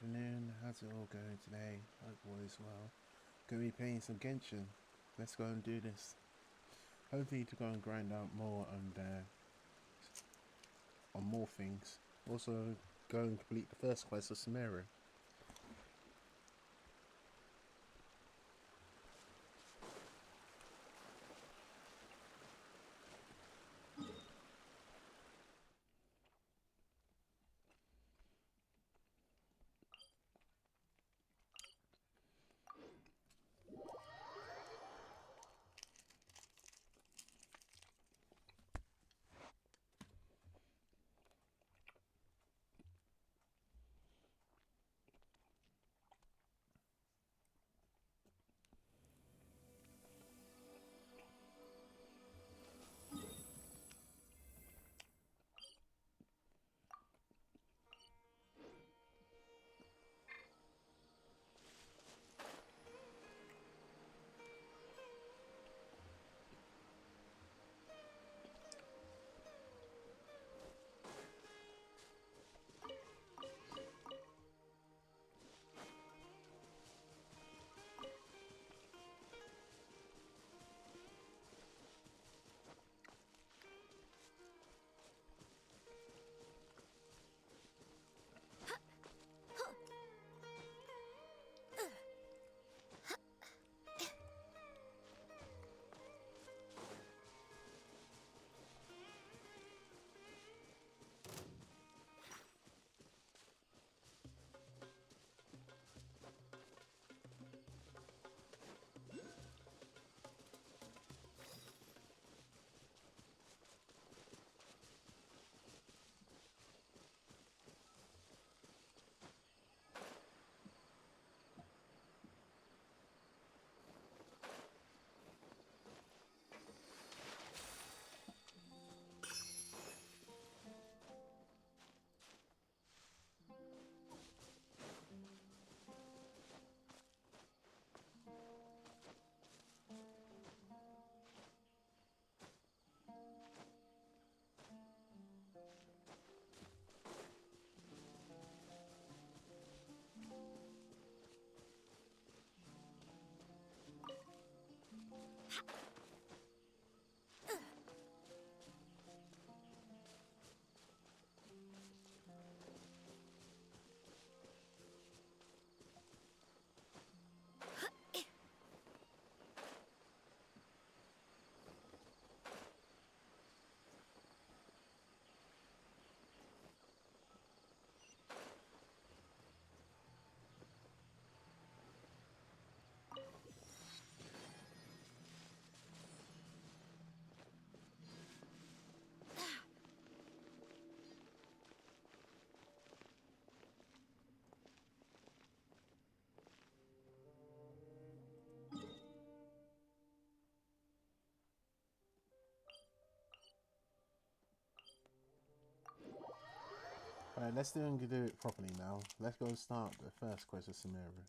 afternoon. How's it all going today? Hope all is well. Gonna be playing some Genshin. Let's go and do this. Hopefully to go and grind out more on more things. Also go and complete the first quest of Sumeru. Alright, let's do it properly now. Let's go and start the first quest of Sumeru.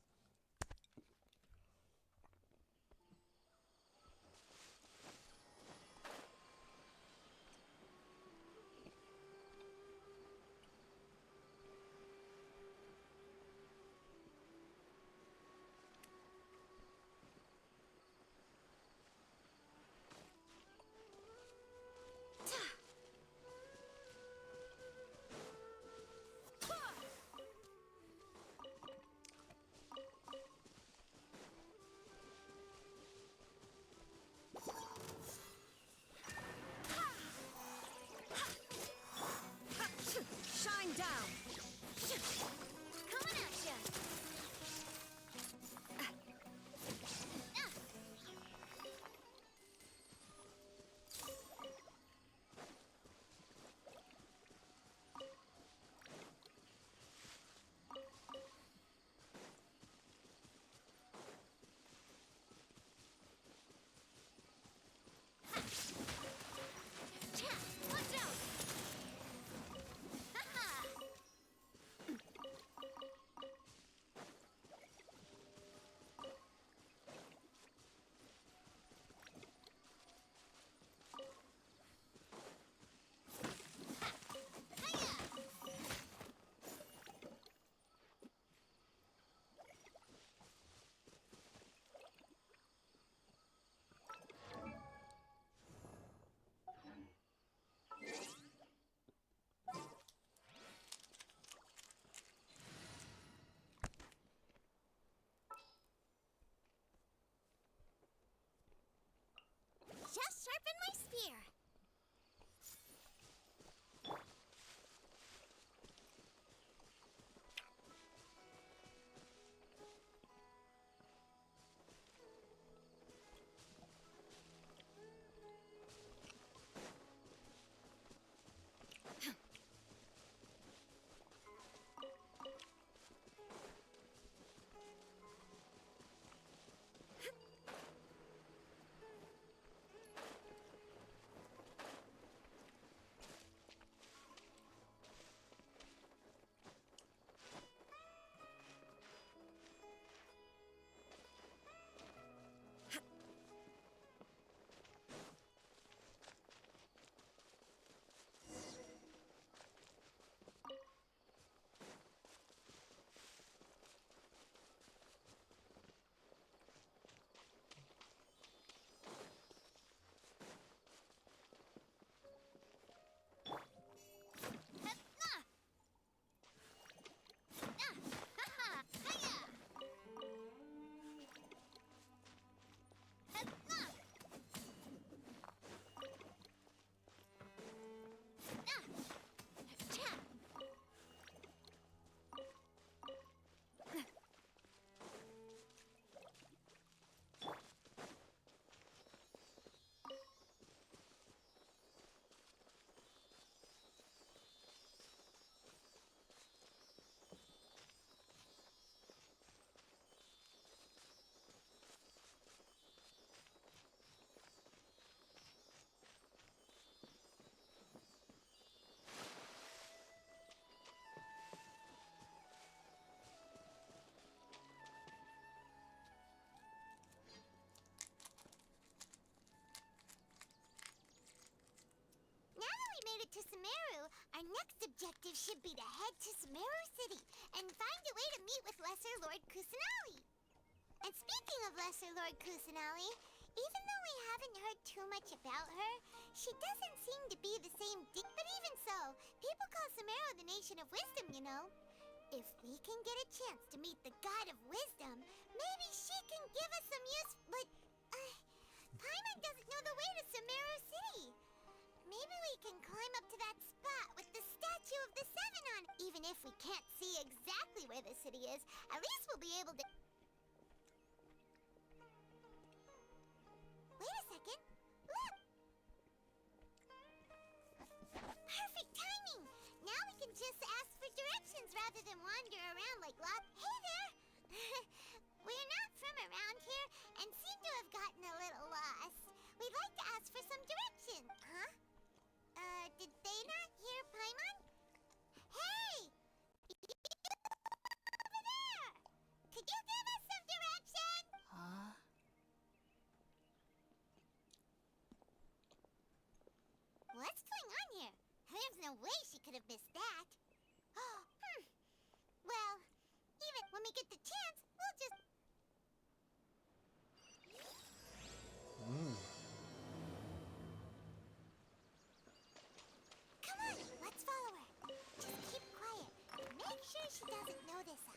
my spear. Made it to Sumeru, our next objective should be to head to Sumeru City and find a way to meet with Lesser Lord Kusanali. And speaking of Lesser Lord Kusanali, even though we haven't heard too much about her, she doesn't seem to be the same but even so, people call Sumeru the Nation of Wisdom, you know. If we can get a chance to meet the God of Wisdom, maybe she can give us some use, but... Paimon doesn't know the way to Sumeru City. Maybe we can climb up to that spot with the statue of the Seven on it. Even if we can't see exactly where the city is, at least we'll be able to... Wait a second. Look! Perfect timing! Now we can just ask for directions rather than wander around like lost... Hey there! We're not from around here and seem to have gotten a little lost. We'd like to ask for some directions. Huh? Did they not hear Paimon? Hey! You over there! Could you give us some direction? Huh? What's going on here? There's no way she could have missed that. Well, even when we get the chance, we'll just... Come on, let's follow her. Just keep quiet. Make sure she doesn't notice us.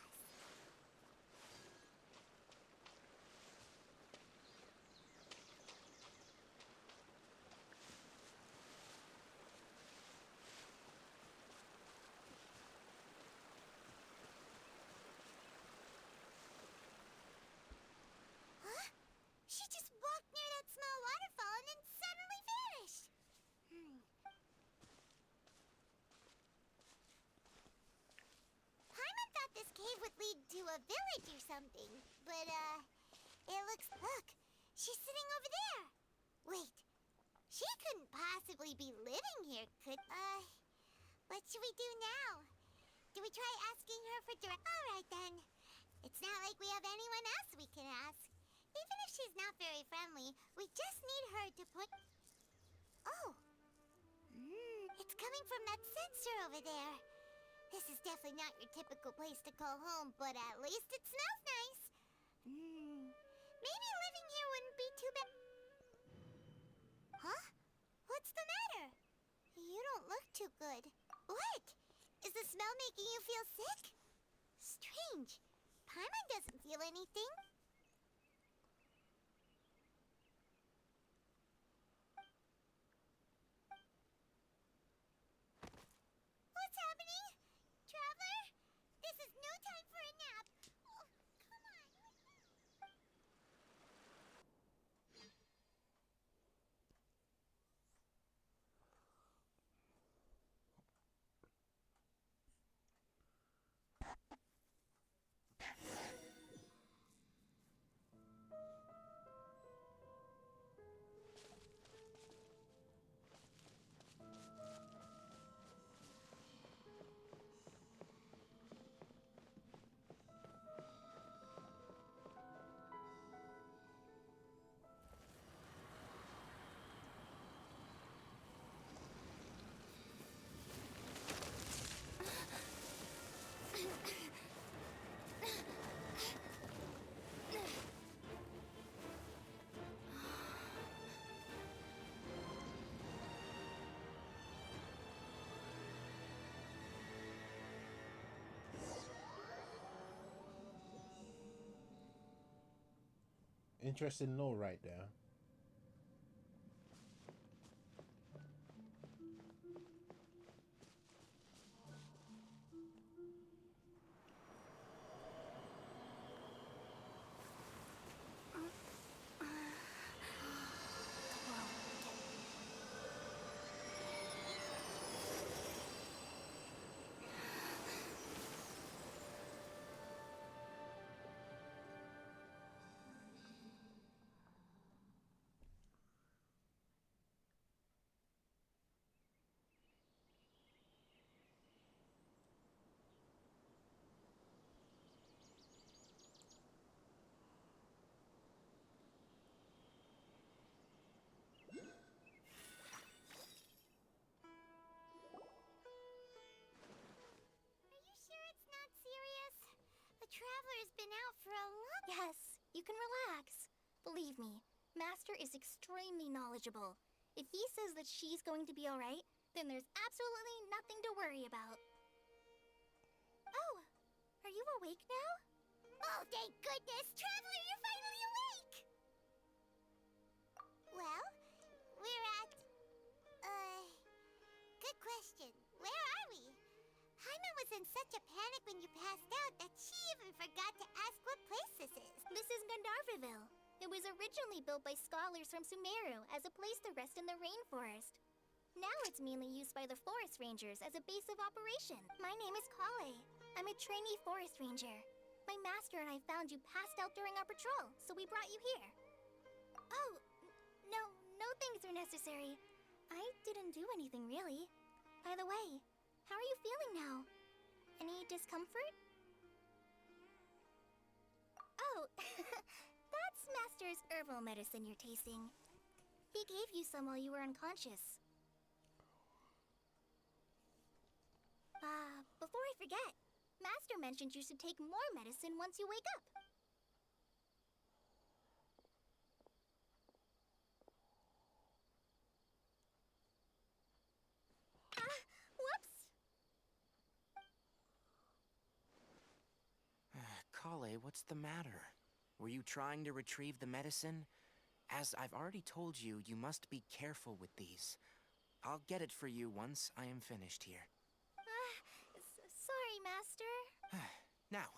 Huh? She just walked near that small waterfall and then suddenly vanished. Paimon thought this cave would lead to a village or something, but, it looks... Look, she's sitting over there. Wait, she couldn't possibly be living here, could... What should we do now? Do we try asking her for direct... Alright then. It's not like we have anyone else we can ask. Even if she's not very friendly, we just need her to put... Oh! It's coming from that sensor over there. This is definitely not your typical place to call home, but at least it smells nice. Maybe living here wouldn't be too bad. Huh? What's the matter? You don't look too good. What? Is the smell making you feel sick? Strange. Paimon doesn't feel anything. Interesting lore right there. Are you sure it's not serious? The Traveler's been out for a long... Yes, you can relax. Believe me, Master is extremely knowledgeable. If he says that she's going to be alright, then there's absolutely nothing to worry about. Oh, are you awake now? Oh, thank goodness! Traveler, you're finally awake! Well, we're at... Good question. Where are we? Jaime was in such a panic when you passed out that she even forgot to ask what place this is. This is Gandharvaville. It was originally built by scholars from Sumeru as a place to rest in the rainforest. Now it's mainly used by the forest rangers as a base of operation. My name is Kale. I'm a trainee forest ranger. My master and I found you passed out during our patrol, so we brought you here. Oh, no things are necessary. I didn't do anything really. By the way, how are you feeling now? Any discomfort? Oh, that's Master's herbal medicine you're tasting. He gave you some while you were unconscious. Before I forget, Master mentioned you should take more medicine once you wake up. Whoops! Kale, what's the matter? Were you trying to retrieve the medicine? As I've already told you, you must be careful with these. I'll get it for you once I am finished here. Sorry, Master. Now,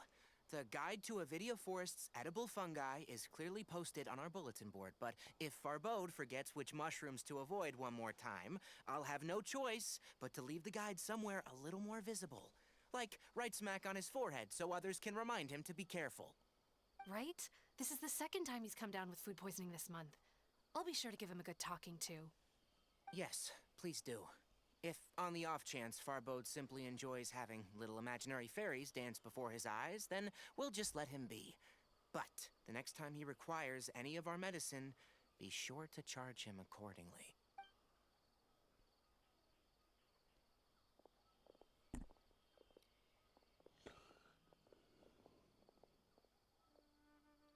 the Guide to Avidia Forest's Edible Fungi is clearly posted on our bulletin board, but if Farbode forgets which mushrooms to avoid one more time, I'll have no choice but to leave the guide somewhere a little more visible. Like right smack on his forehead so others can remind him to be careful. Right? This is the second time he's come down with food poisoning this month. I'll be sure to give him a good talking to. Yes, please do. If, on the off chance, Farbode simply enjoys having little imaginary fairies dance before his eyes, then we'll just let him be. But the next time he requires any of our medicine, be sure to charge him accordingly.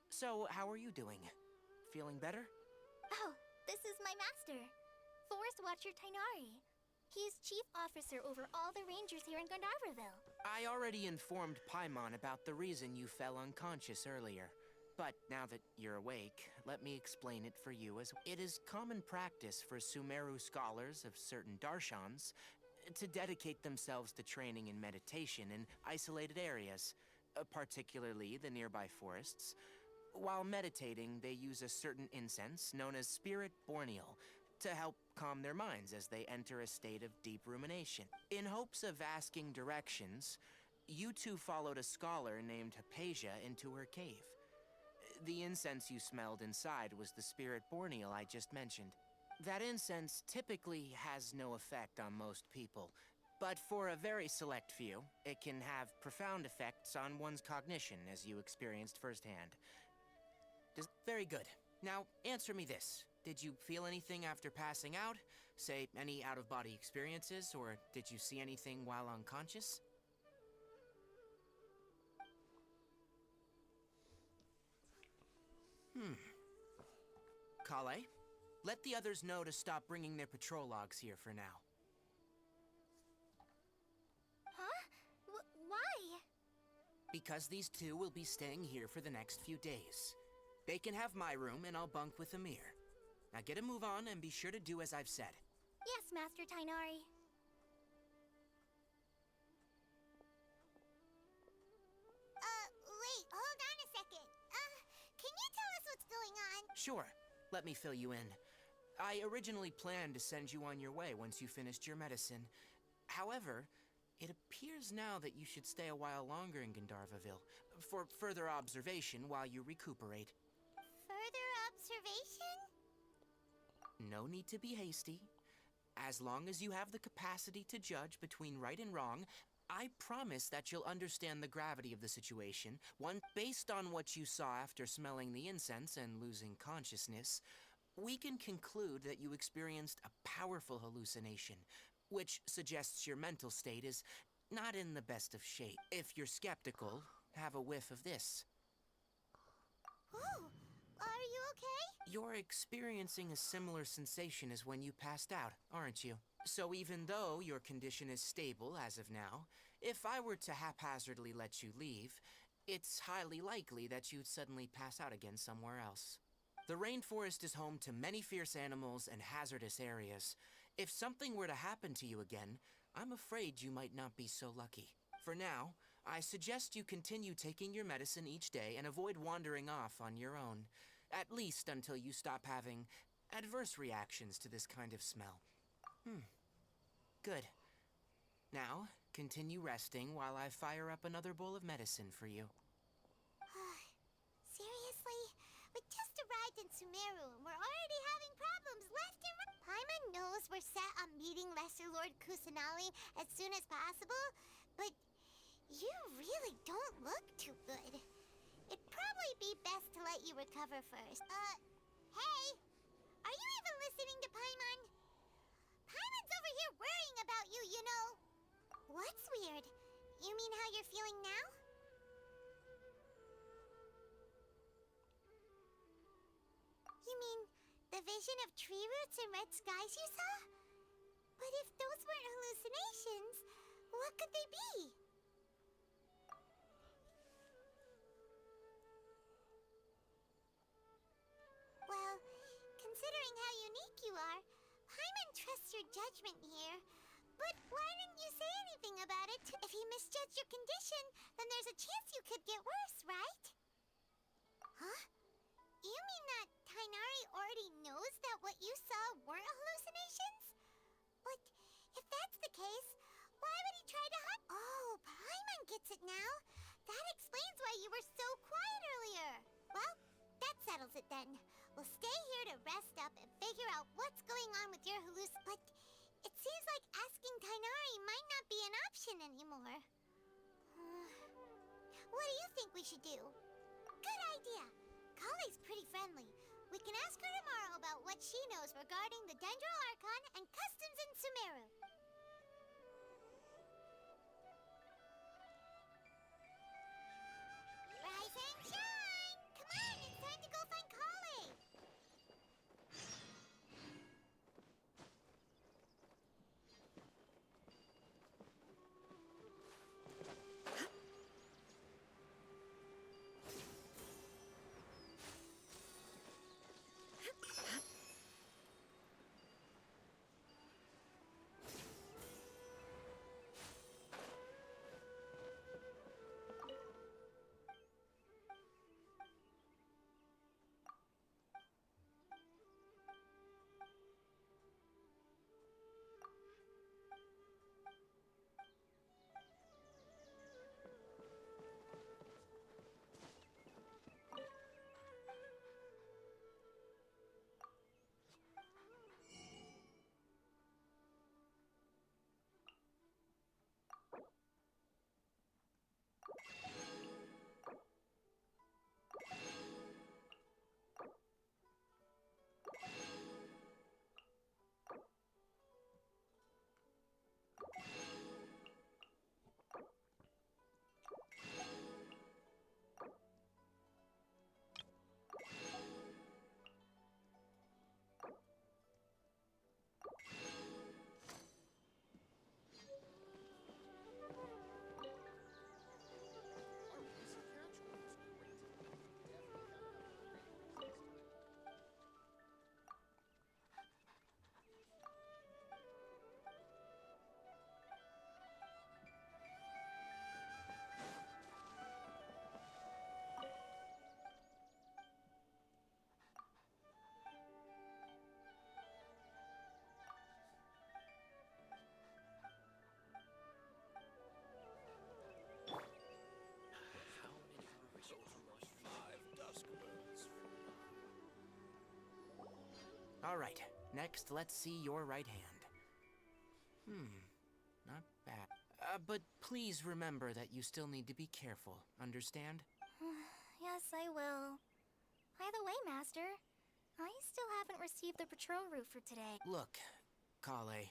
So, how are you doing? Feeling better? Oh, this is my master, Forest Watcher Tainari. He is chief officer over all the rangers here in Gandharvaville. I already informed Paimon about the reason you fell unconscious earlier. But now that you're awake, let me explain it for you as it is common practice for Sumeru scholars of certain darshans to dedicate themselves to training in meditation in isolated areas, particularly the nearby forests. While meditating, they use a certain incense known as Spirit Borneal to help calm their minds as they enter a state of deep rumination. In hopes of asking directions, you two followed a scholar named Hypatia into her cave. The incense you smelled inside was the Spirit Borneal I just mentioned. That incense typically has no effect on most people, but for a very select few, it can have profound effects on one's cognition, as you experienced firsthand. Very good. Now, answer me this. Did you feel anything after passing out? Say, any out-of-body experiences, or did you see anything while unconscious? Kale, let the others know to stop bringing their patrol logs here for now. Huh? Why? Because these two will be staying here for the next few days. They can have my room, and I'll bunk with Amir. Now get a move on, and be sure to do as I've said. Yes, Master Tainari. Wait, hold on a second. Can you tell us what's going on? Sure, let me fill you in. I originally planned to send you on your way once you finished your medicine. However, it appears now that you should stay a while longer in Gandharvaville for further observation while you recuperate. Further observation? No need to be hasty. As long as you have the capacity to judge between right and wrong, I promise that you'll understand the gravity of the situation. One, based on what you saw after smelling the incense and losing consciousness, we can conclude that you experienced a powerful hallucination, which suggests your mental state is not in the best of shape. If you're skeptical, have a whiff of this. Oh, are you okay? You're experiencing a similar sensation as when you passed out, aren't you? So even though your condition is stable as of now, if I were to haphazardly let you leave, it's highly likely that you'd suddenly pass out again somewhere else. The rainforest is home to many fierce animals and hazardous areas. If something were to happen to you again, I'm afraid you might not be so lucky. For now, I suggest you continue taking your medicine each day and avoid wandering off on your own, at least until you stop having adverse reactions to this kind of smell. Good. Now, continue resting while I fire up another bowl of medicine for you. Seriously? We just arrived in Sumeru and we're already having problems left and right. Paimon knows we're set on meeting Lesser Lord Kusanali as soon as possible, but you really don't look too good. It'd probably be best to let you recover first. Hey! Are you even listening to Paimon? Paimon's over here worrying about you, you know. What's weird? You mean how you're feeling now? You mean the vision of tree roots and red skies you saw? But if those weren't hallucinations, what could they be? Well, considering how unique you are, Paimon trusts your judgment here. But why didn't you say anything about it? If he misjudged your condition, then there's a chance you could get worse, right? Huh? You mean that Tainari already knows that what you saw weren't hallucinations? But if that's the case, why would he try to hide? Oh, Paimon gets it now. That explains why you were so quiet earlier. Well, that settles it then. We'll stay here to rest up and figure out what's going on with your But it seems like asking Tainari might not be an option anymore. What do you think we should do? Good idea. Kale's pretty friendly. We can ask her tomorrow about what she knows regarding the Dendro Archon and customs in Sumeru. Rise and shine! Come on, it's time to go find Kale! All right, next let's see your right hand. Not bad. But please remember that you still need to be careful, understand? Yes, I will. By the way, Master, I still haven't received the patrol route for today. Look, Kale,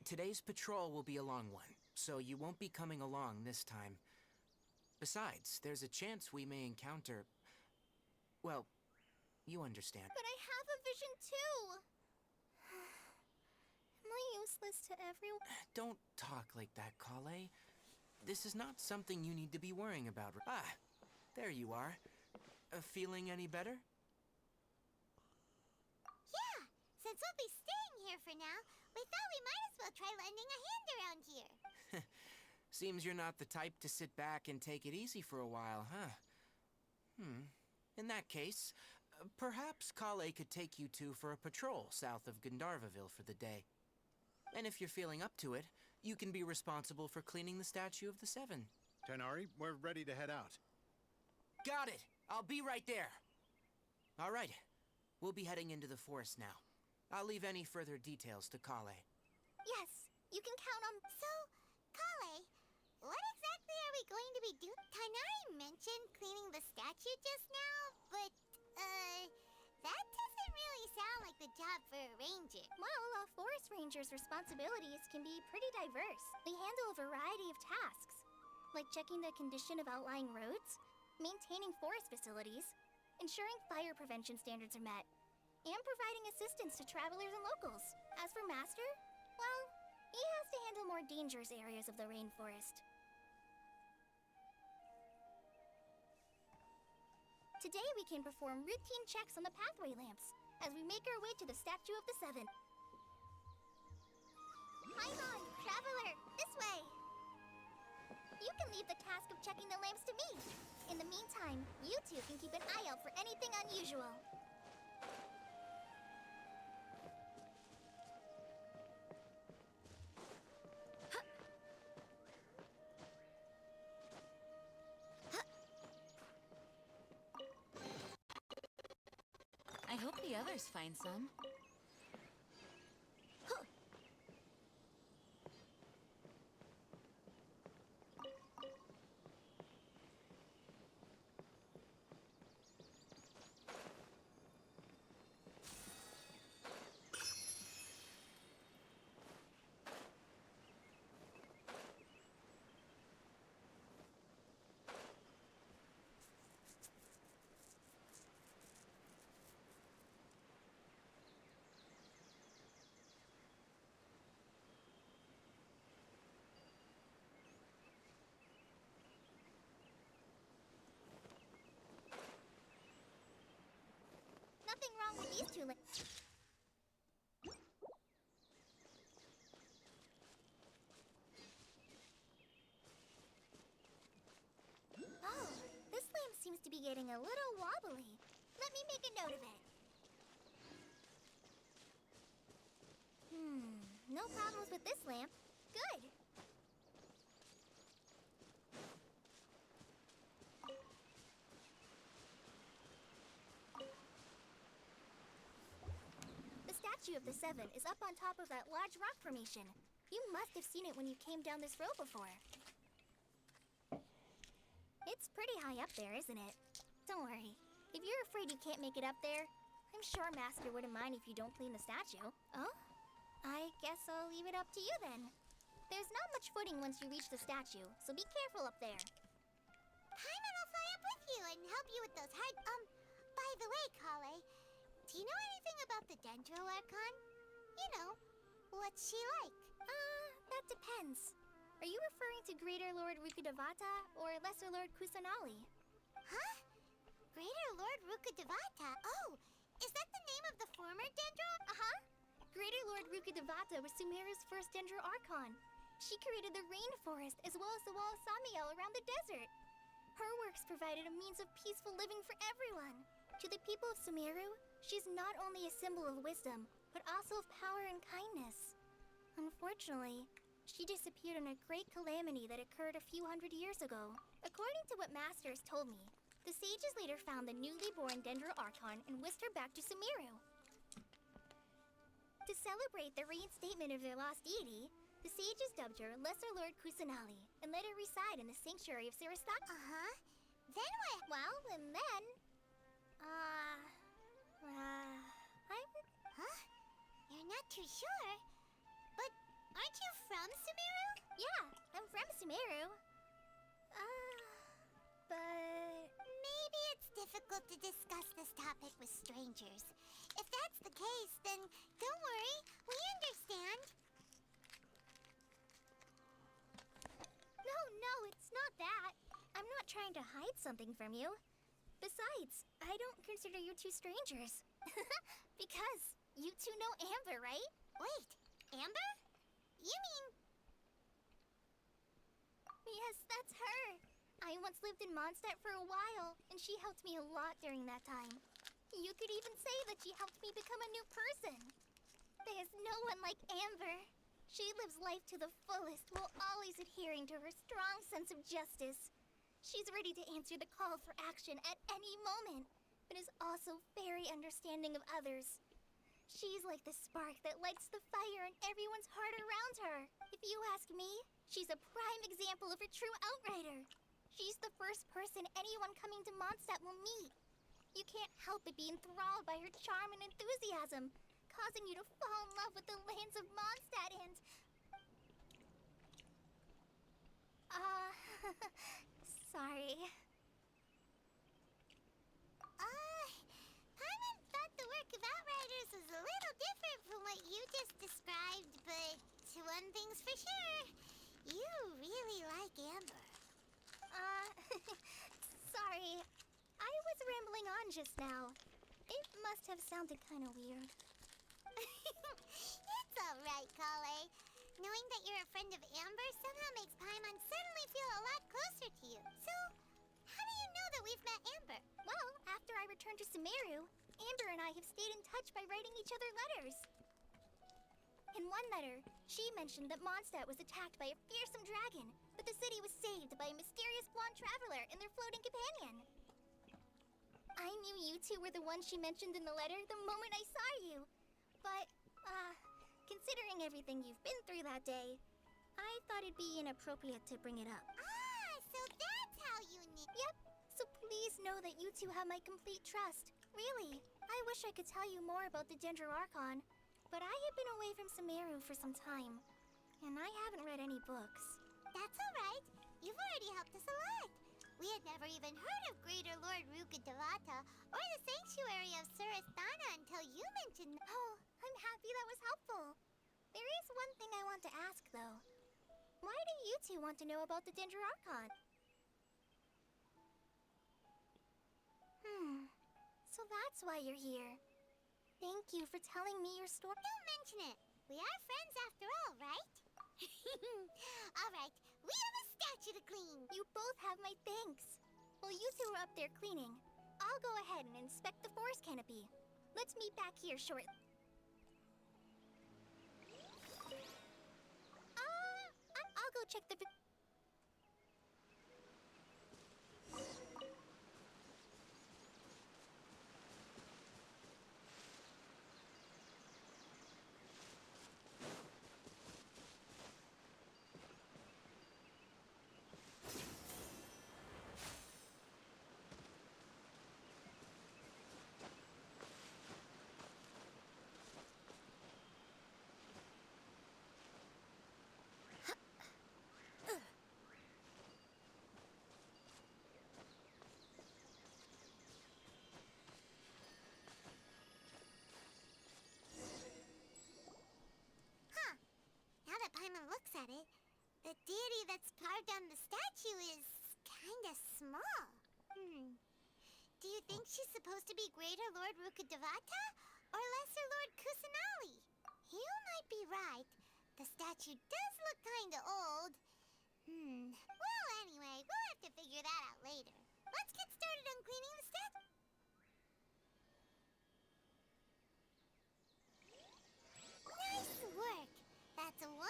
today's patrol will be a long one, so you won't be coming along this time. Besides, there's a chance we may encounter... Well, you understand. But I have a vision too! Am I useless to everyone? Don't talk like that, Kale. This is not something you need to be worrying about. Ah, there you are. Feeling any better? Yeah, since we'll be staying here for now, we thought we might as well try lending a hand around here. Seems you're not the type to sit back and take it easy for a while, huh? In that case, perhaps Kale could take you two for a patrol south of Gandharvaville for the day. And if you're feeling up to it, you can be responsible for cleaning the Statue of the Seven. Tighnari, we're ready to head out. Got it! I'll be right there! All right, we'll be heading into the forest now. I'll leave any further details to Kale. Yes, you can count on... So, Kale, what exactly are we going to be doing? Tighnari mentioned cleaning the statue just now, but, that doesn't really sound like the job for a ranger. Well, a forest ranger's responsibilities can be pretty diverse. They handle a variety of tasks, like checking the condition of outlying roads, maintaining forest facilities, ensuring fire prevention standards are met, and providing assistance to travelers and locals. As for Master, well, he has to handle more dangerous areas of the rainforest. Today we can perform routine checks on the pathway lamps as we make our way to the Statue of the Seven. Paimon, traveler, this way! You can leave the task of checking the lamps to me. In the meantime, you two can keep an eye out for anything unusual. I hope the others find some. Nothing wrong with these two Oh, this lamp seems to be getting a little wobbly. Let me make a note of it. No problems with this lamp. Good. The Statue of the Seven is up on top of that large rock formation. You must have seen it when you came down this road before. It's pretty high up there, isn't it? Don't worry. If you're afraid you can't make it up there, I'm sure Master wouldn't mind if you don't clean the statue. Oh? I guess I'll leave it up to you then. There's not much footing once you reach the statue, so be careful up there. Paimon will fly up with you and help you with those hard... by the way, Kale, do you know anything about the Dendroarchon? You know, what's she like? That depends. Are you referring to Greater Lord Rukkhadevata or Lesser Lord Kusanali? Huh? Greater Lord Rukkhadevata? Oh, is that the name of the former Dendro? Uh-huh. Greater Lord Rukkhadevata was Sumeru's first Dendroarchon. She created the rainforest as well as the wall of Samiel around the desert. Her works provided a means of peaceful living for everyone. To the people of Sumeru, she's not only a symbol of wisdom, but also of power and kindness. Unfortunately, she disappeared in a great calamity that occurred a few hundred years ago. According to what Master has told me, the sages later found the newly born Dendroarchon and whisked her back to Sumeru. To celebrate the reinstatement of their lost deity, the sages dubbed her Lesser Lord Kusanali and let her reside in the sanctuary of Siristaka. Uh-huh. Then what? Well, and then... I'm... Huh? You're not too sure? But aren't you from Sumeru? Yeah, I'm from Sumeru. But... Maybe it's difficult to discuss this topic with strangers. If that's the case, then don't worry. We understand. No, it's not that. I'm not trying to hide something from you. Besides, I don't consider you two strangers. Because you two know Amber, right? Wait, Amber? You mean... Yes, that's her. I once lived in Mondstadt for a while, and she helped me a lot during that time. You could even say that she helped me become a new person. There's no one like Amber. She lives life to the fullest while always adhering to her strong sense of justice. She's ready to answer the call for action at any moment, but is also very understanding of others. She's like the spark that lights the fire in everyone's heart around her. If you ask me, she's a prime example of a true outrider. She's the first person anyone coming to Mondstadt will meet. You can't help but be enthralled by her charm and enthusiasm, causing you to fall in love with the lands of Mondstadt and... Sorry. Paimon thought the work of Outriders was a little different from what you just described, but one thing's for sure. You really like Amber. Sorry. I was rambling on just now. It must have sounded kind of weird. It's alright, Kale. Knowing that you're a friend of Amber somehow makes Paimon suddenly feel a lot closer to you. So, how do you know that we've met Amber? Well, after I returned to Sumeru, Amber and I have stayed in touch by writing each other letters. In one letter, she mentioned that Mondstadt was attacked by a fearsome dragon, but the city was saved by a mysterious blonde traveler and their floating companion. I knew you two were the ones she mentioned in the letter the moment I saw you. But, considering everything you've been through that day, I thought it'd be inappropriate to bring it up. So that's how you knew. Yep, so please know that you two have my complete trust. Really, I wish I could tell you more about the Dendroarchon, but I have been away from Sumeru for some time, and I haven't read any books. That's alright. You've already helped us a lot. We had never even heard of Greater Lord Rukkhadevata or the Sanctuary of Surasthana until you mentioned... Oh, I'm happy that was helpful. There is one thing I want to ask, though. Why do you two want to know about the Dendroarchon? So that's why you're here. Thank you for telling me your story. Don't mention it. We are friends after all, right? Alright, we have a statue to clean. You both have my thanks. While you two are up there cleaning, I'll go ahead and inspect the forest canopy. Let's meet back here shortly. I'll go check the... Now that Paimon looks at it, the deity that's carved on the statue is kinda small. Do you think she's supposed to be Greater Lord Rukkhadevata or Lesser Lord Kusanali? You might be right. The statue does look kinda old. Well, anyway, we'll have to figure that out later. Let's get started on cleaning the statue. Nice work. That's a one.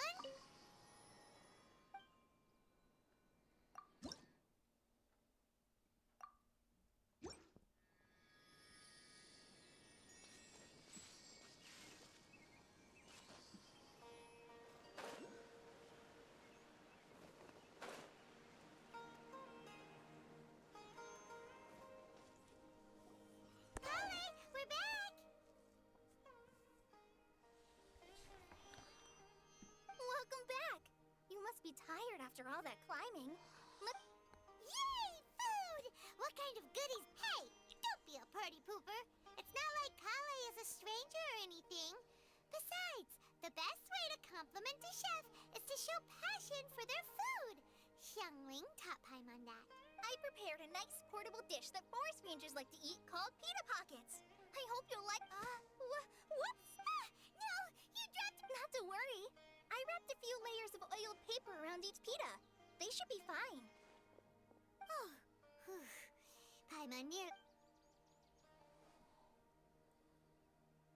must be tired after all that climbing. Look, Yay, food! What kind of goodies? Hey, don't be a party pooper. It's not like Kale is a stranger or anything. Besides, the best way to compliment a chef is to show passion for their food. Xiangling taught Paimon that. I prepared a nice portable dish that forest rangers like to eat called pita pockets. I hope you'll like. Whoops! Ah, no, you dropped. Not to worry. I wrapped a few layers of oiled paper around each pita. They should be fine. Oh, whew. Paimon near.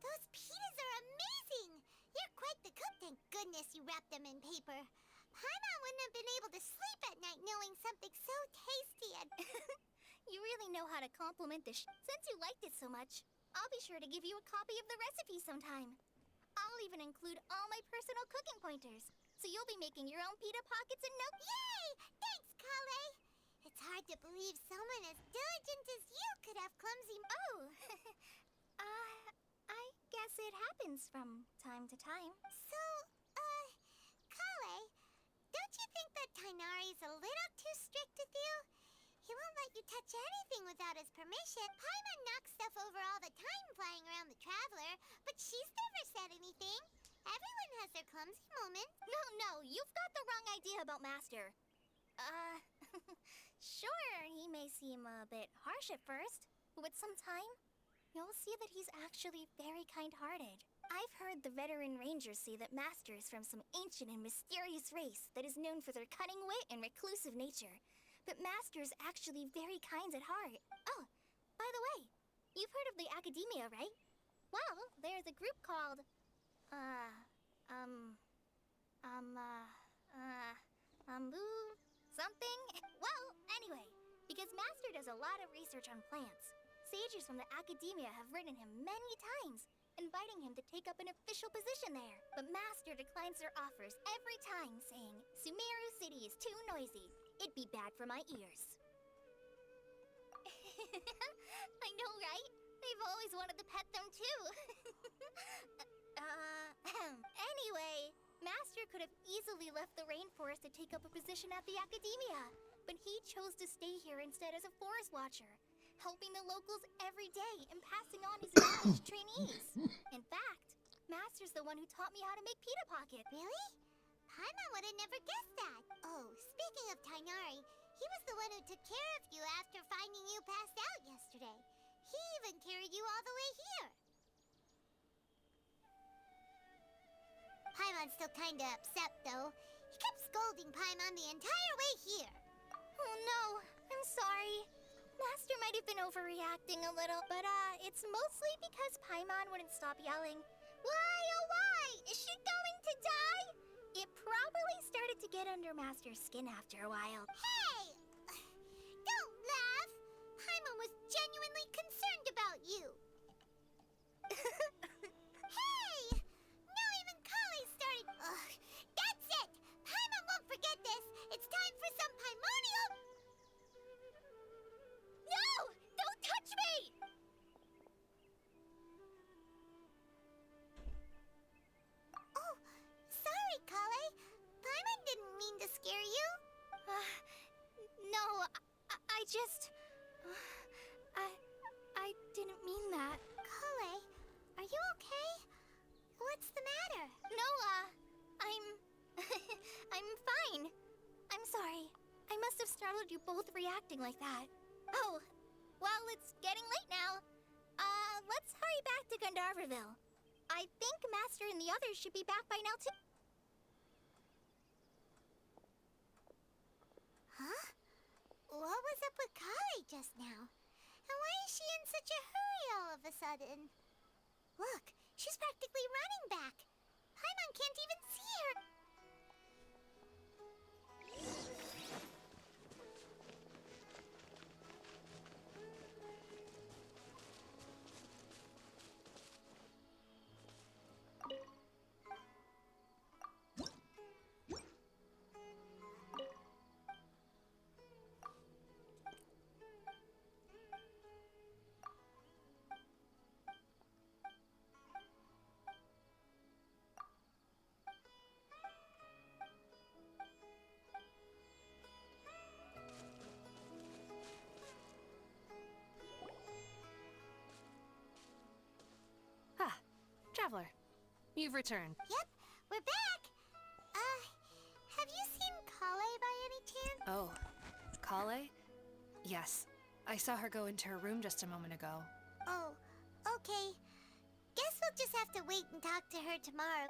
Those pitas are amazing! You're quite the cook. Thank goodness you wrapped them in paper. Paimon wouldn't have been able to sleep at night knowing something so tasty and. You really know how to compliment the Since you liked it so much, I'll be sure to give you a copy of the recipe sometime. I'll even include all my personal cooking pointers, so you'll be making your own pita pockets in no. Yay! Thanks, Kale! It's hard to believe someone as diligent as you could have clumsy. Oh, I guess it happens from time to time. So, Kale, don't you think that Tainari's a little too strict with you? He won't let you touch anything without his permission. Paimon knocks stuff over all the time flying around the Traveler, but she's never said anything. Everyone has their clumsy moments. No, you've got the wrong idea about Master. Sure, he may seem a bit harsh at first, but with some time, you'll see that he's actually very kind-hearted. I've heard the veteran rangers say that Master is from some ancient and mysterious race that is known for their cunning wit and reclusive nature. But Master's actually very kind at heart. Oh, by the way, you've heard of the Academia, right? Well, there's a group called, something? Well, anyway, because Master does a lot of research on plants, sages from the Academia have written him many times, inviting him to take up an official position there. But Master declines their offers every time, saying, Sumeru City is too noisy. It'd be bad for my ears. I know, right? I've always wanted to pet them too. Anyway, Master could have easily left the rainforest to take up a position at the Academia, but he chose to stay here instead as a forest watcher, helping the locals every day and passing on his knowledge to trainees. In fact, Master's the one who taught me how to make pita pockets. Really? Paimon would have never guessed that. Oh, speaking of Tainari, he was the one who took care of you after finding you passed out yesterday. He even carried you all the way here. Paimon's still kinda upset, though. He kept scolding Paimon the entire way here. Oh no, I'm sorry. Master might have been overreacting a little, but it's mostly because Paimon wouldn't stop yelling, Why, oh why? Is she going to die? It probably started to get under Master's skin after a while. Hey! Don't laugh! Paimon was genuinely concerned about you. Hey! Now even Kale started. Ugh, that's it! Paimon won't forget this. It's time for some Paimonial. No! Don't touch me! Oh, sorry, Kale. Paimon didn't mean to scare you. No, I just... I didn't mean that. Kale, are you okay? What's the matter? No, I'm... I'm fine. I'm sorry. I must have startled you both reacting like that. Oh, well, it's getting late now. Let's hurry back to Gandharvaville. I think Master and the others should be back by now, too. Huh? What was up with Kale just now? And why is she in such a hurry all of a sudden? Look, she's practically running back. Paimon can't even see her. You've returned. Yep, we're back. Have you seen Kale by any chance? Oh, Kale? Yes. I saw her go into her room just a moment ago. Oh, okay. Guess we'll just have to wait and talk to her tomorrow.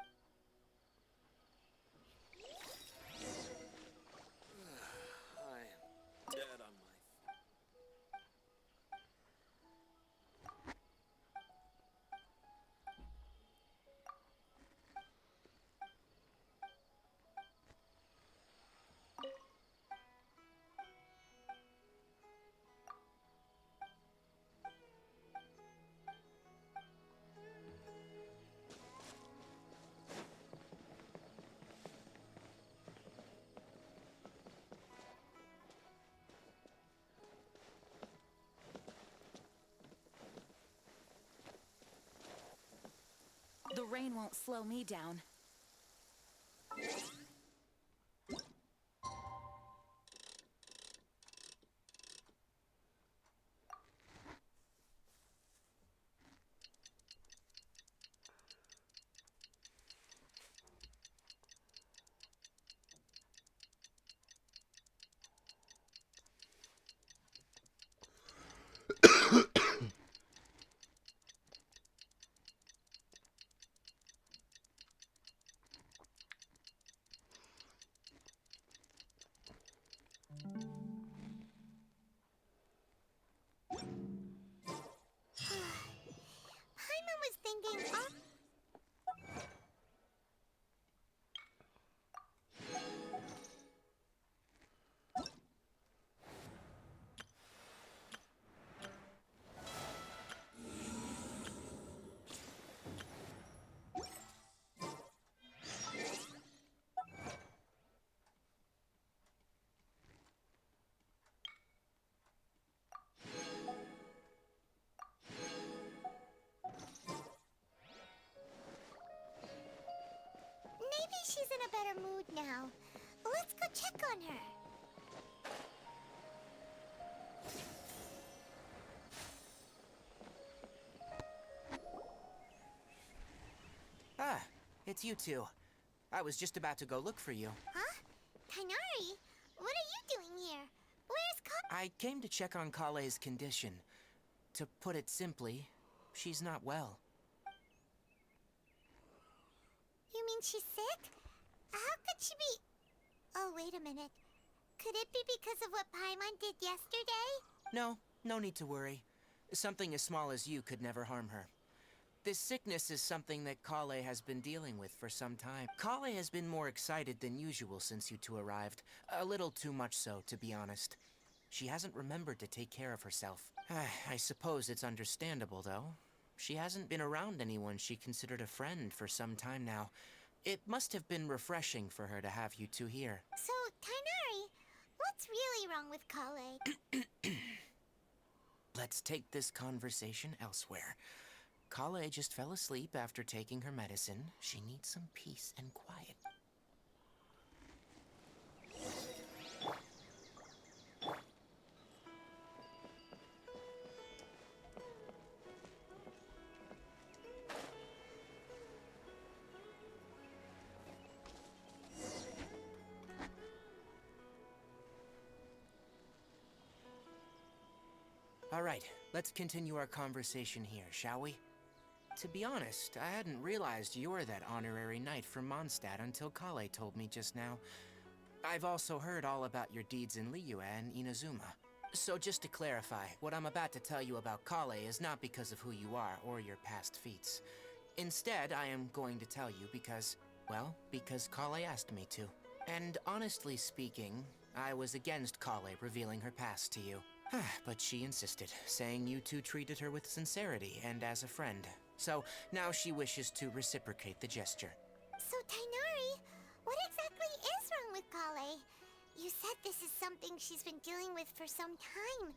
I am dead on my... The rain won't slow me down. Paimon was thinking, maybe she's in a better mood now. Let's go check on her. Ah, it's you two. I was just about to go look for you. Huh? Tainari? What are you doing here? Where's I came to check on Kale's condition. To put it simply, she's not well. You mean she's sick? How could she be... Oh, wait a minute. Could it be because of what Paimon did yesterday? No need to worry. Something as small as you could never harm her. This sickness is something that Kale has been dealing with for some time. Kale has been more excited than usual since you two arrived. A little too much so, to be honest. She hasn't remembered to take care of herself. I suppose it's understandable, though. She hasn't been around anyone she considered a friend for some time now. It must have been refreshing for her to have you two here. So, Tainari, what's really wrong with Kale? Let's take this conversation elsewhere. Kale just fell asleep after taking her medicine. She needs some peace and quiet. All right, let's continue our conversation here, shall we? To be honest, I hadn't realized you're that honorary knight from Mondstadt until Kale told me just now. I've also heard all about your deeds in Liyue and Inazuma. So just to clarify, what I'm about to tell you about Kale is not because of who you are or your past feats. Instead, I am going to tell you because, well, because Kale asked me to. And honestly speaking, I was against Kale revealing her past to you. But she insisted, saying you two treated her with sincerity and as a friend. So now she wishes to reciprocate the gesture. So, Tainari, what exactly is wrong with Kale? You said this is something she's been dealing with for some time.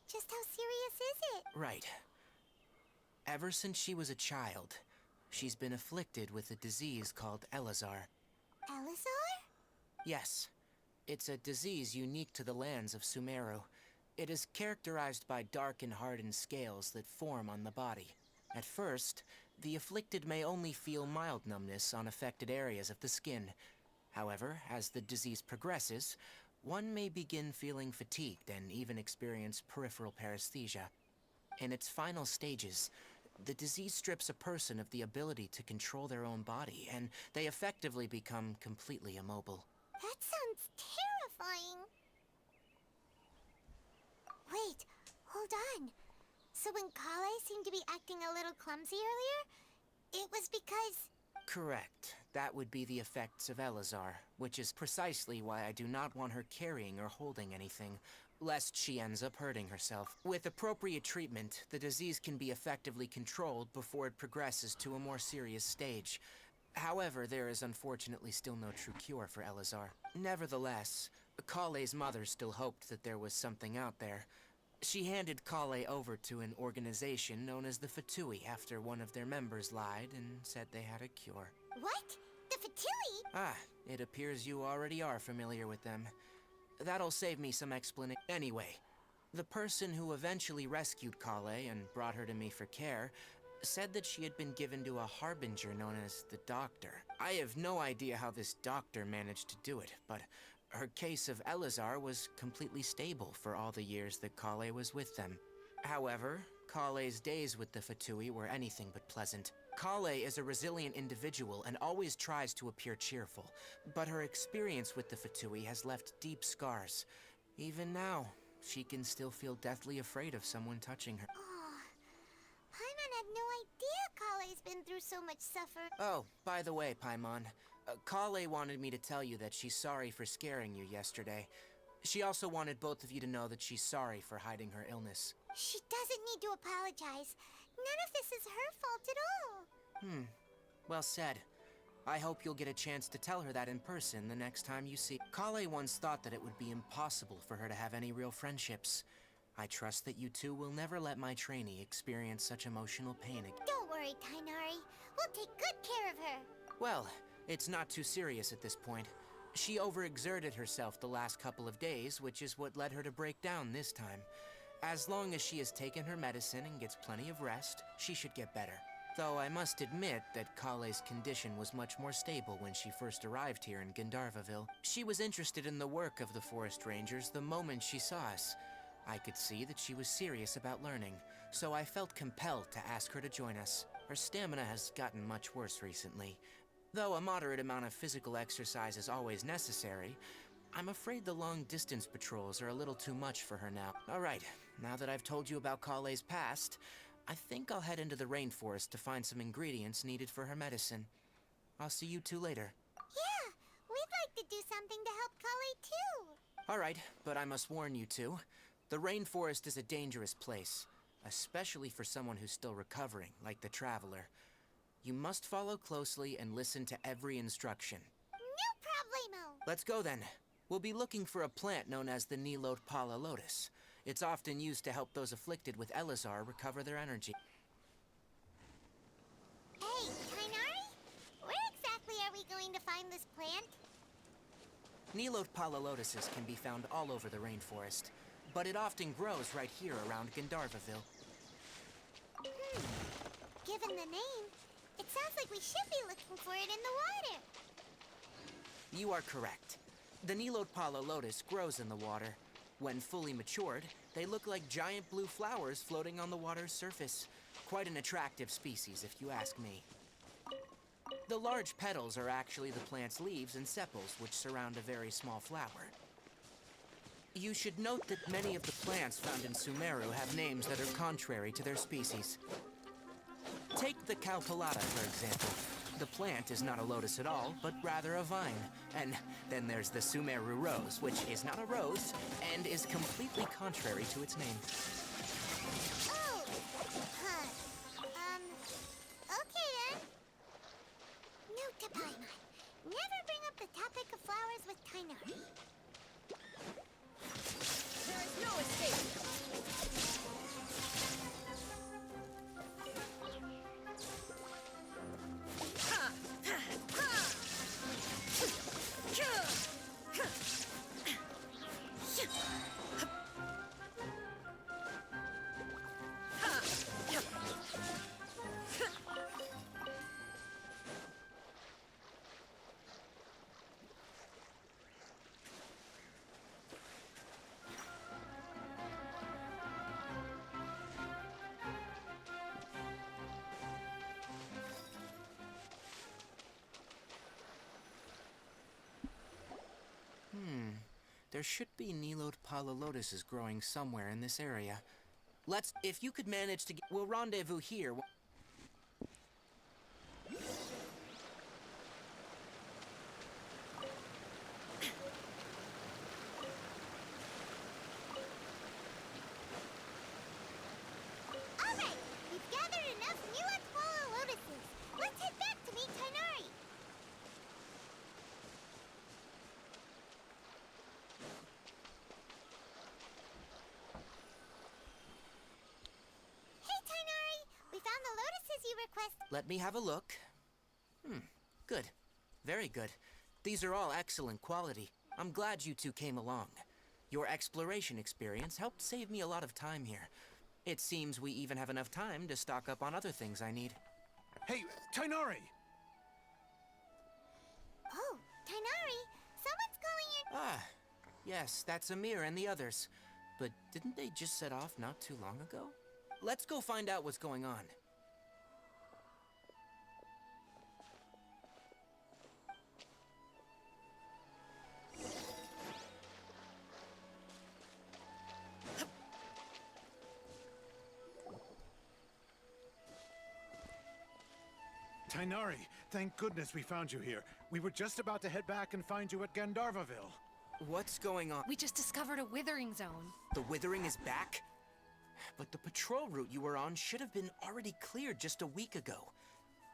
Just how serious is it? Right. Ever since she was a child, she's been afflicted with a disease called Elazar. Elazar? Yes. It's a disease unique to the lands of Sumeru. It is characterized by dark and hardened scales that form on the body. At first, The afflicted may only feel mild numbness on affected areas of the skin. However, as the disease progresses, one may begin feeling fatigued and even experience peripheral paresthesia. In its final stages, the disease strips a person of the ability to control their own body, and they effectively become completely immobile. That sounds terrifying. Wait, hold on. So when Kale seemed to be acting a little clumsy earlier, it was because... Correct. That would be the effects of Elazar, which is precisely why I do not want her carrying or holding anything, lest she ends up hurting herself. With appropriate treatment, the disease can be effectively controlled before it progresses to a more serious stage. However, there is unfortunately still no true cure for Elazar. Nevertheless, Kale's mother still hoped that there was something out there. She handed Kale over to an organization known as the Fatui after one of their members lied and said they had a cure. What? The Fatui? Ah, it appears you already are familiar with them. That'll save me some explanation. Anyway, the person who eventually rescued Kale and brought her to me for care said that she had been given to a harbinger known as the Doctor. I have no idea how this doctor managed to do it, but her case of Elazar was completely stable for all the years that Kale was with them. However, Kale's days with the Fatui were anything but pleasant. Kale is a resilient individual and always tries to appear cheerful, but her experience with the Fatui has left deep scars. Even now, she can still feel deathly afraid of someone touching her. Oh, Paimon had no idea Kale's been through so much suffering. Oh, by the way, Paimon, Kale wanted me to tell you that she's sorry for scaring you yesterday. She also wanted both of you to know that she's sorry for hiding her illness. She doesn't need to apologize. None of this is her fault at all. Well said. I hope you'll get a chance to tell her that in person the next time you see. Kale once thought that it would be impossible for her to have any real friendships. I trust that you two will never let my trainee experience such emotional pain again. Don't worry, Tainari. We'll take good care of her. Well, it's not too serious at this point. She overexerted herself the last couple of days, which is what led her to break down this time. As long as she has taken her medicine and gets plenty of rest, she should get better. Though I must admit that Kale's condition was much more stable when she first arrived here in Gandharvaville. She was interested in the work of the Forest Rangers the moment she saw us. I could see that she was serious about learning, so I felt compelled to ask her to join us. Her stamina has gotten much worse recently. Though a moderate amount of physical exercise is always necessary, I'm afraid the long-distance patrols are a little too much for her now. Alright, now that I've told you about Kale's past, I think I'll head into the rainforest to find some ingredients needed for her medicine. I'll see you two later. Yeah, we'd like to do something to help Kale too. Alright, but I must warn you two. The rainforest is a dangerous place, especially for someone who's still recovering, like the Traveler. You must follow closely and listen to every instruction. No problemo. Let's go then. We'll be looking for a plant known as the Nilotpala lotus. It's often used to help those afflicted with Elazar recover their energy. Hey, Tainari? Where exactly are we going to find this plant? Nilotpala lotuses can be found all over the rainforest, but it often grows right here around Gandharvaville. Given the name, it sounds like we should be looking for it in the water. You are correct. The Nilotpala lotus grows in the water. When fully matured, they look like giant blue flowers floating on the water's surface. Quite an attractive species, if you ask me. The large petals are actually the plant's leaves and sepals, which surround a very small flower. You should note that many of the plants found in Sumeru have names that are contrary to their species. Take the Cowpelata, for example. The plant is not a lotus at all, but rather a vine. And then there's the Sumeru rose, which is not a rose, and is completely contrary to its name. Oh, okay then. Note to Paimon. Never bring up the topic of flowers with Tainari. There is no escape. There should be Nilode Palalotuses growing somewhere in this area. If you could manage to we'll rendezvous here. Alright, we've gathered enough Nilode Palalotuses. Let's head back to meet Tainari. Hey, Tainari! We found the lotuses you requested. Let me have a look. Good. Very good. These are all excellent quality. I'm glad you two came along. Your exploration experience helped save me a lot of time here. It seems we even have enough time to stock up on other things I need. Hey, Tainari! Oh, Tainari, someone's calling your... Ah, yes, that's Amir and the others. But didn't they just set off not too long ago? Let's go find out what's going on. Tainari, thank goodness we found you here. We were just about to head back and find you at Gandharvaville. What's going on? We just discovered a withering zone. The withering is back? But the patrol route you were on should have been already cleared just a week ago.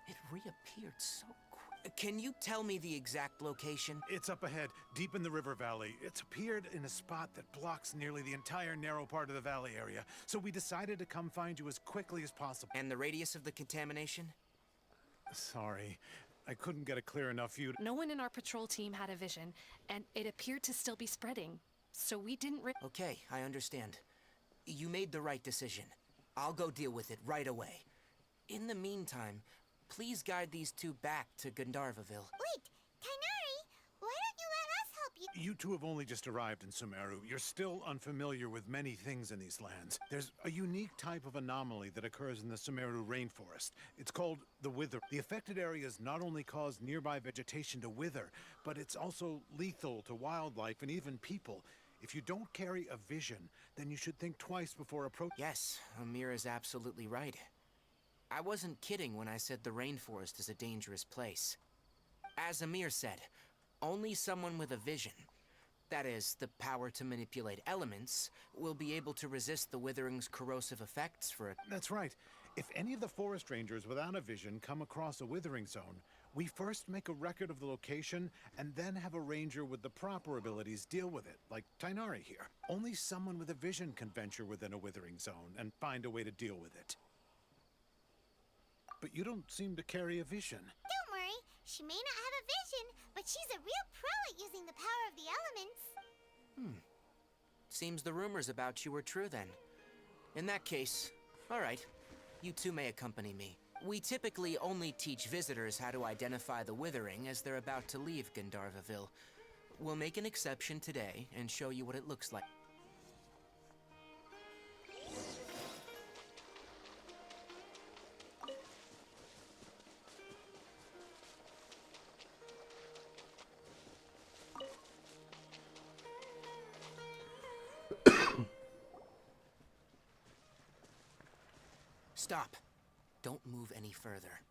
It reappeared so quick. Can you tell me the exact location? It's up ahead, deep in the river valley. It's appeared in a spot that blocks nearly the entire narrow part of the valley area. So we decided to come find you as quickly as possible. And the radius of the contamination? Sorry, I couldn't get a clear enough view. No one in our patrol team had a vision, and it appeared to still be spreading. So we didn't Okay, I understand. You made the right decision. I'll go deal with it right away. In the meantime, please guide these two back to Gandharvaville. Wait, Tainari, why don't you let us help you? You two have only just arrived in Sumeru. You're still unfamiliar with many things in these lands. There's a unique type of anomaly that occurs in the Sumeru rainforest. It's called the wither. The affected areas not only cause nearby vegetation to wither, but it's also lethal to wildlife and even people. If you don't carry a vision, then you should think twice before approaching. Yes, Amir is absolutely right. I wasn't kidding when I said the rainforest is a dangerous place. As Amir said, only someone with a vision, that is, the power to manipulate elements, will be able to resist the withering's corrosive effects for a... That's right. If any of the forest rangers without a vision come across a withering zone, we first make a record of the location and then have a ranger with the proper abilities deal with it, like Tainari here. Only someone with a vision can venture within a withering zone and find a way to deal with it. But you don't seem to carry a vision. Don't worry, she may not have a vision, but she's a real pro at using the power of the elements. Seems the rumors about you were true then. In that case, all right, you two may accompany me. We typically only teach visitors how to identify the withering as they're about to leave Gandharvaville. We'll make an exception today and show you what it looks like. Stop. Don't move any further.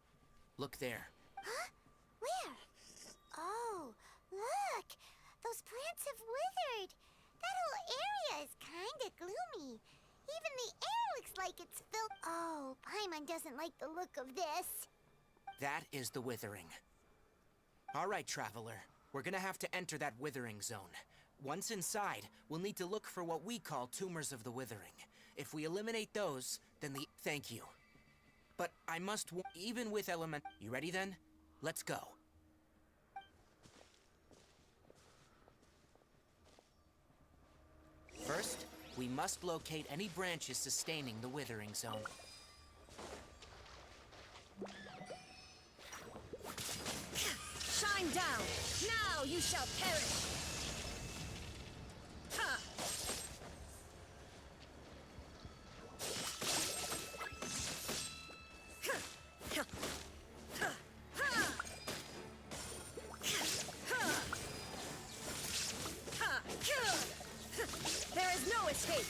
Look there. Huh? Where? Oh, look! Those plants have withered. That whole area is kinda gloomy. Even the air looks like it's filled. Oh, Paimon doesn't like the look of this. That is the withering. All right, traveler. We're gonna have to enter that withering zone. Once inside, we'll need to look for what we call tumors of the withering. If we eliminate those, then the... Thank you. But I must... Even with element... You ready then? Let's go. First, we must locate any branches sustaining the withering zone. Shine down! Now you shall perish! Ha! escape!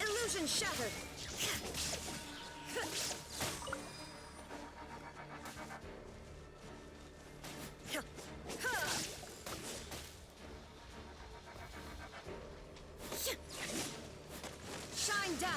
Illusion shattered! Shine down!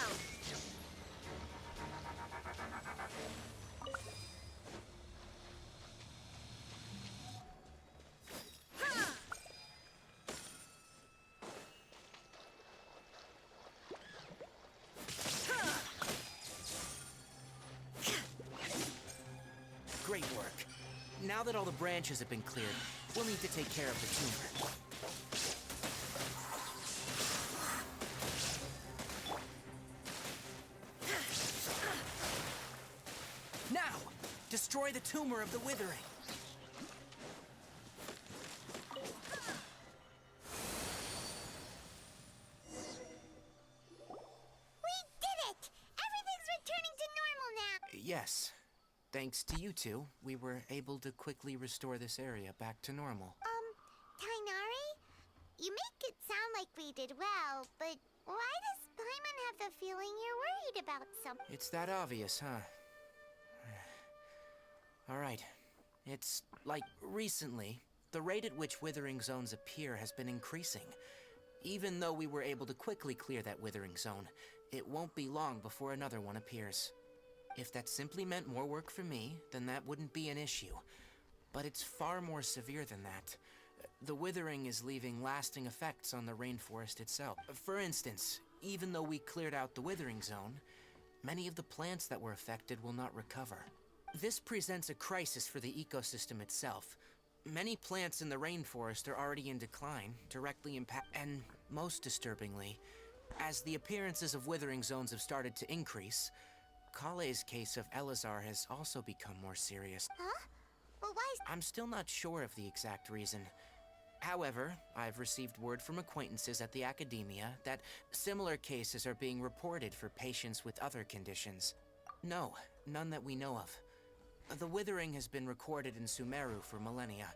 Great work. Now that all the branches have been cleared, we'll need to take care of the tumor. Now, destroy the tumor of the withering. We did it! Everything's returning to normal now! Yes. Thanks to you two, we were able to quickly restore this area back to normal. Tainari? You make it sound like we did well, but why does Paimon have the feeling you're worried about something? It's that obvious, huh? Alright. It's like recently, the rate at which withering zones appear has been increasing. Even though we were able to quickly clear that withering zone, it won't be long before another one appears. If that simply meant more work for me, then that wouldn't be an issue. But it's far more severe than that. The withering is leaving lasting effects on the rainforest itself. For instance, even though we cleared out the withering zone, many of the plants that were affected will not recover. This presents a crisis for the ecosystem itself. Many plants in the rainforest are already in decline, directly and most disturbingly, as the appearances of withering zones have started to increase, Kale's case of Elazar has also become more serious. Huh? Well, why is... I'm still not sure of the exact reason. However, I've received word from acquaintances at the academia that similar cases are being reported for patients with other conditions. No, none that we know of. The withering has been recorded in Sumeru for millennia.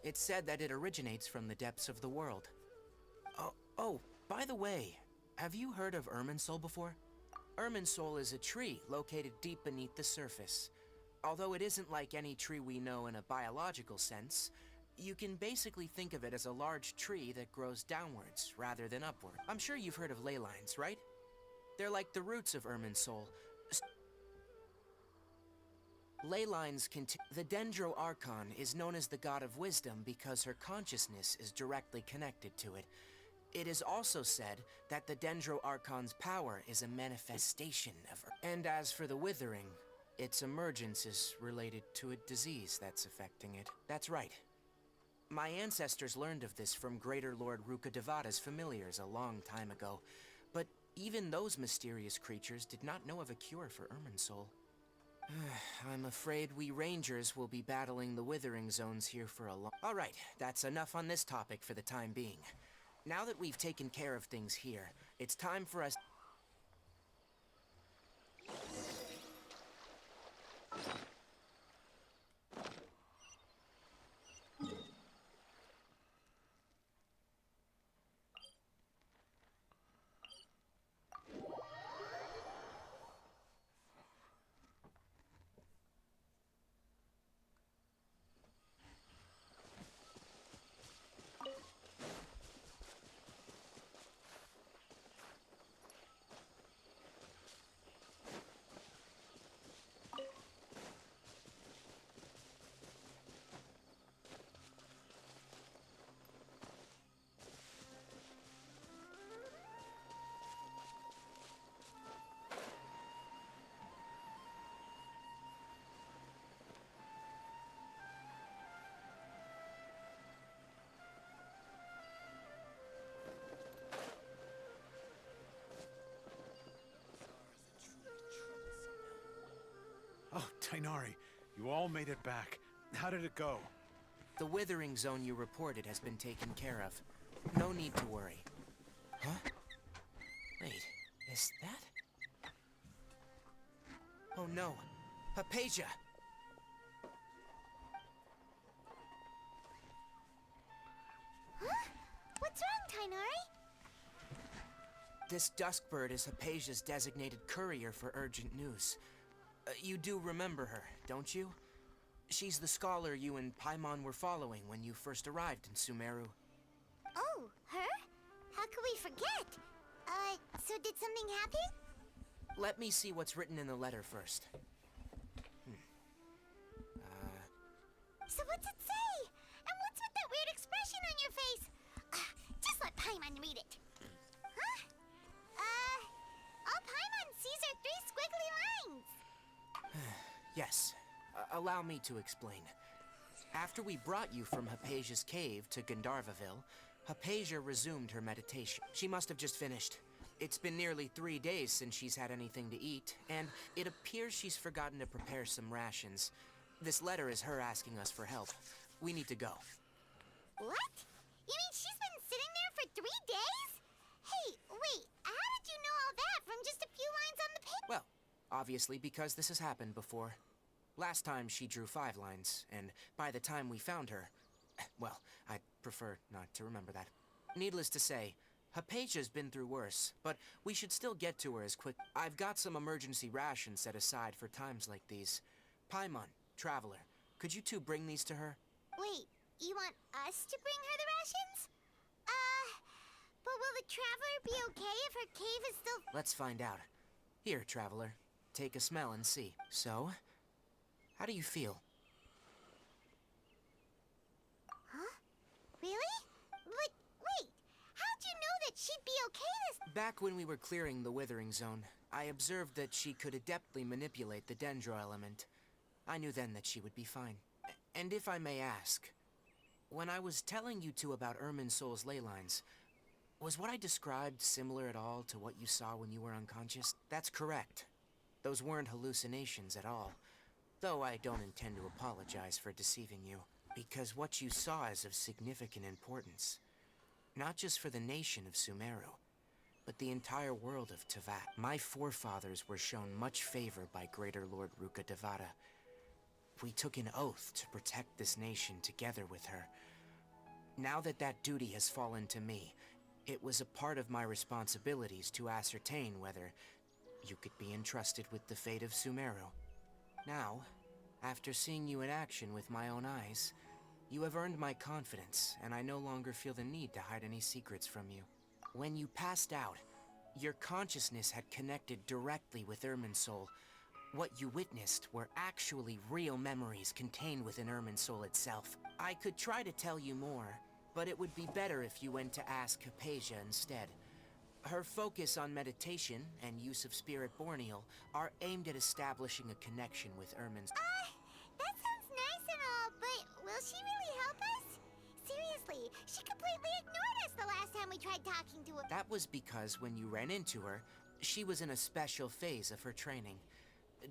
It's said that it originates from the depths of the world. Oh, by the way, have you heard of Irminsul before? Irminsul is a tree located deep beneath the surface. Although it isn't like any tree we know in a biological sense, you can basically think of it as a large tree that grows downwards rather than upward. I'm sure you've heard of ley lines, right? They're like the roots of Irminsul. Ley lines the Dendro Archon is known as the god of wisdom because her consciousness is directly connected to it. It is also said that the Dendro Archon's power is a manifestation of her. And as for the withering, its emergence is related to a disease that's affecting it. That's right. My ancestors learned of this from Greater Lord Rukkhadevata's familiars a long time ago, but even those mysterious creatures did not know of a cure for Irminsul. I'm afraid we Rangers will be battling the withering zones here for a long... Alright, that's enough on this topic for the time being. Now that we've taken care of things here, it's time for us... Tainari, you all made it back. How did it go? The withering zone you reported has been taken care of. No need to worry. Huh? Wait, is that? Oh no, Hypatia! Huh? What's wrong, Tainari? This Duskbird is Hypatia's designated courier for urgent news. You do remember her, don't you? She's the scholar you and Paimon were following when you first arrived in Sumeru. Oh, her? How could we forget? So did something happen? Let me see what's written in the letter first. So what's it say? And what's with that weird expression on your face? Just let Paimon read it. Huh? All Paimon sees are 3 squiggly lines. Yes. Allow me to explain. After we brought you from Hypatia's cave to Gandharvaville, Hypatia resumed her meditation. She must have just finished. It's been nearly 3 days since she's had anything to eat, and it appears she's forgotten to prepare some rations. This letter is her asking us for help. We need to go. What? You mean she's been sitting there for 3 days? Hey, wait, how did you know all that from just a few lines on the page? Well, obviously because this has happened before. Last time she drew 5 lines, and by the time we found her... Well, I'd prefer not to remember that. Needless to say, Hypatia's been through worse, but we should still get to her as quick... I've got some emergency rations set aside for times like these. Paimon, Traveler, could you two bring these to her? Wait, you want us to bring her the rations? But will the Traveler be okay if her cave is still... Let's find out. Here, Traveler, take a smell and see. So, how do you feel? Huh? Really? But wait, how'd you know that she'd be okay this... Back when we were clearing the Withering Zone, I observed that she could adeptly manipulate the Dendro element. I knew then that she would be fine. And if I may ask, when I was telling you two about Irminsol's ley lines, was what I described similar at all to what you saw when you were unconscious? That's correct. Those weren't hallucinations at all. Though I don't intend to apologize for deceiving you, because what you saw is of significant importance. Not just for the nation of Sumeru, but the entire world of Teyvat. My forefathers were shown much favor by Greater Lord Ruka Devata. We took an oath to protect this nation together with her. Now that that duty has fallen to me, it was a part of my responsibilities to ascertain whether you could be entrusted with the fate of Sumeru. Now, after seeing you in action with my own eyes, you have earned my confidence, and I no longer feel the need to hide any secrets from you. When you passed out, your consciousness had connected directly with Irminsul. What you witnessed were actually real memories contained within Irminsul itself. I could try to tell you more, but it would be better if you went to ask Hypatia instead. Her focus on meditation and use of Spirit Borneal are aimed at establishing a connection with Irminsul. That sounds nice and all, but will she really help us? Seriously, she completely ignored us the last time we tried talking to her. That was because when you ran into her, she was in a special phase of her training.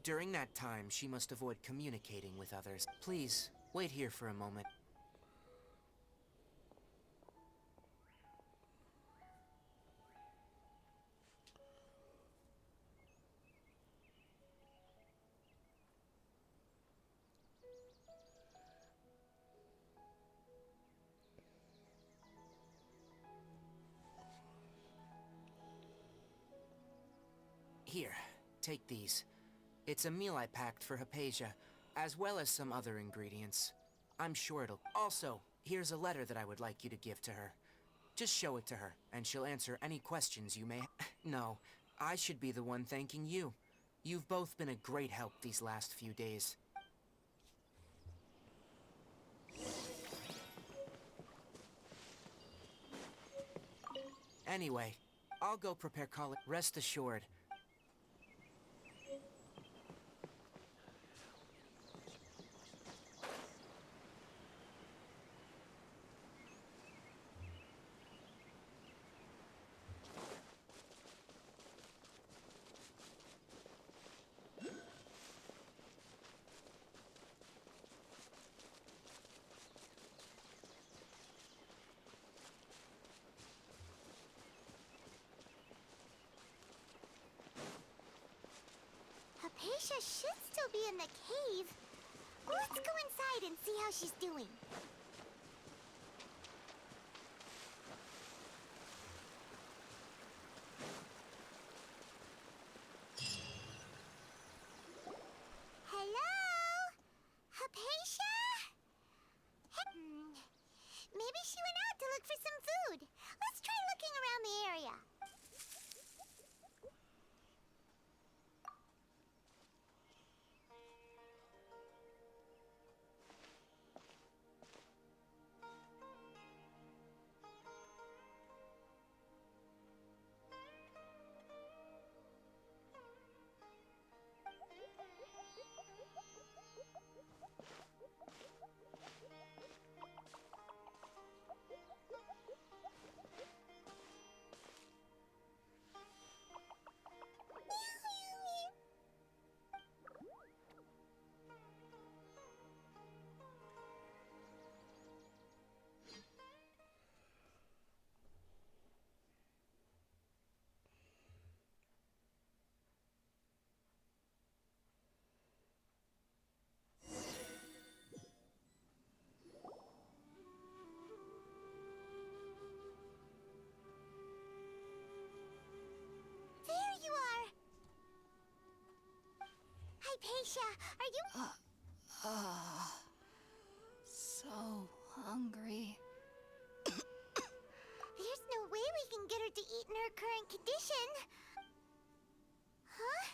During that time, she must avoid communicating with others. Please, wait here for a moment. Here, take these. It's a meal I packed for Hypatia, as well as some other ingredients. I'm sure it'll... Also, here's a letter that I would like you to give to her. Just show it to her, and she'll answer any questions you may... No, I should be the one thanking you. You've both been a great help these last few days. Anyway, I'll go prepare college. Rest assured, should still be in the cave. Let's go inside and see how she's doing. Hello? Hypatia? Maybe she went out to look for some food. Let's try looking around the area. There you are! Hypatia, are you... So hungry. There's no way we can get her to eat in her current condition. Huh?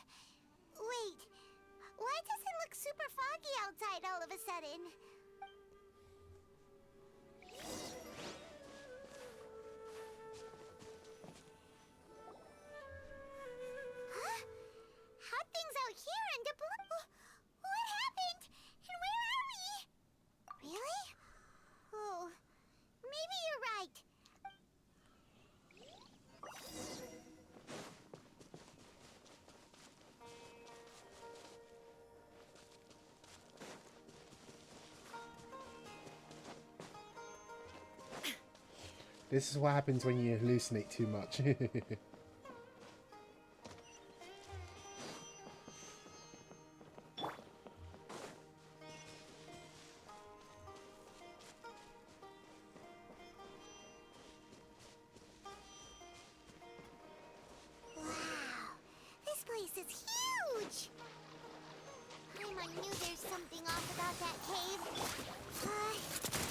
Wait. Why does it look super foggy outside all of a sudden? Huh? How'd things out here end up... What happened? And where are we? Really? Oh, maybe you're right. This is what happens when you hallucinate too much. Wow, this place is huge! I knew there's something off about that cave.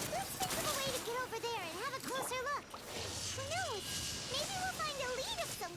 Let's think of a way to get over there and have a closer look. Who knows? Maybe we'll find a lead of some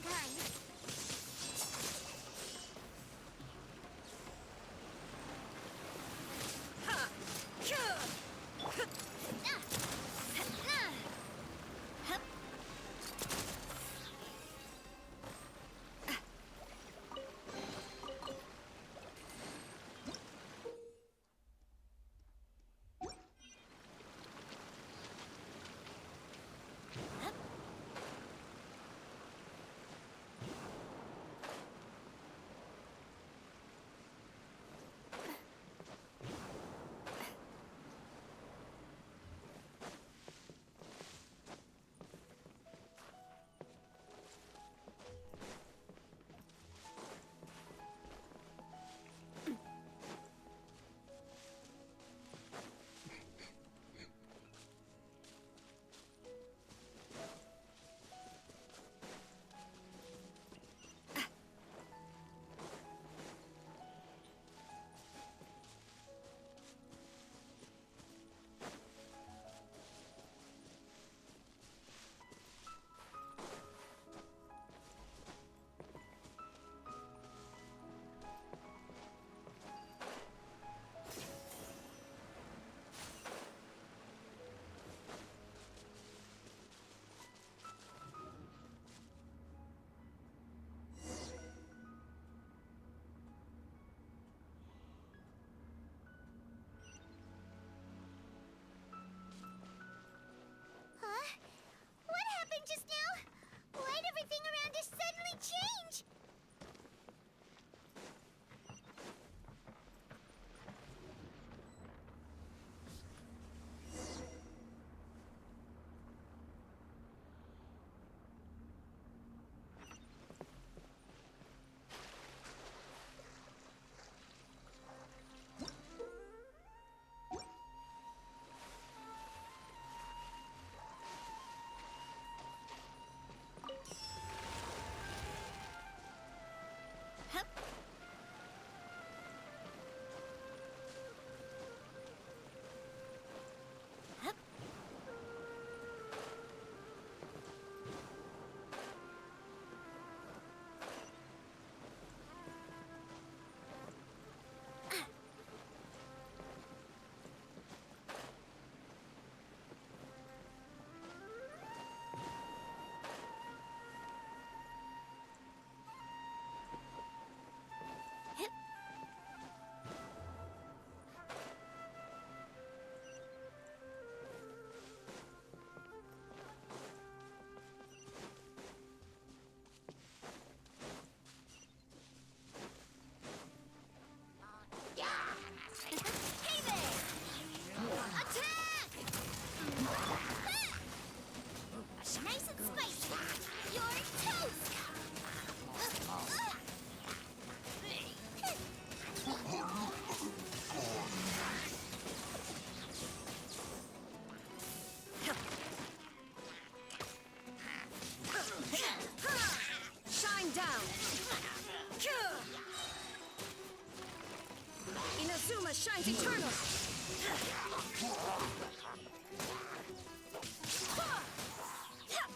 Suma shines eternal!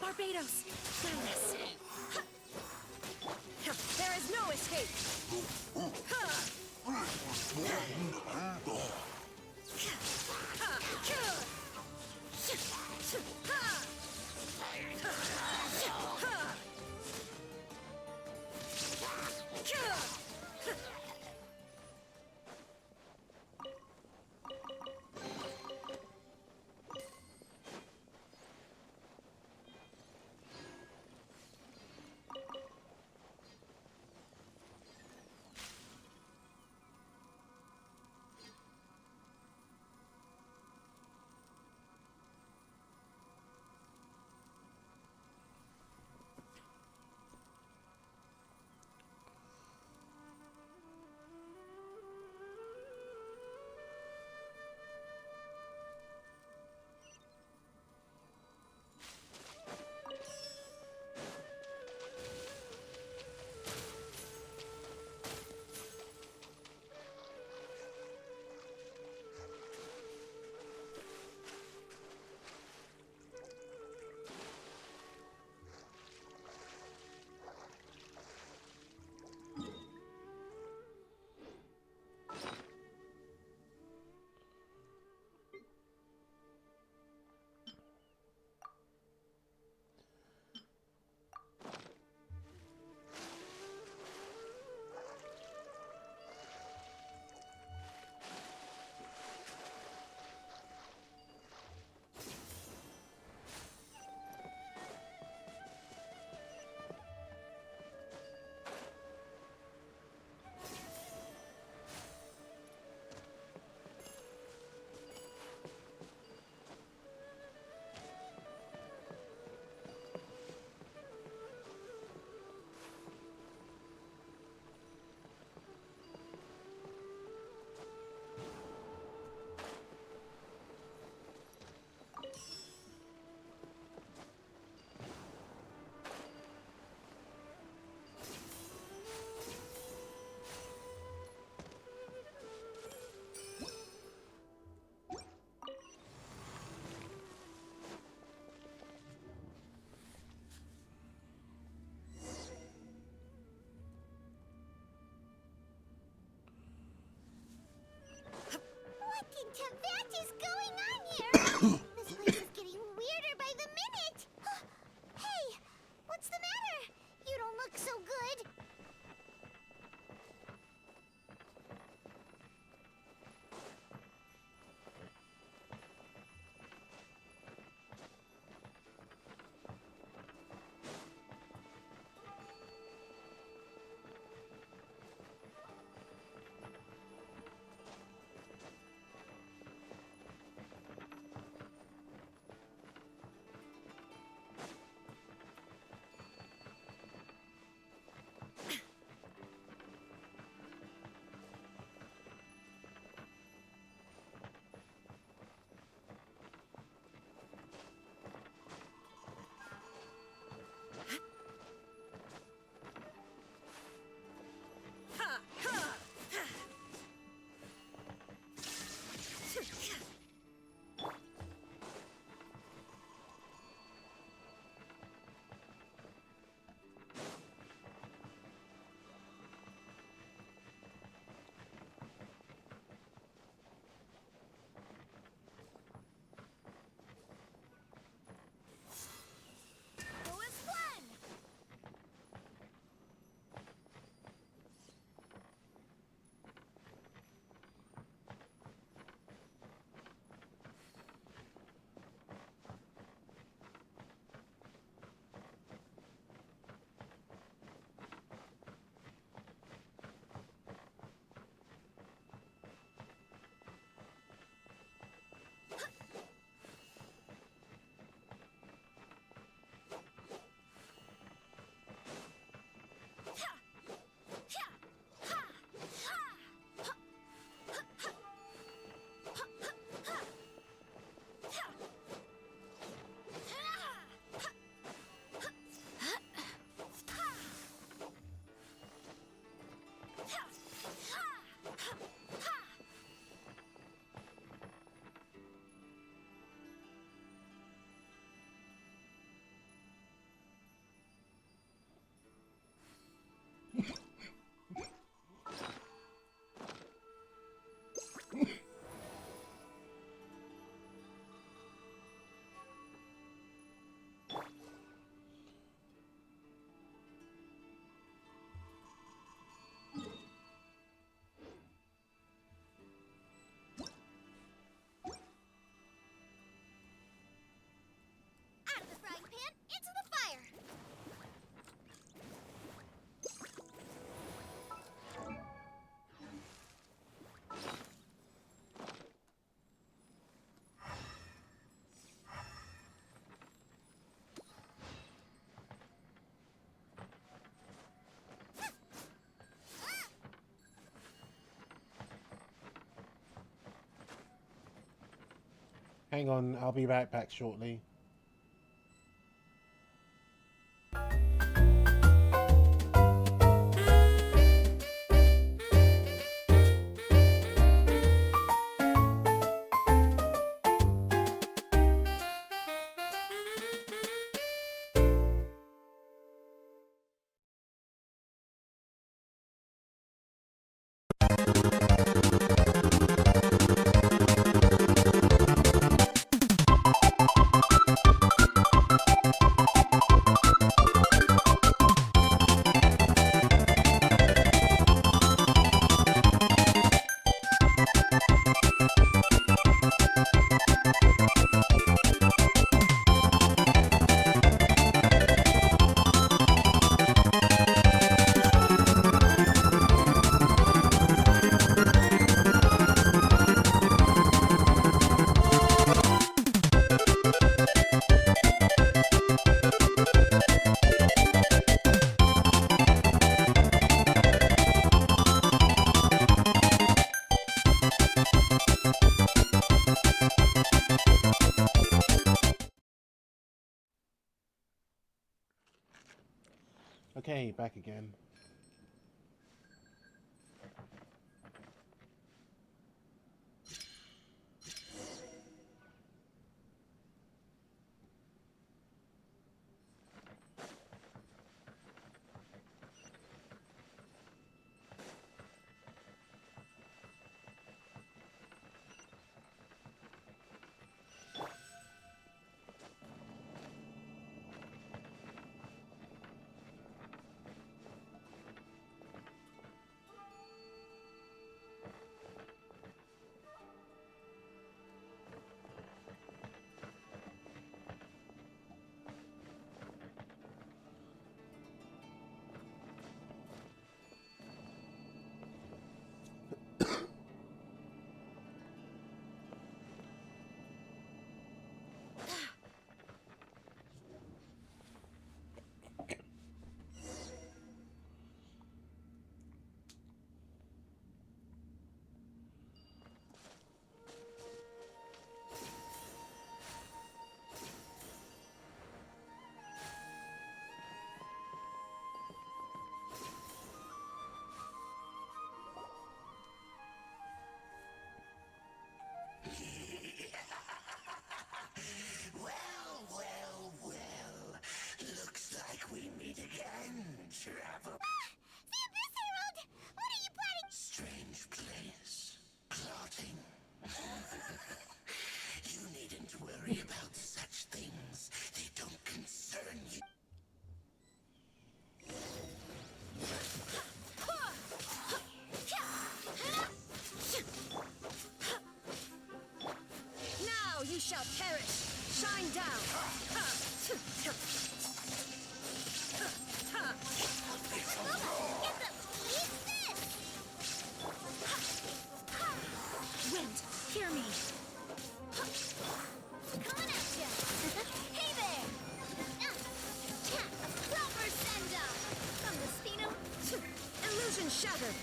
Barbados! Madness! There is no escape! Hang on, I'll be right back shortly. Okay, back again. Travel. The Abyss Herald! What are you planning? Strange place. Plotting. You needn't worry about such things. They don't concern you. Now you shall perish. Shine down. Wind, hear me. Coming at ya! Hey there! Proper send-up! From the Spino. Illusion shattered.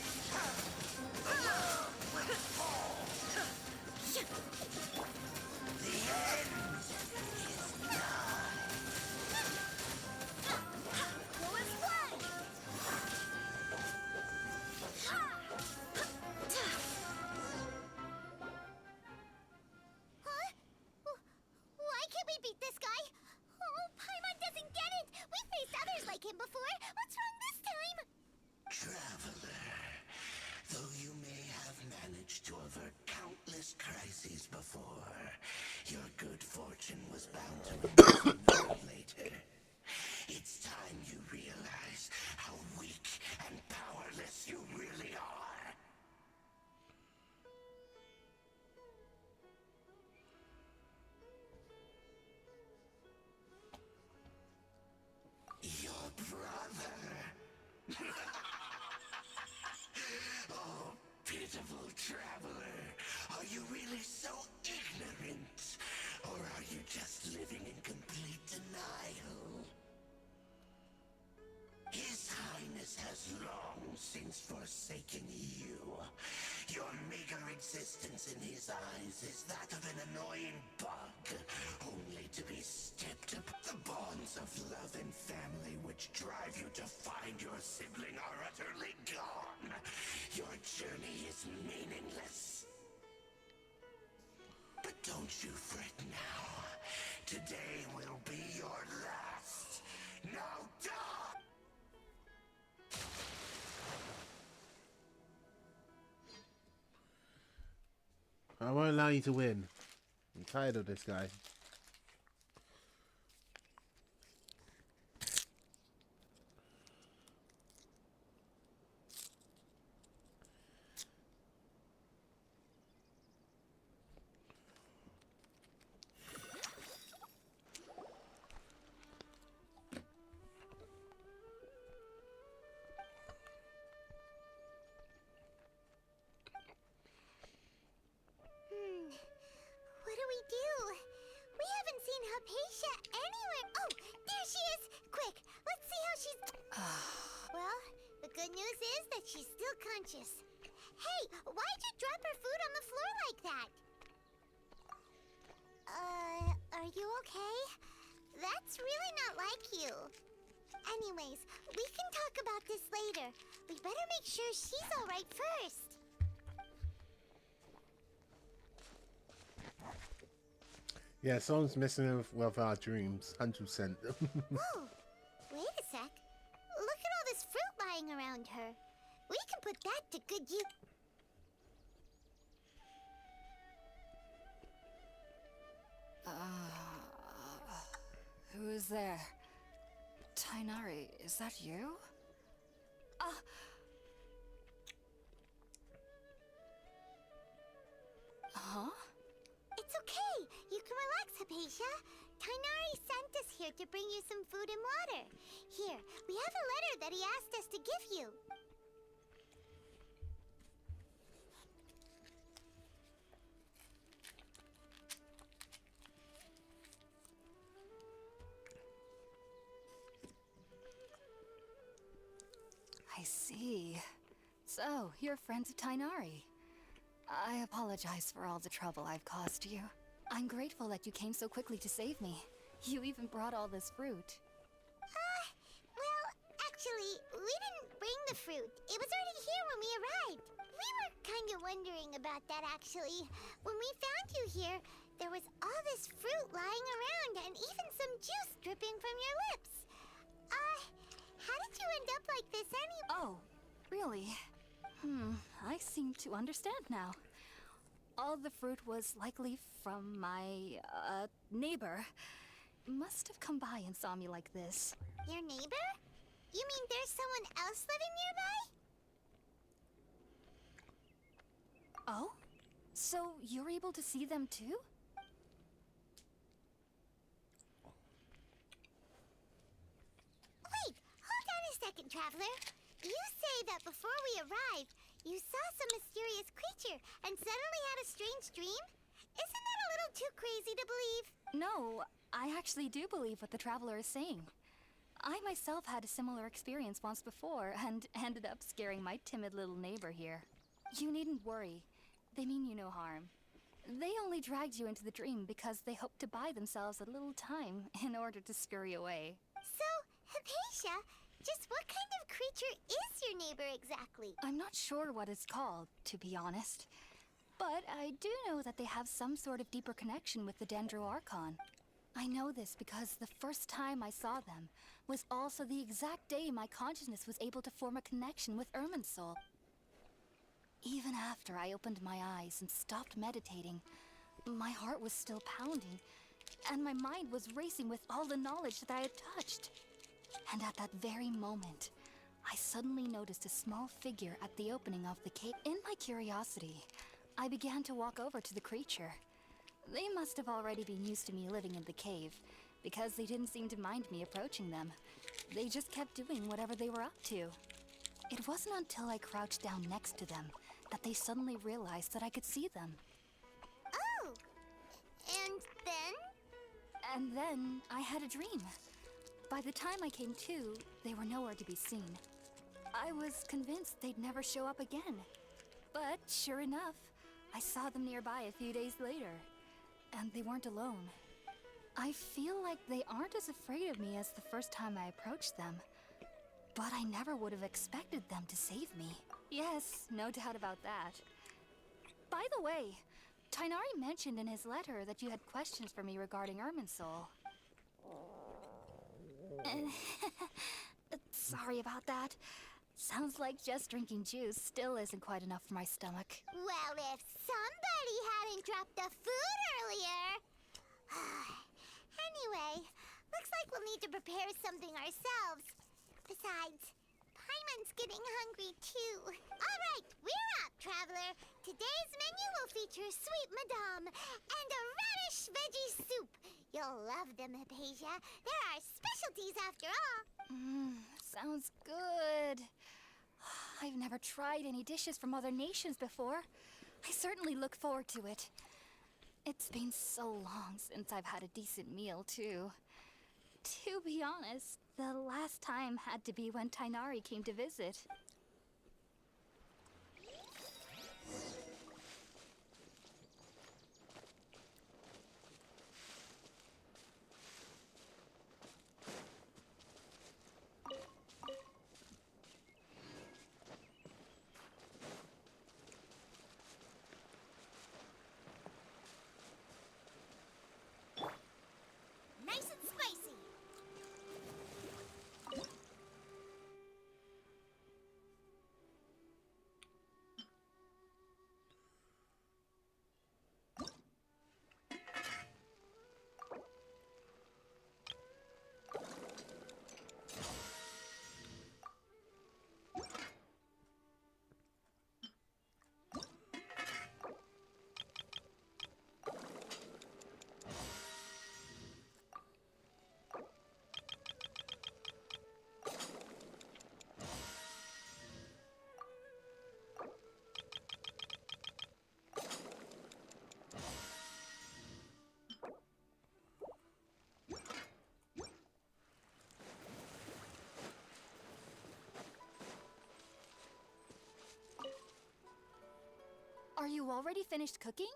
Why can't we beat this guy? Oh, Paimon doesn't get it! We faced others like him before! What's wrong this time? Traveler. Though you may have managed to avert countless crises before, your good fortune was bound to return later. It's time you realize how weak and powerless you really are. Your brother. Oh, pitiful traveler. Are you really so ignorant? Or are you just living in complete denial? His Highness has long since forsaking you. Your meager existence in his eyes is that of an annoying bug, only to be stepped up. The bonds of love and family which drive you to find your sibling are utterly gone. Your journey is meaningless. But don't you fret now. Today will be your last. Now die! I won't allow you to win. I'm tired of this guy. What do we do? We haven't seen Hypatia anywhere. Oh, there she is! Quick, let's see how she's... Well, the good news is that she's still conscious. Hey, why'd you drop her food on the floor like that? Are you okay? That's really not like you. Anyways, we can talk about this later. We better make sure she's alright first. Yeah, someone's messing with our dreams, 100%. Whoa! Wait a sec. Look at all this fruit lying around her. We can put that to good use. Who is there? Tainari, is that you? Huh? It's okay. You can relax, Hypatia. Tainari sent us here to bring you some food and water. Here, we have a letter that he asked us to give you. I see. So, you're friends of Tainari. I apologize for all the trouble I've caused you. I'm grateful that you came so quickly to save me. You even brought all this fruit. Well, actually, we didn't bring the fruit. It was already here when we arrived. We were kind of wondering about that, actually. When we found you here, there was all this fruit lying around and even some juice dripping from your lips. How did you end up like this anyway? Oh, really? I seem to understand now. All the fruit was likely from my, neighbor. Must have come by and saw me like this. Your neighbor? You mean there's someone else living nearby? Oh? So you're able to see them too? Wait, hold on a second, Traveler. You say that before we arrived, you saw some mysterious creature and suddenly had a strange dream? Isn't that a little too crazy to believe? No, I actually do believe what the Traveler is saying. I myself had a similar experience once before and ended up scaring my timid little neighbor here. You needn't worry. They mean you no harm. They only dragged you into the dream because they hoped to buy themselves a little time in order to scurry away. So, Hypatia, just what kind of creature is your neighbor exactly? I'm not sure what it's called, to be honest. But I do know that they have some sort of deeper connection with the Dendro Archon. I know this because the first time I saw them was also the exact day my consciousness was able to form a connection with Irminsul. Even after I opened my eyes and stopped meditating, my heart was still pounding, and my mind was racing with all the knowledge that I had touched. And at that very moment, I suddenly noticed a small figure at the opening of the cave. In my curiosity, I began to walk over to the creature. They must have already been used to me living in the cave, because they didn't seem to mind me approaching them. They just kept doing whatever they were up to. It wasn't until I crouched down next to them that they suddenly realized that I could see them. Oh! And then? And then I had a dream. By the time I came to, they were nowhere to be seen. I was convinced they'd never show up again. But sure enough, I saw them nearby a few days later. And they weren't alone. I feel like they aren't as afraid of me as the first time I approached them. But I never would have expected them to save me. Yes, no doubt about that. By the way, Tainari mentioned in his letter that you had questions for me regarding Irminsul. Sorry about that. Sounds like just drinking juice still isn't quite enough for my stomach. Well, if somebody hadn't dropped the food earlier... Anyway, looks like we'll need to prepare something ourselves. Besides, Paimon's getting hungry too. All right, we're up, traveler. Today's menu will feature sweet madame and a radish veggie soup. You'll love them, Hypatia. They're our specialties after all. Sounds good. I've never tried any dishes from other nations before. I certainly look forward to it. It's been so long since I've had a decent meal, too. To be honest, the last time had to be when Tainari came to visit. Nice and spicy. Are you already finished cooking?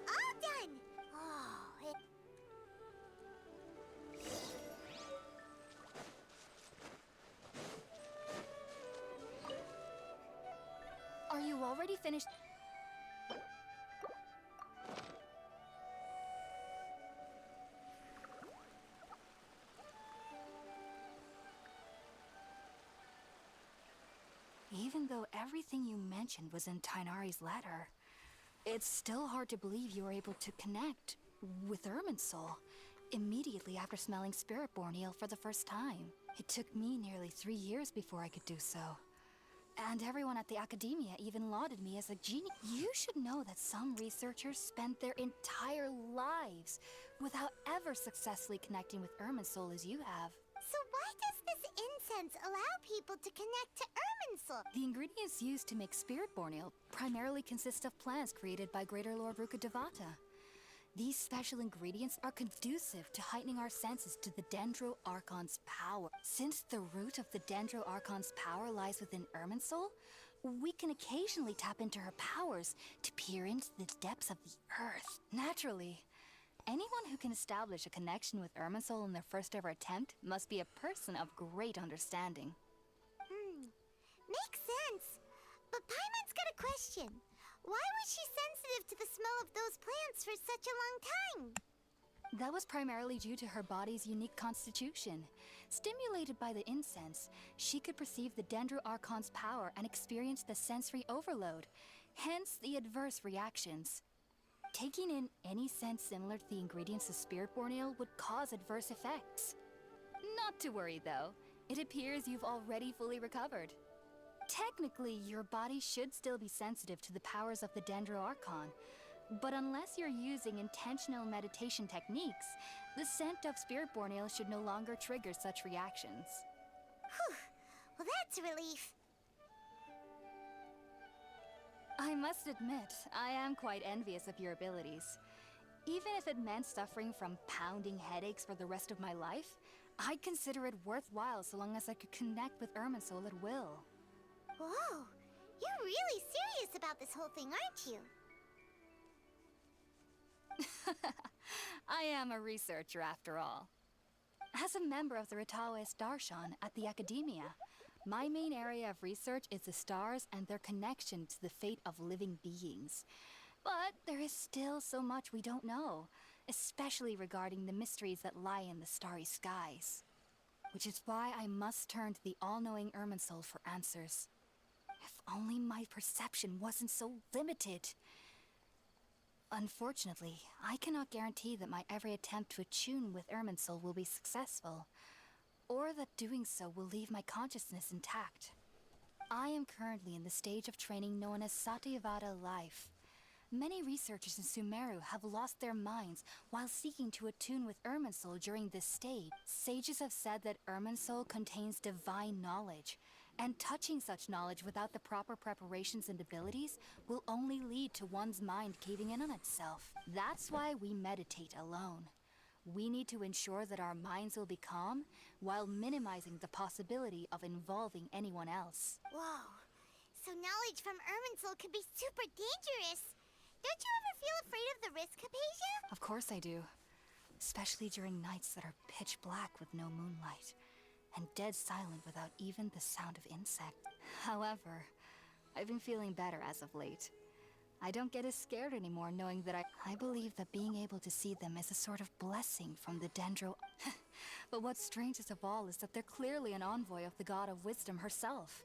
All done. Oh, it... Are you already finished? Even though everything you mentioned was in Tainari's letter, it's still hard to believe you were able to connect with Irminsul immediately after smelling Spiritborn eel for the first time. It took me nearly 3 years before I could do so. And everyone at the Academia even lauded me as a genius. You should know that some researchers spent their entire lives without ever successfully connecting with Irminsul as you have. So why does this incense allow people to connect to Irminsul? The ingredients used to make Spiritborn eel primarily consist of plants created by Greater Lord Rukkhadevata. These special ingredients are conducive to heightening our senses to the Dendro Archon's power. Since the root of the Dendro Archon's power lies within Irminsul, we can occasionally tap into her powers to peer into the depths of the earth. Naturally, anyone who can establish a connection with Irminsul in their first ever attempt must be a person of great understanding. Makes sense. But Paimon's got a question. Why was she sensitive to the smell of those plants for such a long time? That was primarily due to her body's unique constitution. Stimulated by the incense, she could perceive the Dendro Archon's power and experience the sensory overload, hence the adverse reactions. Taking in any scent similar to the ingredients of Spiritborn eel would cause adverse effects. Not to worry though, it appears you've already fully recovered. Technically, your body should still be sensitive to the powers of the Dendro Archon, But unless you're using intentional meditation techniques, the scent of spirit-born ale should no longer trigger such reactions. Whew. Well, that's a relief. I must admit, I am quite envious of your abilities. Even if it meant suffering from pounding headaches for the rest of my life, I'd consider it worthwhile so long as I could connect with Irminsul at will. Whoa, you're really serious about this whole thing, aren't you? I am a researcher after all. As a member of the Ritaoist Darshan at the Academia, my main area of research is the stars and their connection to the fate of living beings. But there is still so much we don't know, especially regarding the mysteries that lie in the starry skies. Which is why I must turn to the all-knowing Irminsul for answers. If only my perception wasn't so limited. Unfortunately, I cannot guarantee that my every attempt to attune with Irminsul will be successful, or that doing so will leave my consciousness intact. I am currently in the stage of training known as Satyavada life. Many researchers in Sumeru have lost their minds while seeking to attune with Irminsul during this stage. Sages have said that Irminsul contains divine knowledge, and touching such knowledge without the proper preparations and abilities will only lead to one's mind caving in on itself. That's why we meditate alone. We need to ensure that our minds will be calm while minimizing the possibility of involving anyone else. Whoa, so knowledge from Irminsul could be super dangerous. Don't you ever feel afraid of the risk, Hypatia? Of course I do. Especially during nights that are pitch black with no moonlight, and dead silent without even the sound of insects. However, I've been feeling better as of late. I don't get as scared anymore knowing that I believe that being able to see them is a sort of blessing from the Dendro... But what's strangest of all is that they're clearly an envoy of the god of wisdom herself.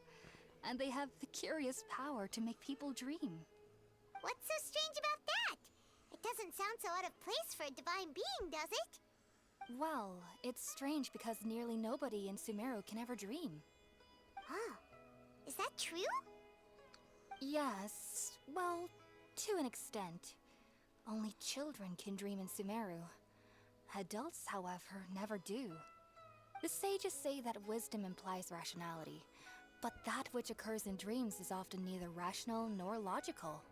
And they have the curious power to make people dream. What's so strange about that? It doesn't sound so out of place for a divine being, does it? Well, it's strange because nearly nobody in Sumeru can ever dream. Oh, is that true? Yes, well, to an extent. Only children can dream in Sumeru. Adults, however, never do. The sages say that wisdom implies rationality, but that which occurs in dreams is often neither rational nor logical.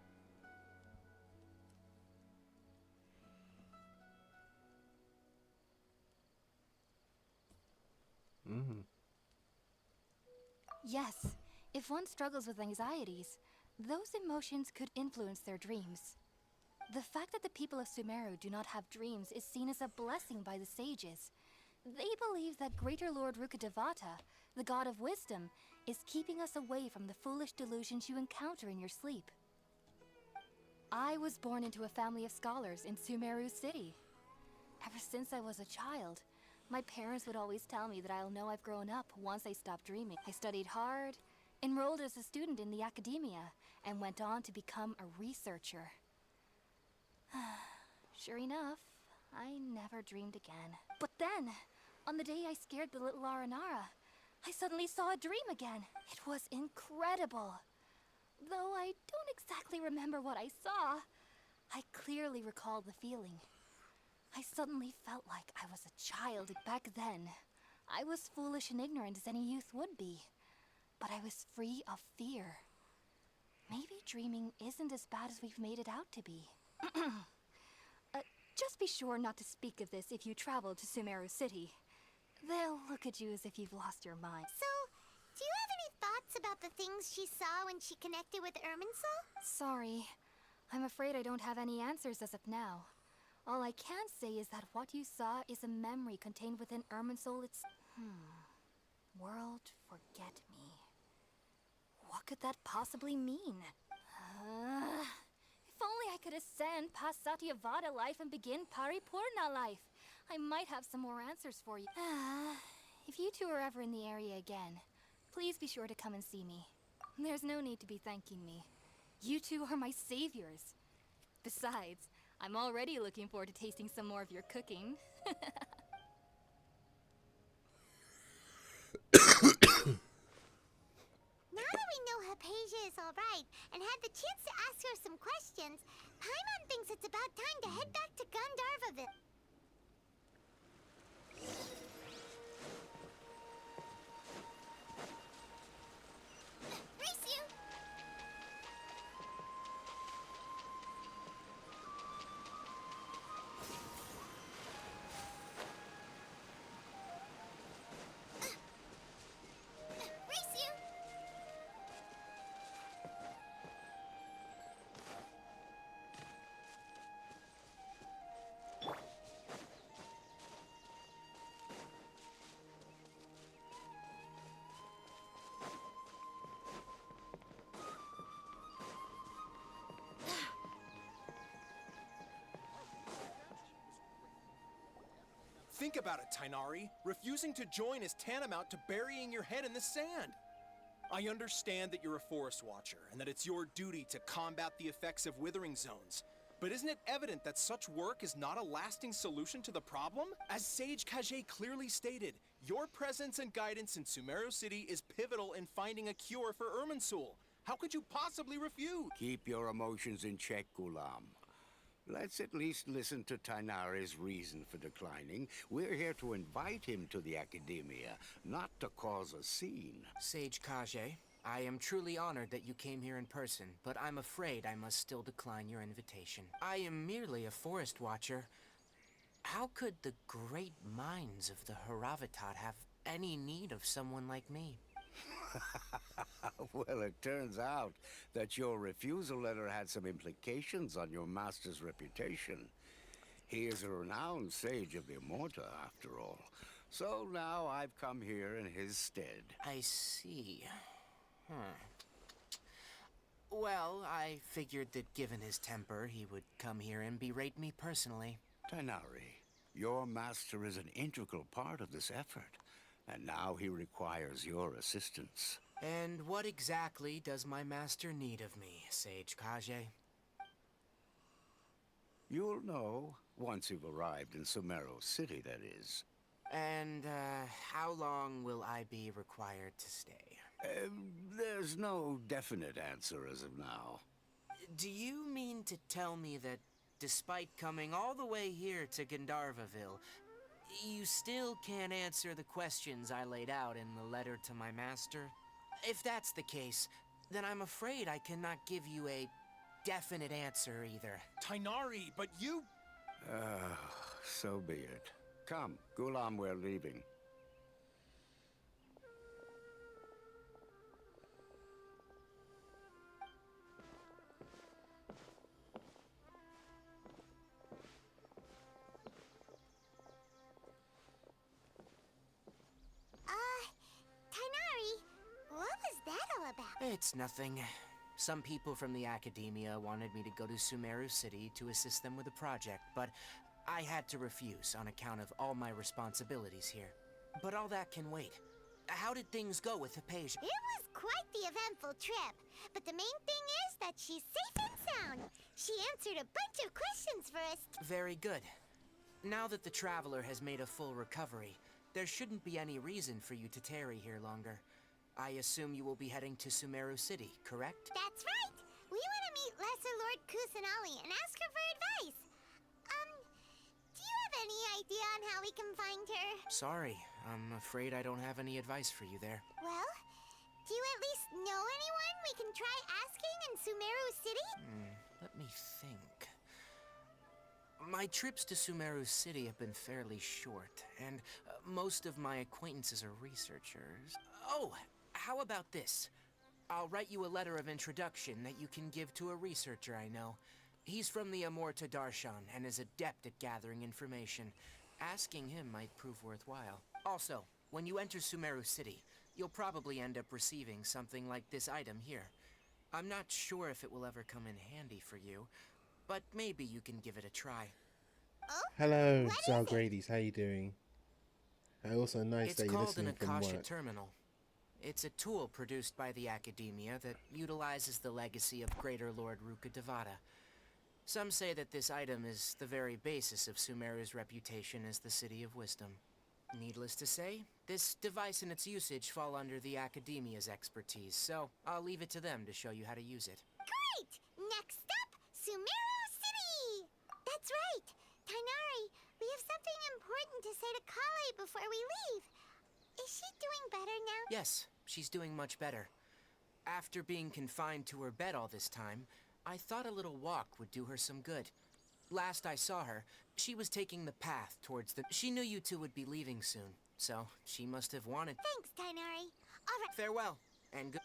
Yes, if one struggles with anxieties, those emotions could influence their dreams. The fact that the people of Sumeru do not have dreams is seen as a blessing by the sages. They believe that Greater Lord Rukkhadevata, the god of wisdom, is keeping us away from the foolish delusions you encounter in your sleep. I was born into a family of scholars in Sumeru City. Ever since I was a child, my parents would always tell me that I'll know I've grown up once I stop dreaming. I studied hard, enrolled as a student in the academia, and went on to become a researcher. Sure enough, I never dreamed again. But then, on the day I scared the little Aranara, I suddenly saw a dream again. It was incredible. Though I don't exactly remember what I saw, I clearly recall the feeling. I suddenly felt like I was a child. Back then, I was foolish and ignorant as any youth would be. But I was free of fear. Maybe dreaming isn't as bad as we've made it out to be. Just be sure not to speak of this if you travel to Sumeru City. They'll look at you as if you've lost your mind. So, do you have any thoughts about the things she saw when she connected with Irminsul? Sorry. I'm afraid I don't have any answers as of now. All I can say is that what you saw is a memory contained within Irminsul World Forget Me. What could that possibly mean? If only I could ascend past Satyavada life and begin Paripurna life. I might have some more answers for you. If you two are ever in the area again, please be sure to come and see me. There's no need to be thanking me. You two are my saviors. Besides, I'm already looking forward to tasting some more of your cooking. Now that we know Hypatia is alright and had the chance to ask her some questions, Paimon thinks it's about time to head back to Gandharvaville. Race you! Race you! Think about it, Tainari. Refusing to join is tantamount to burying your head in the sand. I understand that you're a forest watcher and that it's your duty to combat the effects of withering zones. But isn't it evident that such work is not a lasting solution to the problem? As Sage Kage clearly stated, your presence and guidance in Sumeru City is pivotal in finding a cure for Irminsul. How could you possibly refuse? Keep your emotions in check, Gulam. Let's at least listen to Tainari's reason for declining. We're here to invite him to the Academia, not to cause a scene. Sage Kage, I am truly honored that you came here in person, but I'm afraid I must still decline your invitation. I am merely a forest watcher. How could the great minds of the Haravatat have any need of someone like me? Well, it turns out that your refusal letter had some implications on your master's reputation. He is a renowned sage of the Immorta, after all. So now I've come here in his stead. I see. Well, I figured that given his temper, he would come here and berate me personally. Tainari, your master is an integral part of this effort, and now he requires your assistance. And what exactly does my master need of me, Sage Kage? You'll know once you've arrived in Sumeru City, that is. And, how long will I be required to stay? There's no definite answer as of now. Do you mean to tell me that, despite coming all the way here to Gandharvaville, you still can't answer the questions I laid out in the letter to my master? If that's the case, then I'm afraid I cannot give you a definite answer either. Tainari, but you... So be it. Come, Gulam, we're leaving. Tainari, what was that all about? It's nothing. Some people from the Academia wanted me to go to Sumeru City to assist them with a project, but I had to refuse on account of all my responsibilities here. But all that can wait. How did things go with Hypatia? It was quite the eventful trip, but the main thing is that she's safe and sound. She answered a bunch of questions for us. Very good. Now that the Traveler has made a full recovery, there shouldn't be any reason for you to tarry here longer. I assume you will be heading to Sumeru City, correct? That's right! We want to meet Lesser Lord Kusanali and ask her for advice. Do you have any idea on how we can find her? Sorry, I'm afraid I don't have any advice for you there. Well, do you at least know anyone we can try asking in Sumeru City? Let me think. My trips to Sumeru City have been fairly short, and most of my acquaintances are researchers. Oh, how about this? I'll write you a letter of introduction that you can give to a researcher I know. He's from the Immorta Darshan and is adept at gathering information. Asking him might prove worthwhile. Also, when you enter Sumeru City, you'll probably end up receiving something like this item here. I'm not sure if it will ever come in handy for you, but maybe you can give it a try. Hello, Zalgrades. How you doing? Also, nice It's that you're called an listening from Akasha work. Terminal. It's a tool produced by the Academia that utilizes the legacy of Greater Lord Rukkhadevata. Some say that this item is the very basis of Sumeru's reputation as the City of Wisdom. Needless to say, this device and its usage fall under the Academia's expertise, so I'll leave it to them to show you how to use it. Great! Next up, Sumeru right. Tainari, we have something important to say to Kale before we leave. Is she doing better now? Yes, she's doing much better. After being confined to her bed all this time, I thought a little walk would do her some good. Last I saw her, she was taking the path towards the... She knew you two would be leaving soon, so she must have wanted... Thanks, Tainari. All right. Farewell, and good...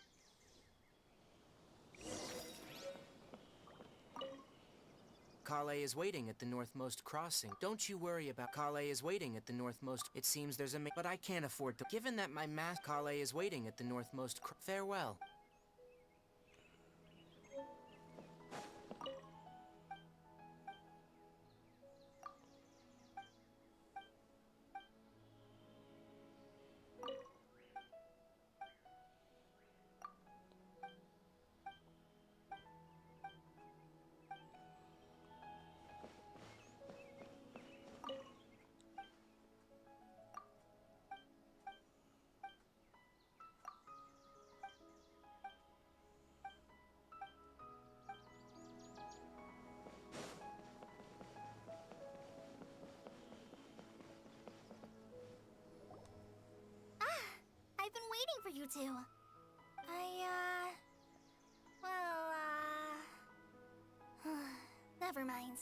Kale is waiting at the northmost crossing. Don't you worry about... Kale is waiting at the northmost... It seems there's a... But I can't afford to... Given that my Kale is waiting at the northmost... Farewell. I've been waiting for you two. Never mind.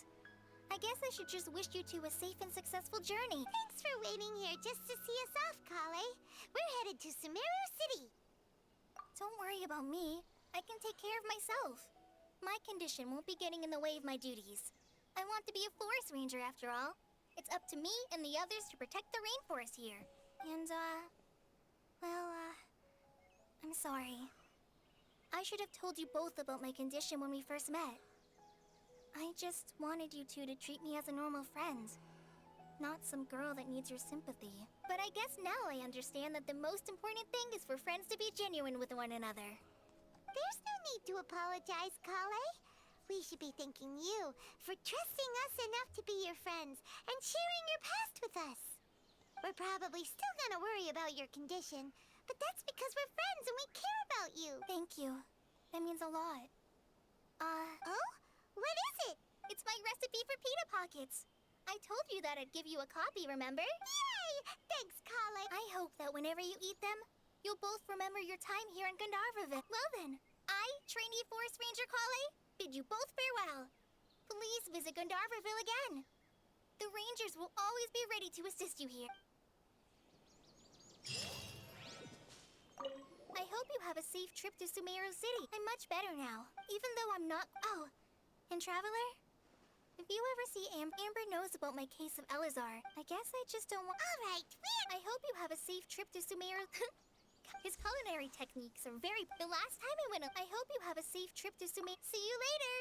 I guess I should just wish you two a safe and successful journey. Thanks for waiting here just to see us off, Kale. We're headed to Sumeru City. Don't worry about me. I can take care of myself. My condition won't be getting in the way of my duties. I want to be a forest ranger after all. It's up to me and the others to protect the rainforest here. And, I'm sorry. I should have told you both about my condition when we first met. I just wanted you two to treat me as a normal friend. Not some girl that needs your sympathy. But I guess now I understand that the most important thing is for friends to be genuine with one another. There's no need to apologize, Kale. We should be thanking you for trusting us enough to be your friends and sharing your past with us. We're probably still gonna worry about your condition, but that's because we're friends and we care about you. Thank you. That means a lot. Oh? What is it? It's my recipe for pita pockets. I told you that I'd give you a copy, remember? Yay! Thanks, Kale. I hope that whenever you eat them, you'll both remember your time here in Gandharvaville. Well then, I, trainee Forest Ranger Kale, bid you both farewell. Please visit Gandharvaville again. The Rangers will always be ready to assist you here. I hope you have a safe trip to Sumeru City. I'm much better now, even though I'm not... Oh, and Traveler? If you ever see Amber knows about my case of Elazar. I guess I just don't want... All right, I hope you have a safe trip to Sumeru... His culinary techniques are very... The last time I went... I hope you have a safe trip to Sumeru... See you later!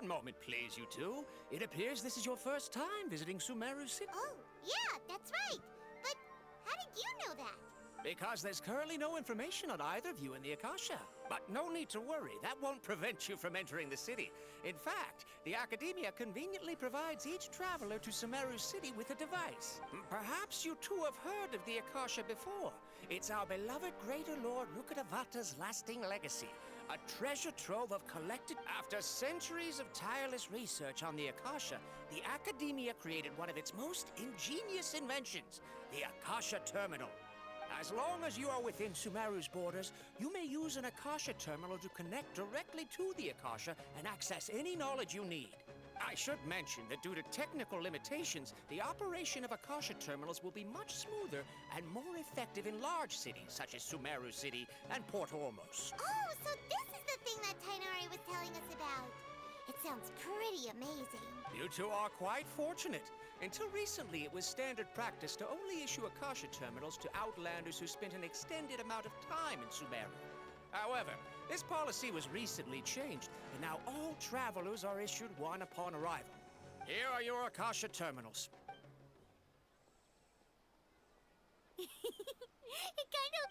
One moment, please, you two. It appears this is your first time visiting Sumeru City. Oh, yeah, that's right. But how did you know that? Because there's currently no information on either of you in the Akasha. But no need to worry, that won't prevent you from entering the city. In fact, the Academia conveniently provides each traveler to Sumeru City with a device. Perhaps you two have heard of the Akasha before. It's our beloved Greater Lord Rukkhadevata's lasting legacy. A treasure trove of collected... After centuries of tireless research on the Akasha, the Academia created one of its most ingenious inventions, the Akasha Terminal. As long as you are within Sumeru's borders, you may use an Akasha terminal to connect directly to the Akasha and access any knowledge you need. I should mention that due to technical limitations, the operation of Akasha terminals will be much smoother and more effective in large cities such as Sumeru City and Port Ormos. Oh, so this is the thing that Tainari was telling us about. It sounds pretty amazing. You two are quite fortunate. Until recently, it was standard practice to only issue Akasha terminals to outlanders who spent an extended amount of time in Sumeru. However, this policy was recently changed, and now all travelers are issued one upon arrival. Here are your Akasha terminals.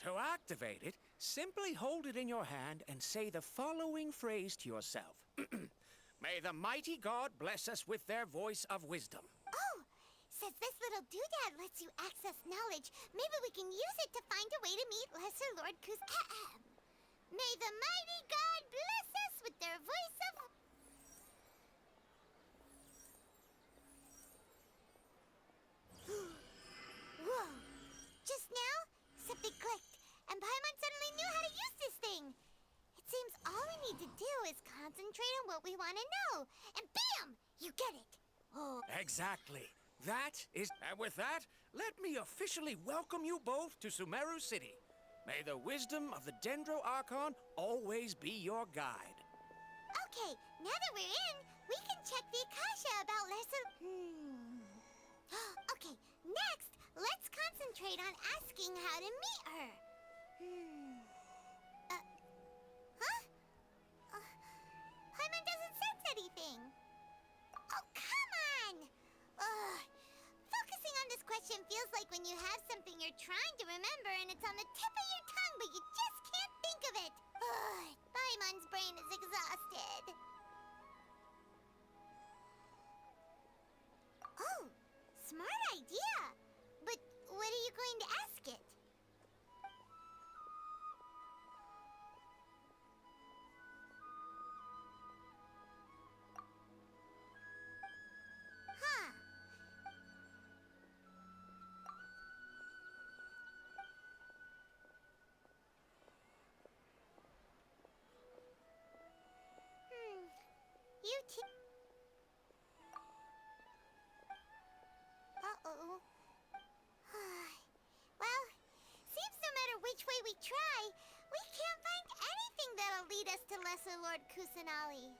To activate it, simply hold it in your hand and say the following phrase to yourself. May the mighty God bless us with their voice of wisdom. Oh, since this little doodad lets you access knowledge, maybe we can use it to find a way to meet Lesser Lord May the mighty God bless us with their voice of... Whoa! Just now, something clicked, and Paimon suddenly knew how to use this thing. It seems all we need to do is concentrate on what we want to know, and bam! You get it. Oh. Exactly. That is... And with that, let me officially welcome you both to Sumeru City. May the wisdom of the Dendro Archon always be your guide. Okay, now that we're in, we can check the Akasha about Lesser... Okay, next, let's concentrate on asking how to meet her. Paimon doesn't sense anything. Oh, come on! Focusing on this question feels like when you have something you're trying to remember and it's on the tip of your tongue, but you just can't think of it. Paimon's brain is exhausted. Oh, smart idea. But what are you going to ask it? Uh-oh. Well, seems no matter which way we try, we can't find anything that'll lead us to Lesser Lord Kusanali.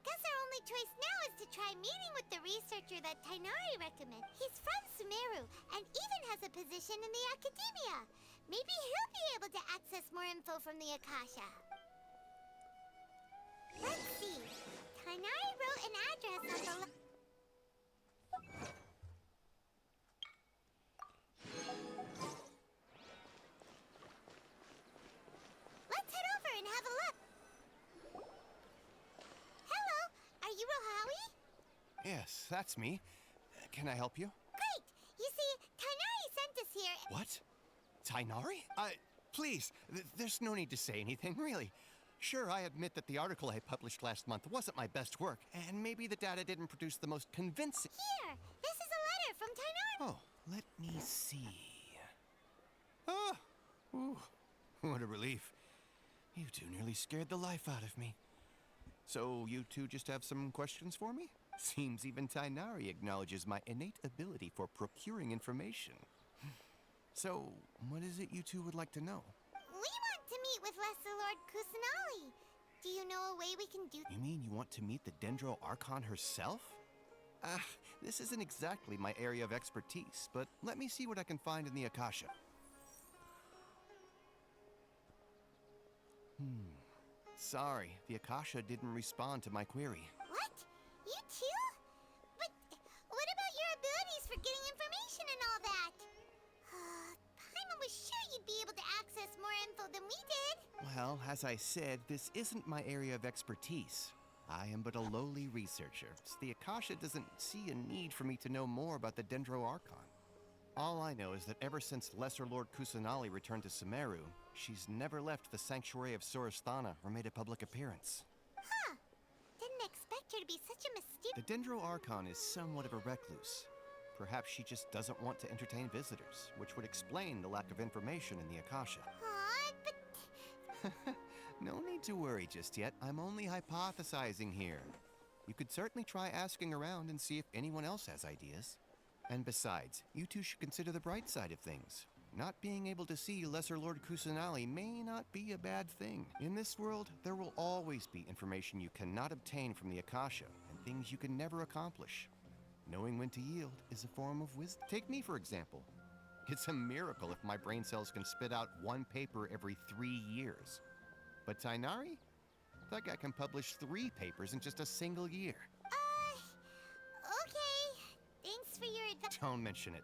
Guess our only choice now is to try meeting with the researcher that Tainari recommended. He's from Sumeru, and even has a position in the Academia. Maybe he'll be able to access more info from the Akasha. Let's see. Tainari wrote an address on the... Let's head over and have a look. Hello, are you Rohawi? Yes, that's me. Can I help you? Great! You see, Tainari sent us here... What? Tainari? Please, there's no need to say anything, really. Sure, I admit that the article I published last month wasn't my best work, and maybe the data didn't produce the most convincing... Here! This is a letter from Tainari! Oh, let me see... Oh! Ooh, what a relief. You two nearly scared the life out of me. So, you two just have some questions for me? Seems even Tainari acknowledges my innate ability for procuring information. So, what is it you two would like to know? We want to meet with Lesser Lord Kusanali. Do you know a way we can do... You mean you want to meet the Dendro Archon herself? This isn't exactly my area of expertise, but let me see what I can find in the Akasha. Sorry, the Akasha didn't respond to my query. What? You too? But what about your abilities for getting information and all that? Paimon was sure you'd be able to access more info than we did. Well, as I said, this isn't my area of expertise. I am but a lowly researcher, so the Akasha doesn't see a need for me to know more about the Dendro Archon. All I know is that ever since Lesser Lord Kusanali returned to Sumeru, she's never left the Sanctuary of Sorasthana or made a public appearance. Huh. Didn't expect her to be such a mysterious... The Dendro Archon is somewhat of a recluse. Perhaps she just doesn't want to entertain visitors, which would explain the lack of information in the Akasha. but... No need to worry just yet. I'm only hypothesizing here. You could certainly try asking around and see if anyone else has ideas. And besides, you two should consider the bright side of things. Not being able to see Lesser Lord Kusanali may not be a bad thing. In this world, there will always be information you cannot obtain from the Akasha, and things you can never accomplish. Knowing when to yield is a form of wisdom. Take me, for example. It's a miracle if my brain cells can spit out one paper every 3 years. But Tainari? That guy can publish 3 papers in just a single year. Okay. Thanks for your advice. Don't mention it.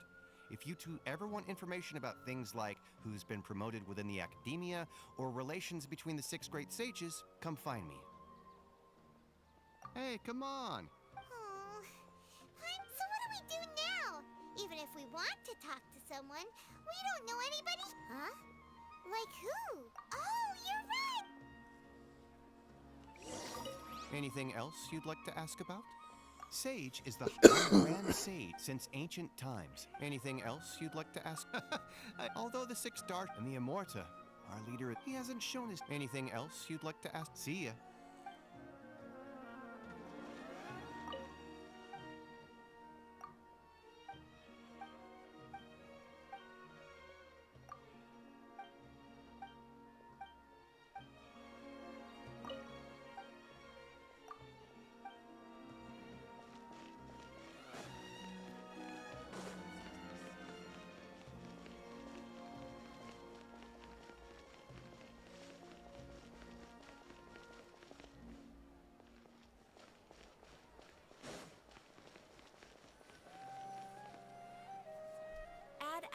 If you two ever want information about things like who's been promoted within the academia or relations between the 6 great sages, come find me. Hey, come on. Oh. So what do we do now? Even if we want to talk to someone, we don't know anybody. Huh? Like who? Oh, you're right. Anything else you'd like to ask about? Sage is the grand sage since ancient times. Anything else you'd like to ask? Although the 6 Dark and the Immorta, our leader, he hasn't shown his... Anything else you'd like to ask? See ya.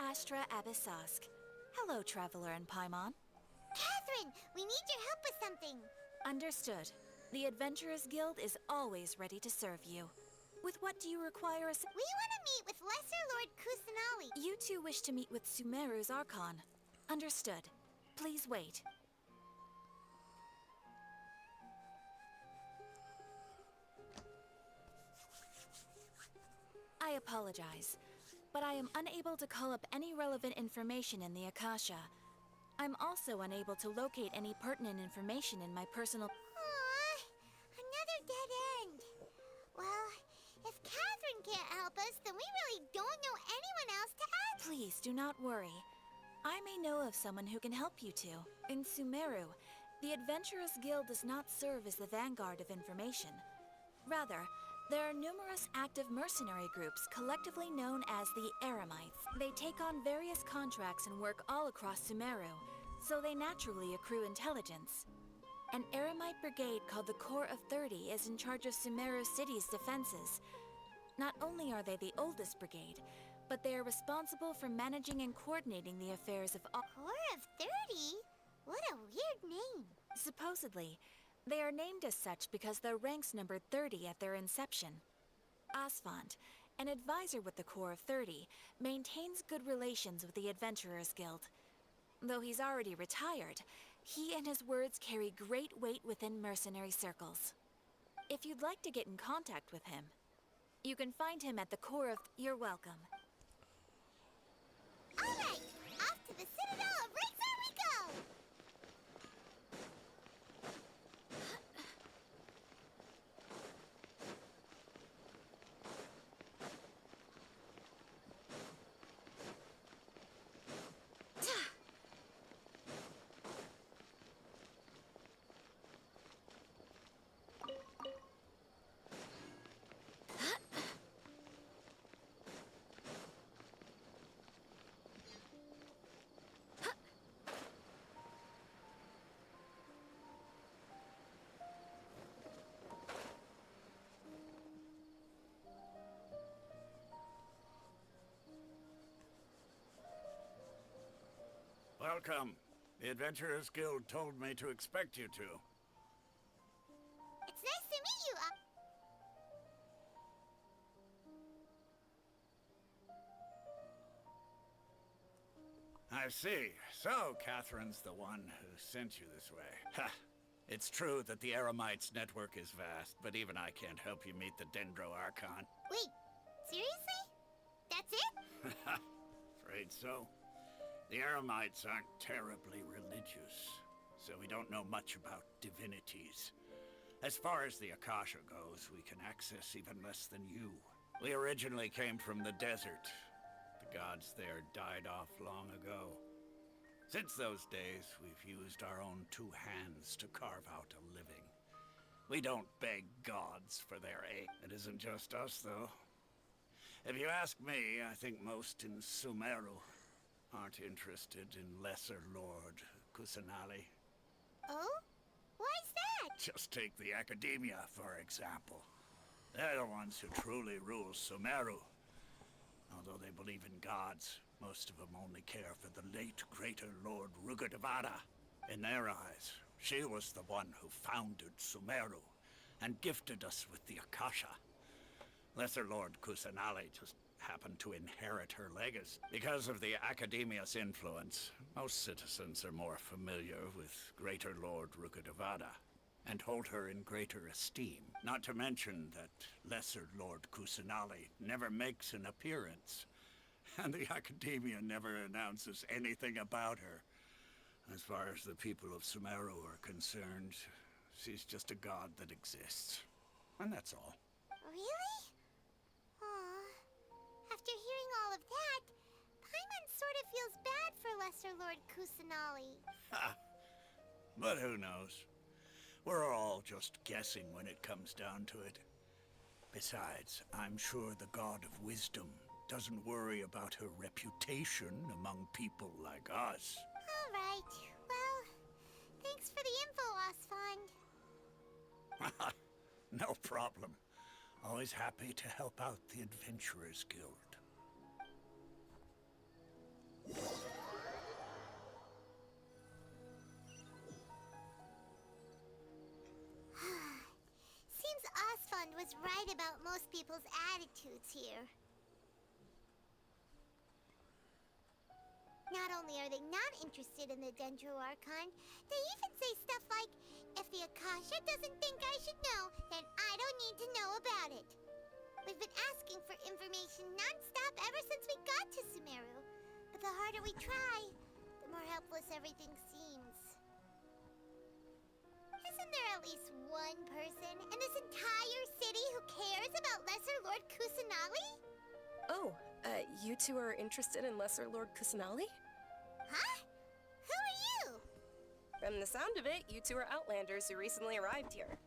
Astra Abyssosk. Hello, Traveler and Paimon. Catherine, we need your help with something. Understood. The Adventurers Guild is always ready to serve you. With what do you require We want to meet with Lesser Lord Kusanali. You two wish to meet with Sumeru's Archon. Understood. Please wait. I apologize, but I am unable to call up any relevant information in the Akasha. I'm also unable to locate any pertinent information in my personal... Aww, another dead end. Well, if Catherine can't help us, then we really don't know anyone else to ask. Please do not worry. I may know of someone who can help you two. In Sumeru, the Adventurers Guild does not serve as the vanguard of information. Rather, there are numerous active mercenary groups collectively known as the Eremites. They take on various contracts and work all across Sumeru, so they naturally accrue intelligence. An Eremite brigade called the Corps of 30 is in charge of Sumeru City's defenses. Not only are they the oldest brigade, but they are responsible for managing and coordinating the affairs of all... Corps of 30? What a weird name. Supposedly, they are named as such because their ranks numbered 30 at their inception. Asphont, an advisor with the Corps of 30, maintains good relations with the Adventurers Guild. Though he's already retired, he and his words carry great weight within mercenary circles. If you'd like to get in contact with him, you can find him at the Corps of... You're welcome. All right, off to the Citadel of Rexar we go! Welcome. The Adventurers Guild told me to expect you to. It's nice to meet you. I see. So, Catherine's the one who sent you this way. Ha! It's true that the Eremites network is vast, but even I can't help you meet the Dendro Archon. Wait, seriously? That's it? Afraid so. The Eremites aren't terribly religious, so we don't know much about divinities. As far as the Akasha goes, we can access even less than you. We originally came from the desert. The gods there died off long ago. Since those days, we've used our own two hands to carve out a living. We don't beg gods for their aid. It isn't just us, though. If you ask me, I think most in Sumeru aren't interested in Lesser Lord Kusanali. Oh? Why's that? Just take the Academia, for example. They're the ones who truly rule Sumeru. Although they believe in gods, most of them only care for the late Greater Lord Rugudevada. In their eyes, she was the one who founded Sumeru and gifted us with the Akasha. Lesser Lord Kusanali just happened to inherit her legacy. Because of the Academia's influence, most citizens are more familiar with Greater Lord Rugudevada and hold her in greater esteem. Not to mention that Lesser Lord Kusanali never makes an appearance, and the Academia never announces anything about her. As far as the people of Sumeru are concerned, she's just a god that exists. And that's all. Really? Aw. After hearing all of that, Paimon sort of feels bad for Lesser Lord Kusanali. Ha! But who knows? We're all just guessing when it comes down to it. Besides, I'm sure the God of Wisdom doesn't worry about her reputation among people like us. All right. Well, thanks for the info, Osfond. No problem. Always happy to help out the Adventurers Guild. Seems Osfond was right about most people's attitudes here. Not only are they not interested in the Dendro Archon, they even say stuff like, if the Akasha doesn't think I should know, then I don't need to know about it. We've been asking for information non-stop ever since we got to Sumeru. But the harder we try, the more helpless everything seems. Isn't there at least one person in this entire city who cares about Lesser Lord Kusanali? Oh, you two are interested in Lesser Lord Kusanali? Huh? Who are you? From the sound of it, you two are Outlanders who recently arrived here.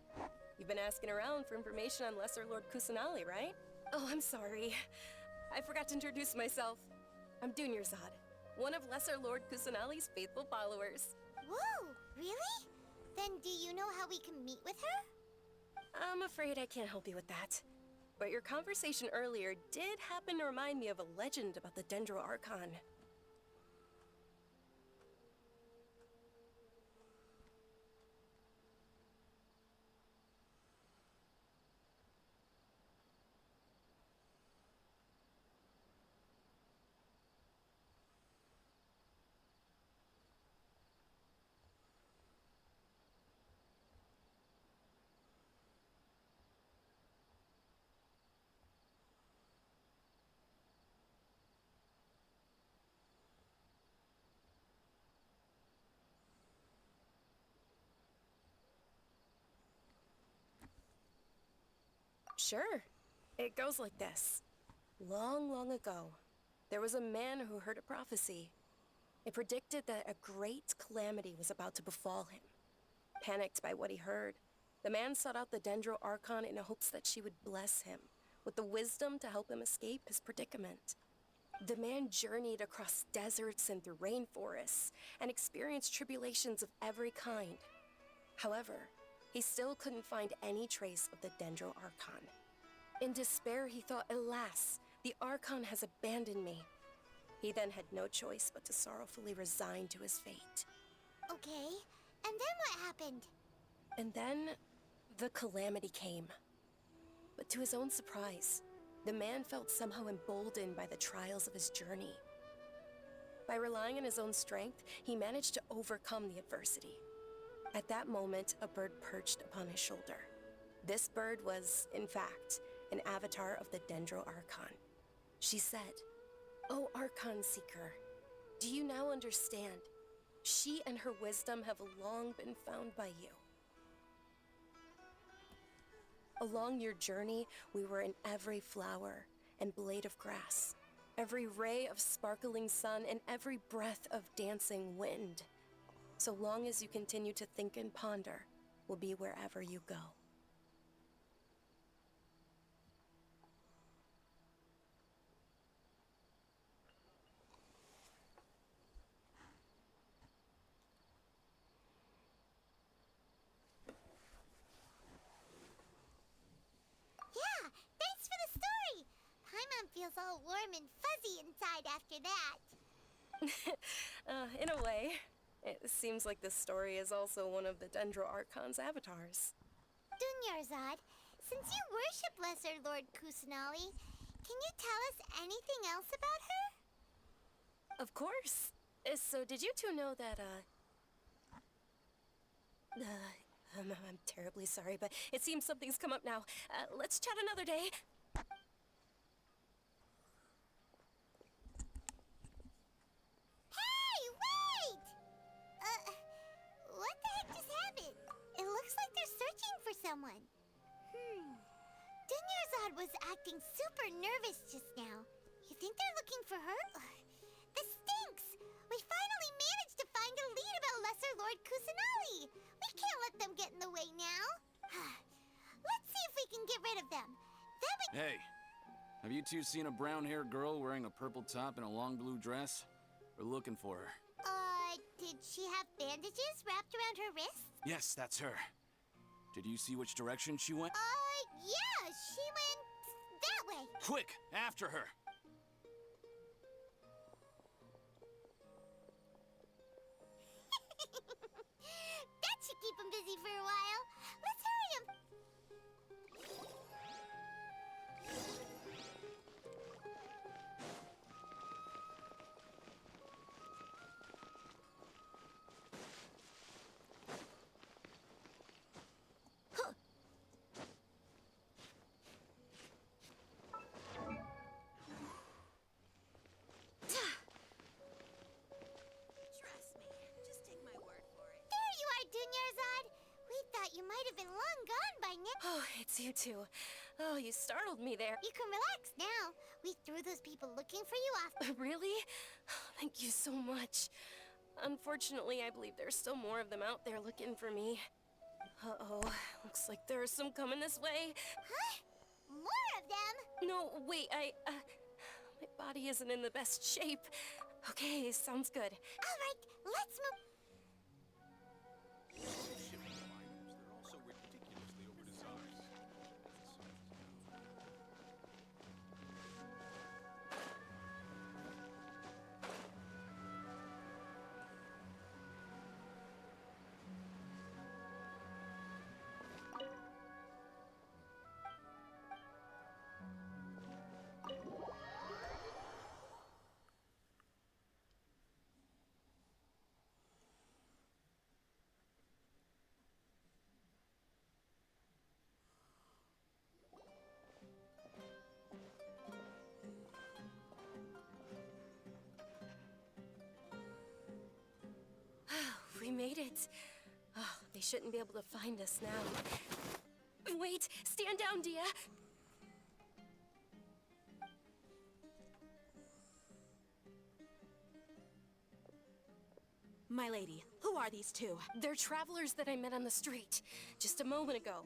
You've been asking around for information on Lesser Lord Kusanali, right? Oh, I'm sorry. I forgot to introduce myself. I'm Dunyarzad, one of Lesser Lord Kusanali's faithful followers. Whoa, really? Then do you know how we can meet with her? I'm afraid I can't help you with that. But your conversation earlier did happen to remind me of a legend about the Dendro Archon. Sure. It goes like this. Long, long ago, there was a man who heard a prophecy. It predicted that a great calamity was about to befall him. Panicked by what he heard, the man sought out the Dendro Archon in hopes that she would bless him with the wisdom to help him escape his predicament. The man journeyed across deserts and through rainforests and experienced tribulations of every kind. However, he still couldn't find any trace of the Dendro Archon. In despair, he thought, alas, the Archon has abandoned me. He then had no choice but to sorrowfully resign to his fate. Okay, and then what happened? And then, the calamity came. But to his own surprise, the man felt somehow emboldened by the trials of his journey. By relying on his own strength, he managed to overcome the adversity. At that moment, a bird perched upon his shoulder. This bird was, in fact, an avatar of the Dendro Archon. She said, "O Archon Seeker, do you now understand? She and her wisdom have long been found by you. Along your journey, we were in every flower and blade of grass, every ray of sparkling sun, and every breath of dancing wind. So long as you continue to think and ponder, we'll be wherever you go." Yeah, thanks for the story. Paimon feels all warm and fuzzy inside after that. In a way, it seems like this story is also one of the Dendro Archon's avatars. Dunyarzad, since you worship Lesser Lord Kusanali, can you tell us anything else about her? Of course. So did you two know that, I'm terribly sorry, but it seems something's come up now. Let's chat another day. Hey, wait! What the heck just happened? It looks like they're searching for someone. Dunyarzad was acting super nervous just now. You think they're looking for her? This stinks! We finally managed to find a lead about Lesser Lord Kusanali. We can't let them get in the way now. Let's see if we can get rid of them. Then we... Hey, have you two seen a brown-haired girl wearing a purple top and a long blue dress? We're looking for her. Did she have bandages wrapped around her wrists? Yes, that's her. Did you see which direction she went? Yeah, she went that way. Quick, after her! That should keep him busy for a while. Let's hurry him. There you are, Dunyarzad. We thought you might have been long gone by now. Oh, it's you two. Oh, you startled me there. You can relax now. We threw those people looking for you off. Really? Thank you so much. Unfortunately, I believe there's still more of them out there looking for me. Uh-oh, looks like there's some coming this way. Huh? More of them? No, wait, my body isn't in the best shape. Okay, sounds good. All right, let's move. We made it. Oh, they shouldn't be able to find us now. Wait, stand down, Dia. My lady, who are these two? They're travelers that I met on the street just a moment ago.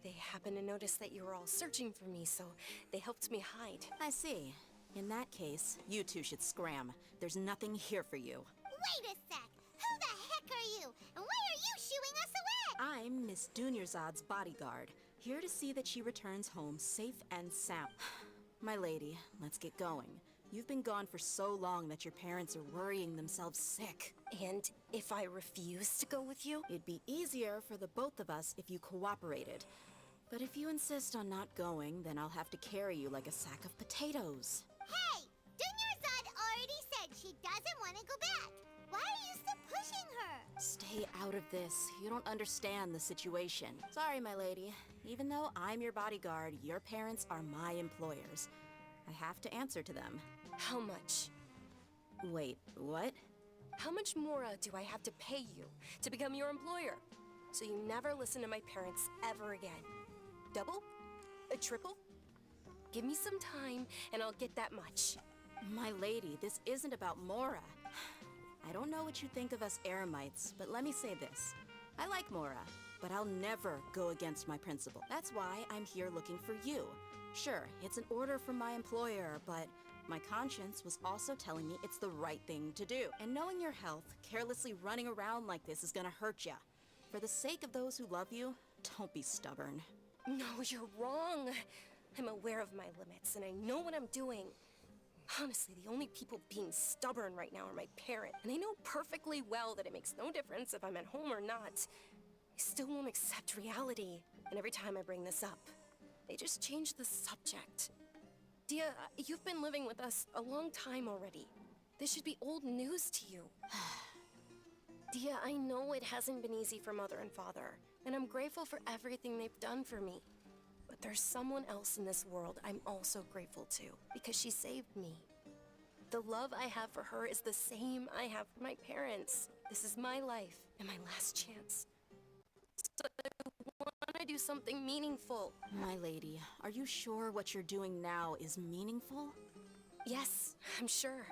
They happened to notice that you were all searching for me, so they helped me hide. I see. In that case, you two should scram. There's nothing here for you. Wait a sec. Who the heck are you? And why are you shooing us away? I'm Miss Dunyarzad's bodyguard, here to see that she returns home safe and sound. My lady, let's get going. You've been gone for so long that your parents are worrying themselves sick. And if I refuse to go with you? It'd be easier for the both of us if you cooperated. But if you insist on not going, then I'll have to carry you like a sack of potatoes. Hey! Dunyarzad already said she doesn't want to go back. Why are you still pushing her? Stay out of this. You don't understand the situation. Sorry, my lady. Even though I'm your bodyguard, your parents are my employers. I have to answer to them. How much? Wait, what? How much more do I have to pay you to become your employer? So you never listen to my parents ever again. Double? A triple? Give me some time and I'll get that much. My lady, this isn't about Mora. I don't know what you think of us Eremites, but let me say this. I like Mora, but I'll never go against my principle. That's why I'm here looking for you. Sure, it's an order from my employer, but my conscience was also telling me it's the right thing to do. And knowing your health, carelessly running around like this is gonna hurt ya. For the sake of those who love you, don't be stubborn. No, you're wrong. I'm aware of my limits, and I know what I'm doing. Honestly, the only people being stubborn right now are my parents. And I know perfectly well that it makes no difference if I'm at home or not. They still won't accept reality. And every time I bring this up, they just change the subject. Dia, you've been living with us a long time already. This should be old news to you. Dia, I know it hasn't been easy for Mother and Father, and I'm grateful for everything they've done for me. But there's someone else in this world I'm also grateful to, because she saved me. The love I have for her is the same I have for my parents. This is my life and my last chance. So I want to do something meaningful. My lady, are you sure what you're doing now is meaningful? Yes, I'm sure.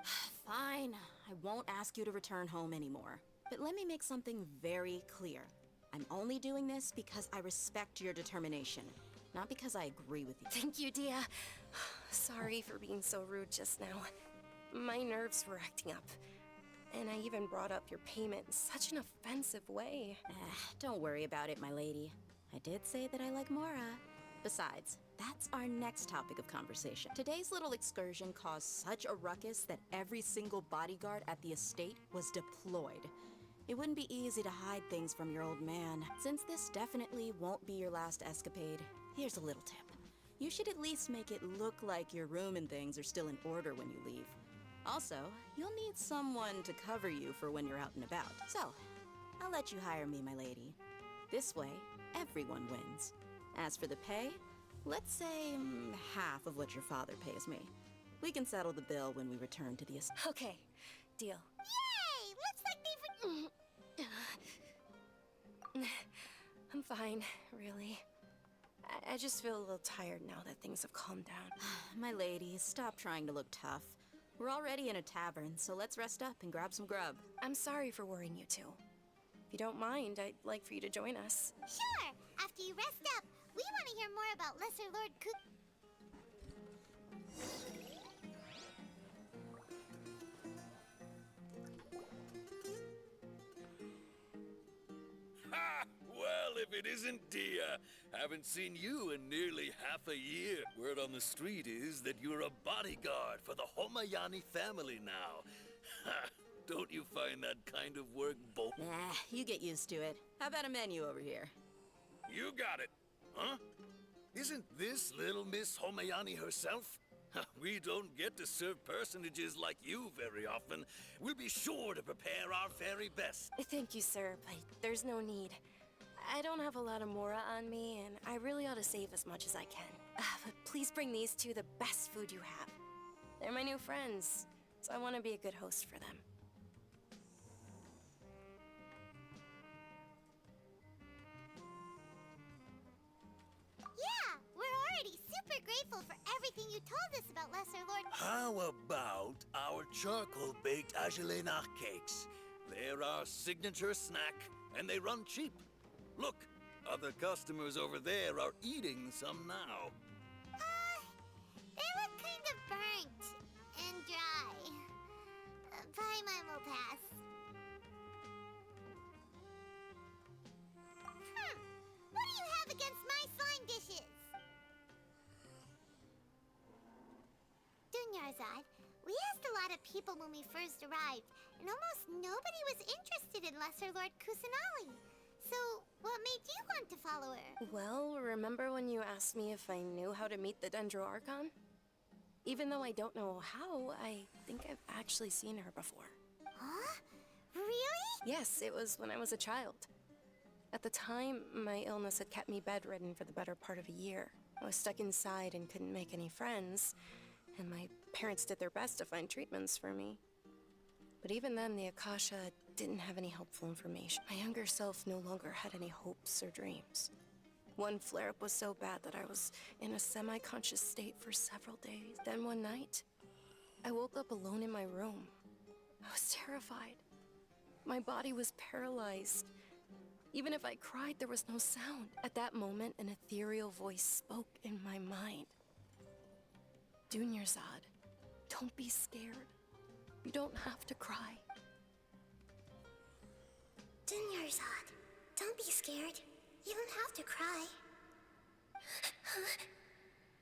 Fine. I won't ask you to return home anymore. But let me make something very clear. I'm only doing this because I respect your determination, not because I agree with you. Thank you, Dia. Sorry for being so rude just now. My nerves were acting up. And I even brought up your payment in such an offensive way. Don't worry about it, my lady. I did say that I like Mora. Besides, that's our next topic of conversation. Today's little excursion caused such a ruckus that every single bodyguard at the estate was deployed. It wouldn't be easy to hide things from your old man. Since this definitely won't be your last escapade, here's a little tip. You should at least make it look like your room and things are still in order when you leave. Also, you'll need someone to cover you for when you're out and about. So, I'll let you hire me, my lady. This way, everyone wins. As for the pay, let's say half of what your father pays me. We can settle the bill when we return to the estate. Okay, deal. Yay! Looks like they've... I'm fine, really. I just feel a little tired now that things have calmed down. My lady, stop trying to look tough. We're already in a tavern, so let's rest up and grab some grub. I'm sorry for worrying you two. If you don't mind, I'd like for you to join us. Sure! After you rest up, we want to hear more about Lesser Lord Cook... Ha! Well, if it isn't Dia. Haven't seen you in nearly half a year. Word on the street is that you're a bodyguard for the Homayani family now. Ha! Don't you find that kind of work both? Nah, you get used to it. How about a menu over here? You got it. Huh? Isn't this little Miss Homayani herself? We don't get to serve personages like you very often. We'll be sure to prepare our very best. Thank you, sir, but there's no need. I don't have a lot of Mora on me, and I really ought to save as much as I can. But please bring these two the best food you have. They're my new friends, so I want to be a good host for them. Yeah, we're already super grateful for everything you told us about Lesser Lord... How about our charcoal-baked Agelenach cakes? They're our signature snack, and they run cheap. Look, other customers over there are eating some now. They look kind of burnt and dry. Paimon will pass. What do you have against my slime dishes? Dunyarzad, we lot of people when we first arrived, and almost nobody was interested in Lesser Lord Kusanali. So, what made you want to follow her? Well, remember when you asked me if I knew how to meet the Dendro Archon? Even though I don't know how, I think I've actually seen her before. Huh? Really? Yes, it was when I was a child. At the time, my illness had kept me bedridden for the better part of a year. I was stuck inside and couldn't make any friends, and my parents did their best to find treatments for me. But even then, the Akasha didn't have any helpful information. My younger self no longer had any hopes or dreams. One flare-up was so bad that I was in a semi-conscious state for several days. Then one night, I woke up alone in my room. I was terrified. My body was paralyzed. Even if I cried, there was no sound. At that moment, an ethereal voice spoke in my mind. Dunyarzad, don't be scared. You don't have to cry. Dunyarzad, don't be scared. You don't have to cry.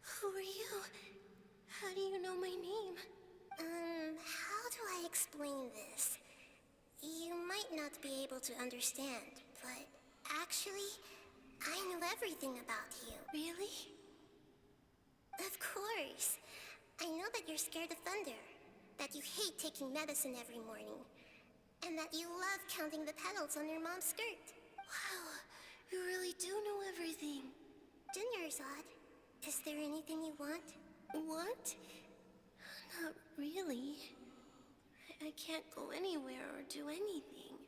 Who are you? How do you know my name? How do I explain this? You might not be able to understand, but actually, I know everything about you. Really? Of course. I know that you're scared of thunder, that you hate taking medicine every morning, and that you love counting the petals on your mom's skirt. Wow, you really do know everything. Dunyarzad, is there anything you want? What? Not really. I can't go anywhere or do anything.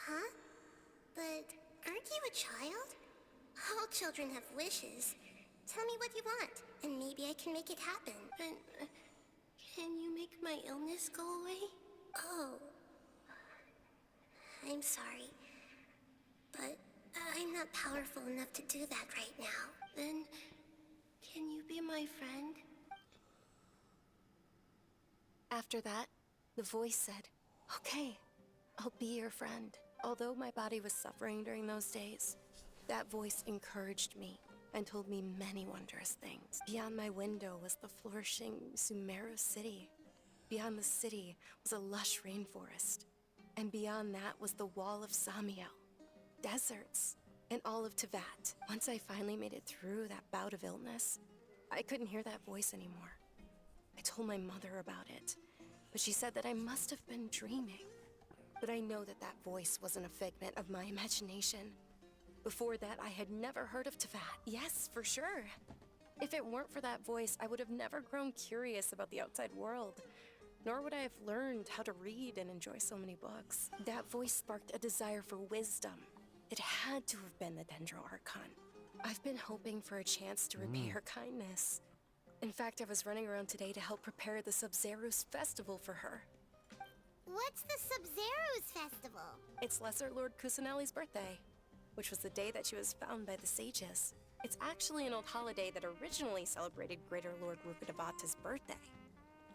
Huh? But aren't you a child? All children have wishes. Tell me what you want, and maybe I can make it happen. But, can you make my illness go away? Oh. I'm sorry. But I'm not powerful enough to do that right now. Then, can you be my friend? After that, the voice said, "Okay, I'll be your friend." Although my body was suffering during those days, that voice encouraged me and told me many wondrous things. Beyond my window was the flourishing Sumeru city. Beyond the city was a lush rainforest. And beyond that was the wall of Samiel, deserts, and all of Tevat. Once I finally made it through that bout of illness, I couldn't hear that voice anymore. I told my mother about it, but she said that I must have been dreaming. But I know that that voice wasn't a figment of my imagination. Before that, I had never heard of Tevat. Yes, for sure. If it weren't for that voice, I would have never grown curious about the outside world. Nor would I have learned how to read and enjoy so many books. That voice sparked a desire for wisdom. It had to have been the Dendro Archon. I've been hoping for a chance to repay her kindness. In fact, I was running around today to help prepare the Sub-Zerus festival for her. What's the Sub-Zerus festival? It's Lesser Lord Kusanali's birthday, which was the day that she was found by the sages. It's actually an old holiday that originally celebrated Greater Lord Rukkhadevata's birthday.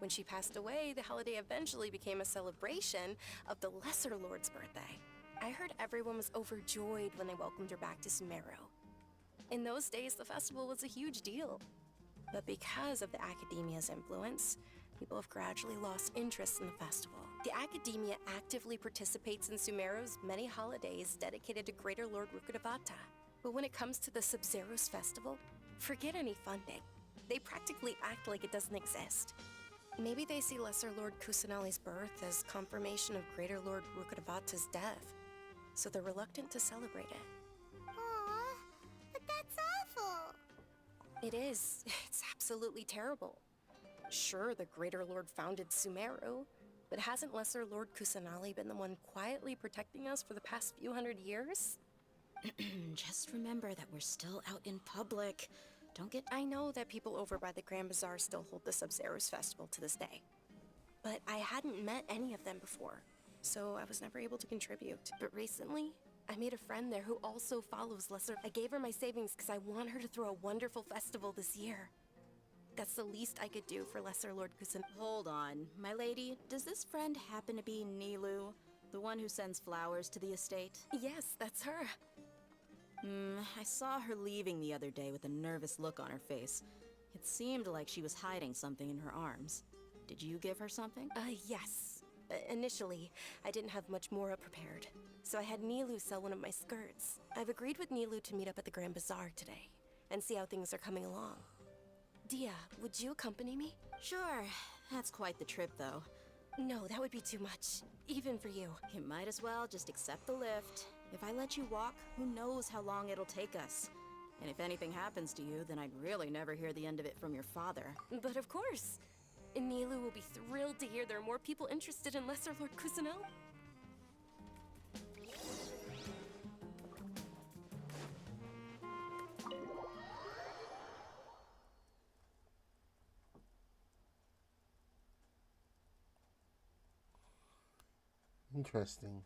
When she passed away, the holiday eventually became a celebration of the Lesser Lord's birthday. I heard everyone was overjoyed when they welcomed her back to Sumeru. In those days, the festival was a huge deal. But because of the Academia's influence, people have gradually lost interest in the festival. The Academia actively participates in Sumeru's many holidays dedicated to Greater Lord Rukkhadevata. But when it comes to the Sub-Zerus festival, forget any funding. They practically act like it doesn't exist. Maybe they see Lesser Lord Kusanali's birth as confirmation of Greater Lord Rukkhadevata's death, so they're reluctant to celebrate it. Aww, but that's awful. It is. It's absolutely terrible. Sure, the Greater Lord founded Sumeru, but hasn't Lesser Lord Kusanali been the one quietly protecting us for the past few hundred years? Just remember that we're still out in public. Don't get... I know that people over by the Grand Bazaar still hold the Sub-Zerus festival to this day. But I hadn't met any of them before, so I was never able to contribute. But recently, I made a friend there who also follows Lesser. I gave her my savings because I want her to throw a wonderful festival this year. That's the least I could do for Lesser Lord Kusan. Hold on, my lady. Does this friend happen to be Nilu, the one who sends flowers to the estate? Yes, that's her. I saw her leaving the other day with a nervous look on her face. It seemed like she was hiding something in her arms. Did you give her something? Yes. Initially, I didn't have much Mora prepared, so I had Nilu sell one of my skirts. I've agreed with Nilu to meet up at the Grand Bazaar today, and see how things are coming along. Dia, would you accompany me? Sure. That's quite the trip, though. No, that would be too much, even for you. You might as well just accept the lift. If I let you walk, who knows how long it'll take us. And if anything happens to you, then I'd really never hear the end of it from your father. But of course. Nilu will be thrilled to hear there are more people interested in Lesser Lord Kusanel. Interesting.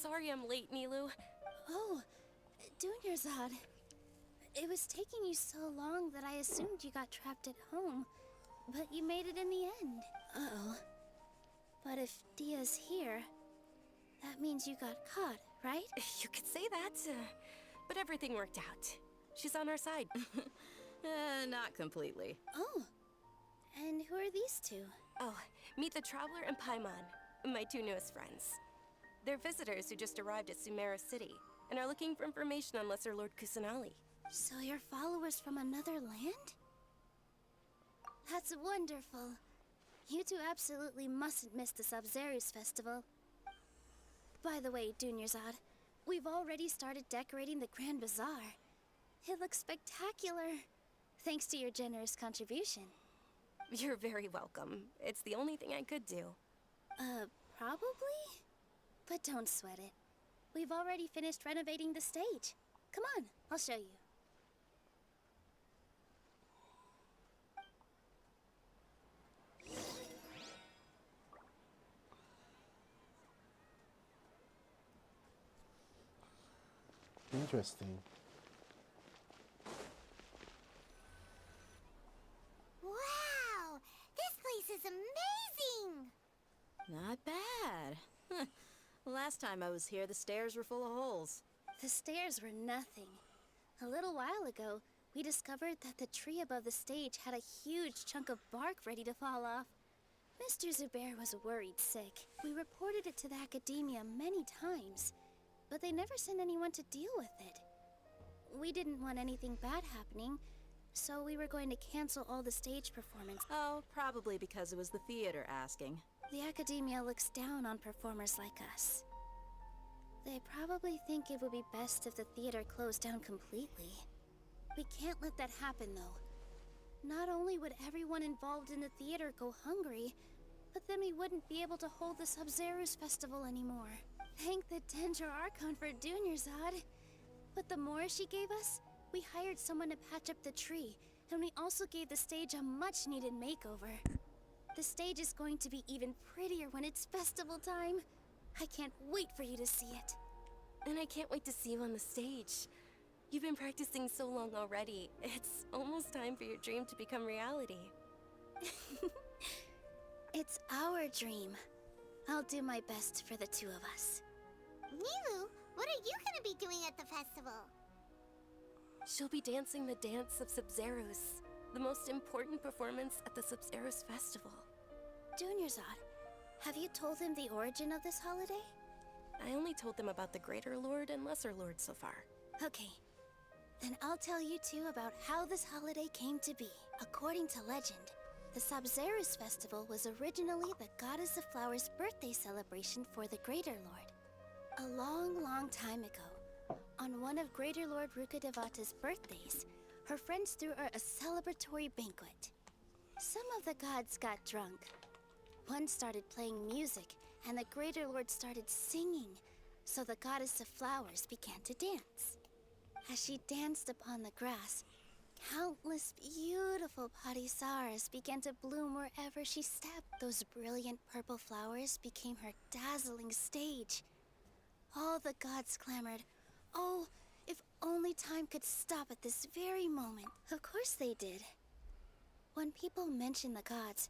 Sorry I'm late, Nilu. Oh, Dunyarzad. It was taking you so long that I assumed you got trapped at home, but you made it in the end. Uh-oh. But if Dia's here, that means you got caught, right? You could say that, but everything worked out. She's on our side. Not completely. Oh, and who are these two? Oh, meet the Traveler and Paimon, my two newest friends. They're visitors who just arrived at Sumeru City and are looking for information on Lesser Lord Kusanali. So you're followers from another land? That's wonderful. You two absolutely mustn't miss the Sabzerus festival. By the way, Dunyarzad, we've already started decorating the Grand Bazaar. It looks spectacular, thanks to your generous contribution. You're very welcome. It's the only thing I could do. Probably? But don't sweat it. We've already finished renovating the stage. Come on, I'll show you. Interesting. Wow! This place is amazing! Not bad. Last time I was here, the stairs were full of holes. The stairs were nothing. A little while ago, we discovered that the tree above the stage had a huge chunk of bark ready to fall off. Mr. Zubair was worried sick. We reported it to the academia many times, but they never sent anyone to deal with it. We didn't want anything bad happening, so we were going to cancel all the stage performance. Oh, probably because it was the theater asking. The academia looks down on performers like us. They probably think it would be best if the theater closed down completely. We can't let that happen, though. Not only would everyone involved in the theater go hungry, but then we wouldn't be able to hold the Sabzerus festival anymore. Thank the Dendra Archon for Dunyarzad. But the more she gave us, we hired someone to patch up the tree, and we also gave the stage a much-needed makeover. The stage is going to be even prettier when it's festival time. I can't wait for you to see it. And I can't wait to see you on the stage. You've been practicing so long already. It's almost time for your dream to become reality. It's our dream. I'll do my best for the two of us. Nilu, what are you gonna be doing at the festival? She'll be dancing the dance of Sabzerus, the most important performance at the Sabzerus festival. Dunyarzad, have you told him the origin of this holiday? I only told them about the Greater Lord and Lesser Lord so far. Okay. Then I'll tell you two about how this holiday came to be. According to legend, the Sabzerus festival was originally the Goddess of Flowers' birthday celebration for the Greater Lord. A long, long time ago, on one of Greater Lord Rukkhadevata's birthdays, her friends threw her a celebratory banquet. Some of the gods got drunk. One started playing music, and the Greater Lord started singing, so the goddess of flowers began to dance. As she danced upon the grass, countless beautiful padisaras began to bloom wherever she stepped. Those brilliant purple flowers became her dazzling stage. All the gods clamored, "Oh, if only time could stop at this very moment." Of course they did. When people mention the gods,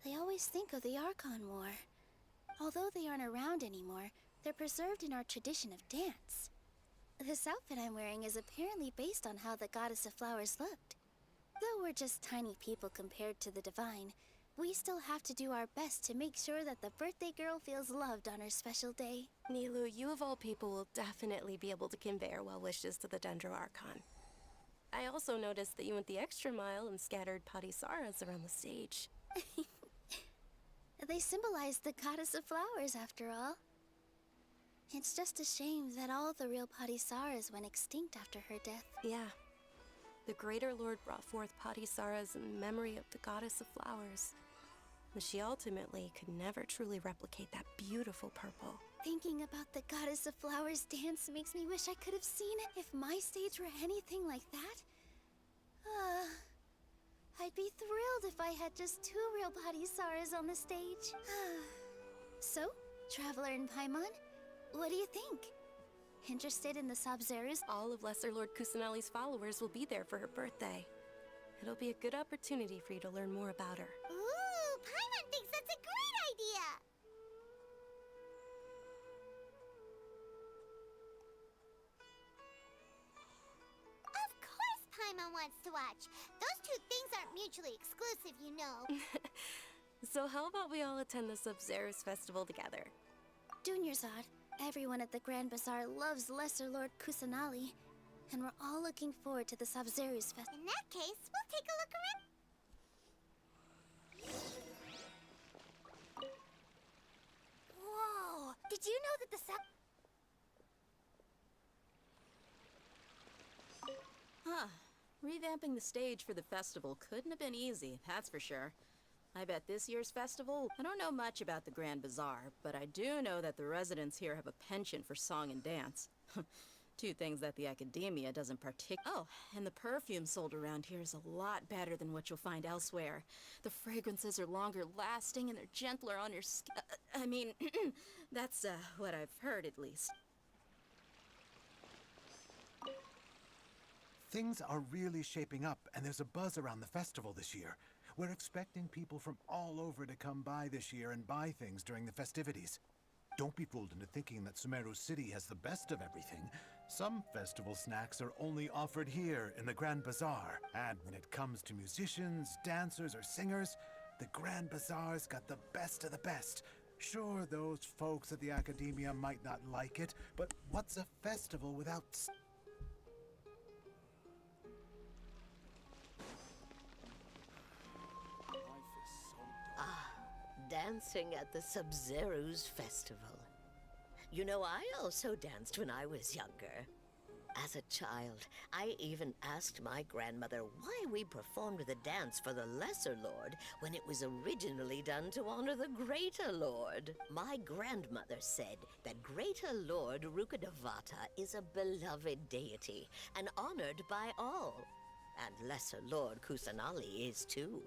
they always think of the Archon War. Although they aren't around anymore, they're preserved in our tradition of dance. This outfit I'm wearing is apparently based on how the Goddess of Flowers looked. Though we're just tiny people compared to the divine, we still have to do our best to make sure that the birthday girl feels loved on her special day. Nilu, you of all people will definitely be able to convey our well wishes to the Dendro Archon. I also noticed that you went the extra mile and scattered padisaras around the stage. They symbolize the Goddess of Flowers, after all. It's just a shame that all the real padisaras went extinct after her death. Yeah. The Greater Lord brought forth padisaras in memory of the Goddess of Flowers. But she ultimately could never truly replicate that beautiful purple. Thinking about the Goddess of Flowers dance makes me wish I could have seen it. If my stage were anything like that, I'd be thrilled if I had just 2 real padisaras on the stage. So, Traveler in Paimon, what do you think? Interested in the Sabzerus? All of Lesser Lord Kusanali's followers will be there for her birthday. It'll be a good opportunity for you to learn more about her. Ooh, Paimon thinks that's a great idea! Of course Paimon wants to watch. Those 2 things aren't mutually exclusive, you know. So how about we all attend the Sabzerus festival together? Dunyarzad, everyone at the Grand Bazaar loves Lesser Lord Kusanali, and we're all looking forward to the Sabzerus festival. In that case, we'll take a look around. Whoa! Did you know that the Huh. Revamping the stage for the festival couldn't have been easy, that's for sure. I bet this year's festival... I don't know much about the Grand Bazaar, but I do know that the residents here have a penchant for song and dance. 2 things that the academia doesn't Oh, and the perfume sold around here is a lot better than what you'll find elsewhere. The fragrances are longer lasting and they're gentler on your skin. I mean, that's what I've heard at least. Things are really shaping up, and there's a buzz around the festival this year. We're expecting people from all over to come by this year and buy things during the festivities. Don't be fooled into thinking that Sumeru City has the best of everything. Some festival snacks are only offered here in the Grand Bazaar. And when it comes to musicians, dancers, or singers, the Grand Bazaar's got the best of the best. Sure, those folks at the academia might not like it, but what's a festival without... Dancing at the Sabzerus festival. You know, I also danced when I was younger. As a child, I even asked my grandmother why we performed the dance for the Lesser Lord when it was originally done to honor the Greater Lord. My grandmother said that Greater Lord Rukkhadevata is a beloved deity and honored by all. And Lesser Lord Kusanali is too.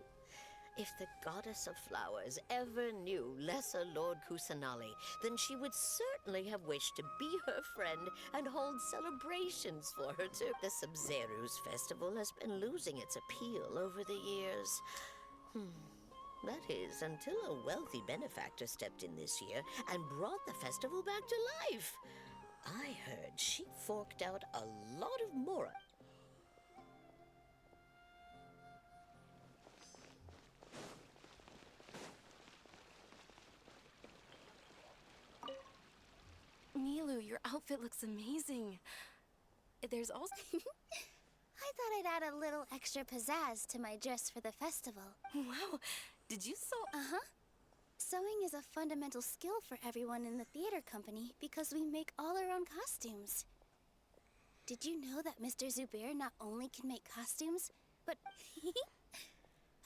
If the Goddess of Flowers ever knew Lesser Lord Kusanali, then she would certainly have wished to be her friend and hold celebrations for her too. The Sabzerus festival has been losing its appeal over the years. That is, until a wealthy benefactor stepped in this year and brought the festival back to life. I heard she forked out a lot of mora. Nilu, your outfit looks amazing. There's also... I thought I'd add a little extra pizzazz to my dress for the festival. Wow, did you sew? Uh-huh. Sewing is a fundamental skill for everyone in the theater company because we make all our own costumes. Did you know that Mr. Zubair not only can make costumes, but...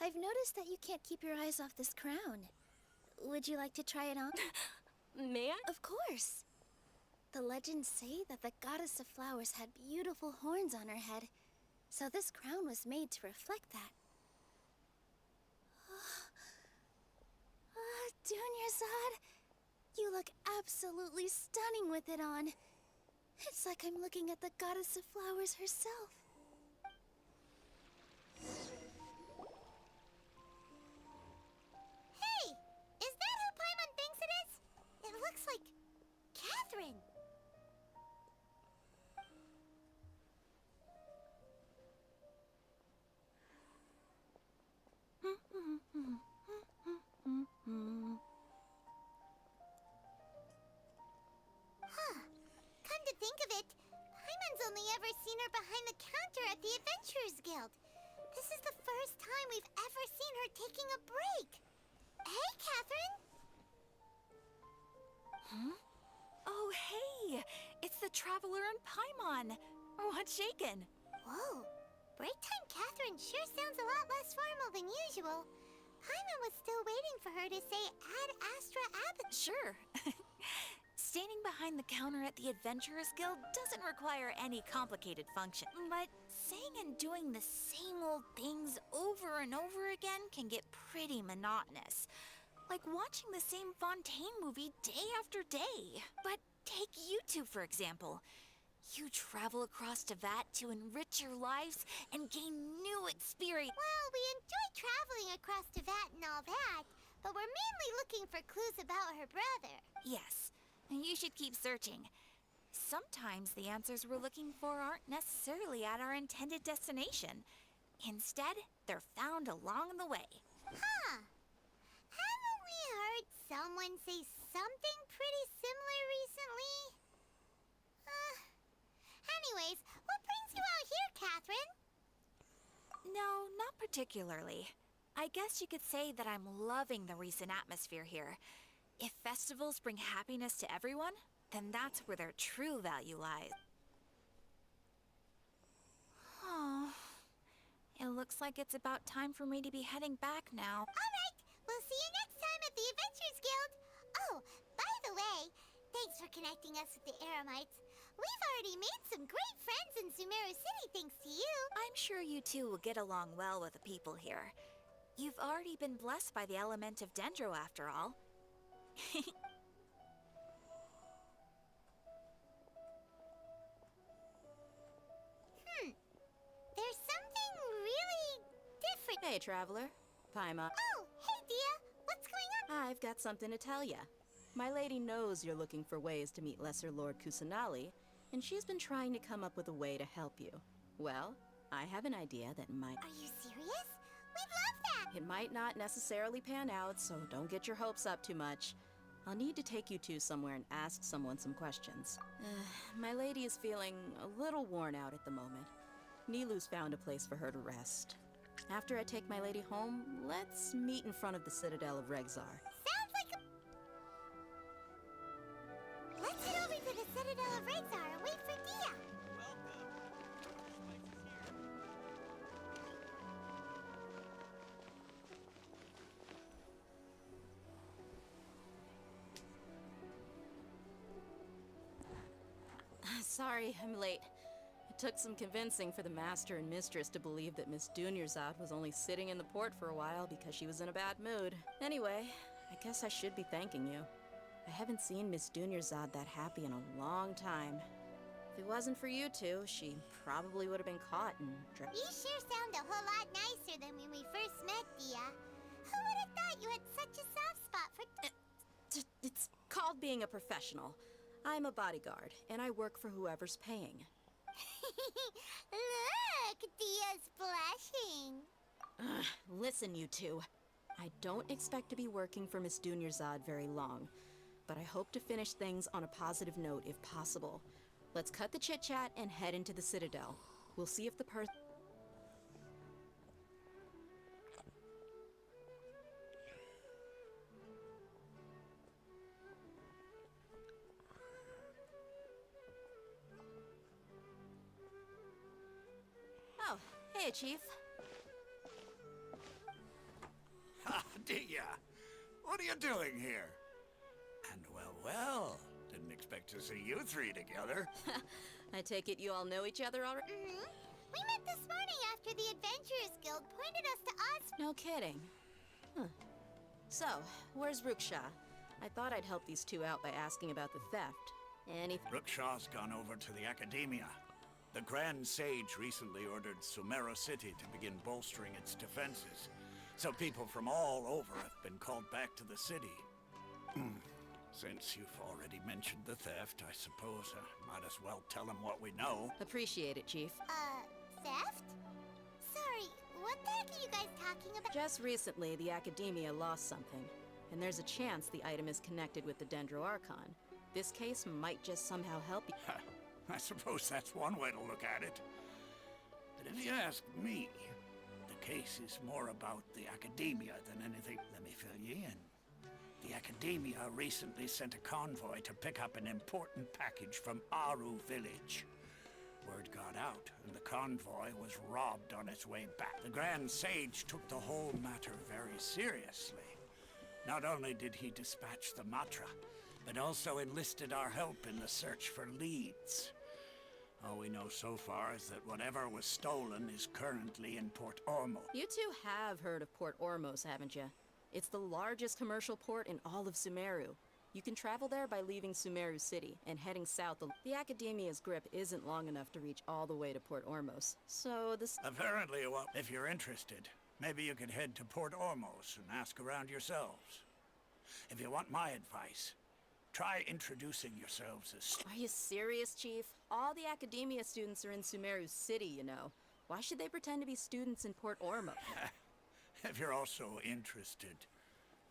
I've noticed that you can't keep your eyes off this crown. Would you like to try it on? May I? Of course. The legends say that the goddess of flowers had beautiful horns on her head, so this crown was made to reflect that. Dunyazad, you look absolutely stunning with it on. It's like I'm looking at the goddess of flowers herself. Hey! Is that who Paimon thinks it is? It looks like Catherine. Huh. Come to think of it, Paimon's only ever seen her behind the counter at the Adventurers Guild. This is the first time we've ever seen her taking a break. Hey, Catherine! Huh? Oh, hey! It's the Traveler and Paimon! What's shaken? Whoa. Break time Catherine sure sounds a lot less formal than usual. Paimon was still waiting for her to say Ad Astra Abath. Sure. Standing behind the counter at the Adventurers Guild doesn't require any complicated function. But saying and doing the same old things over and over again can get pretty monotonous. Like watching the same Fontaine movie day after day. But take you two, for example. You travel across Tevat to enrich your lives and gain new experience. Well, we enjoy traveling across Tevat and all that, but we're mainly looking for clues about her brother. Yes, you should keep searching. Sometimes the answers we're looking for aren't necessarily at our intended destination. Instead, they're found along the way. Huh. Haven't we heard someone say something pretty similar recently? Anyways, what brings you out here, Catherine? No, not particularly. I guess you could say that I'm loving the recent atmosphere here. If festivals bring happiness to everyone, then that's where their true value lies. Oh, it looks like it's about time for me to be heading back now. All right, we'll see you next time at the Adventurers Guild. Oh, by the way, thanks for connecting us with the Eremites. We've already made some great friends in Sumeru City thanks to you. I'm sure you two will get along well with the people here. You've already been blessed by the element of Dendro, after all. There's something really different. Hey, Traveler. Paimon. Oh, hey, Dia. What's going on? I've got something to tell ya. My lady knows you're looking for ways to meet Lesser Lord Kusanali, and she's been trying to come up with a way to help you. Well, I have an idea that might... Are you serious? We'd love that! It might not necessarily pan out, so don't get your hopes up too much. I'll need to take you two somewhere and ask someone some questions. My lady is feeling a little worn out at the moment. Nilu's found a place for her to rest. After I take my lady home, let's meet in front of the Citadel of Regzar. Sounds like a... Let's head over to the Citadel of Regzar and wait for Dia. Sorry, I'm late. It took some convincing for the master and mistress to believe that Miss Dunyarzad was only sitting in the port for a while because she was in a bad mood. Anyway, I guess I should be thanking you. I haven't seen Miss Dunyarzad that happy in a long time. If it wasn't for you two, she probably would have been caught and You sure sound a whole lot nicer than when we first met, Dia. Who would have thought you had such a soft spot for... It's called being a professional. I'm a bodyguard, and I work for whoever's paying. Look, Dia's blushing. Ugh, listen, you two. I don't expect to be working for Miss Dunyarzad very long, but I hope to finish things on a positive note if possible. Let's cut the chit-chat and head into the Citadel. We'll see if the Oh, hey, Chief. Ah, Dia. What What are you doing here? And well, didn't expect to see you three together. I take it you all know each other already? We met this morning after the Adventurers Guild pointed us to Oz. No kidding. Huh. So, where's Rookshaw? I thought I'd help these two out by asking about the theft. Rookshaw's gone over to the Academia. The Grand Sage recently ordered Sumeru City to begin bolstering its defenses. So people from all over have been called back to the city. Since you've already mentioned the theft, I suppose I might as well tell them what we know. Appreciate it, Chief. Theft? Sorry, what the heck are you guys talking about? Just recently, the Academia lost something, and there's a chance the item is connected with the Dendro Archon. This case might just somehow help you. I suppose that's one way to look at it. But if you ask me, the case is more about the Academia than anything. Let me fill you in. The Academia recently sent a convoy to pick up an important package from Aru village. Word got out, and the convoy was robbed on its way back. The Grand Sage took the whole matter very seriously. Not only did he dispatch the Matra, but also enlisted our help in the search for leads. All we know so far is that whatever was stolen is currently in Port Ormos. You two have heard of Port Ormos, haven't you? It's the largest commercial port in all of Sumeru. You can travel there by leaving Sumeru City and heading south. The Academia's grip isn't long enough to reach all the way to Port Ormos, so this... Apparently, well, if you're interested, maybe you could head to Port Ormos and ask around yourselves. If you want my advice, try introducing yourselves as... Are you serious, Chief? All the Academia students are in Sumeru City, you know. Why should they pretend to be students in Port Ormos? If you're also interested,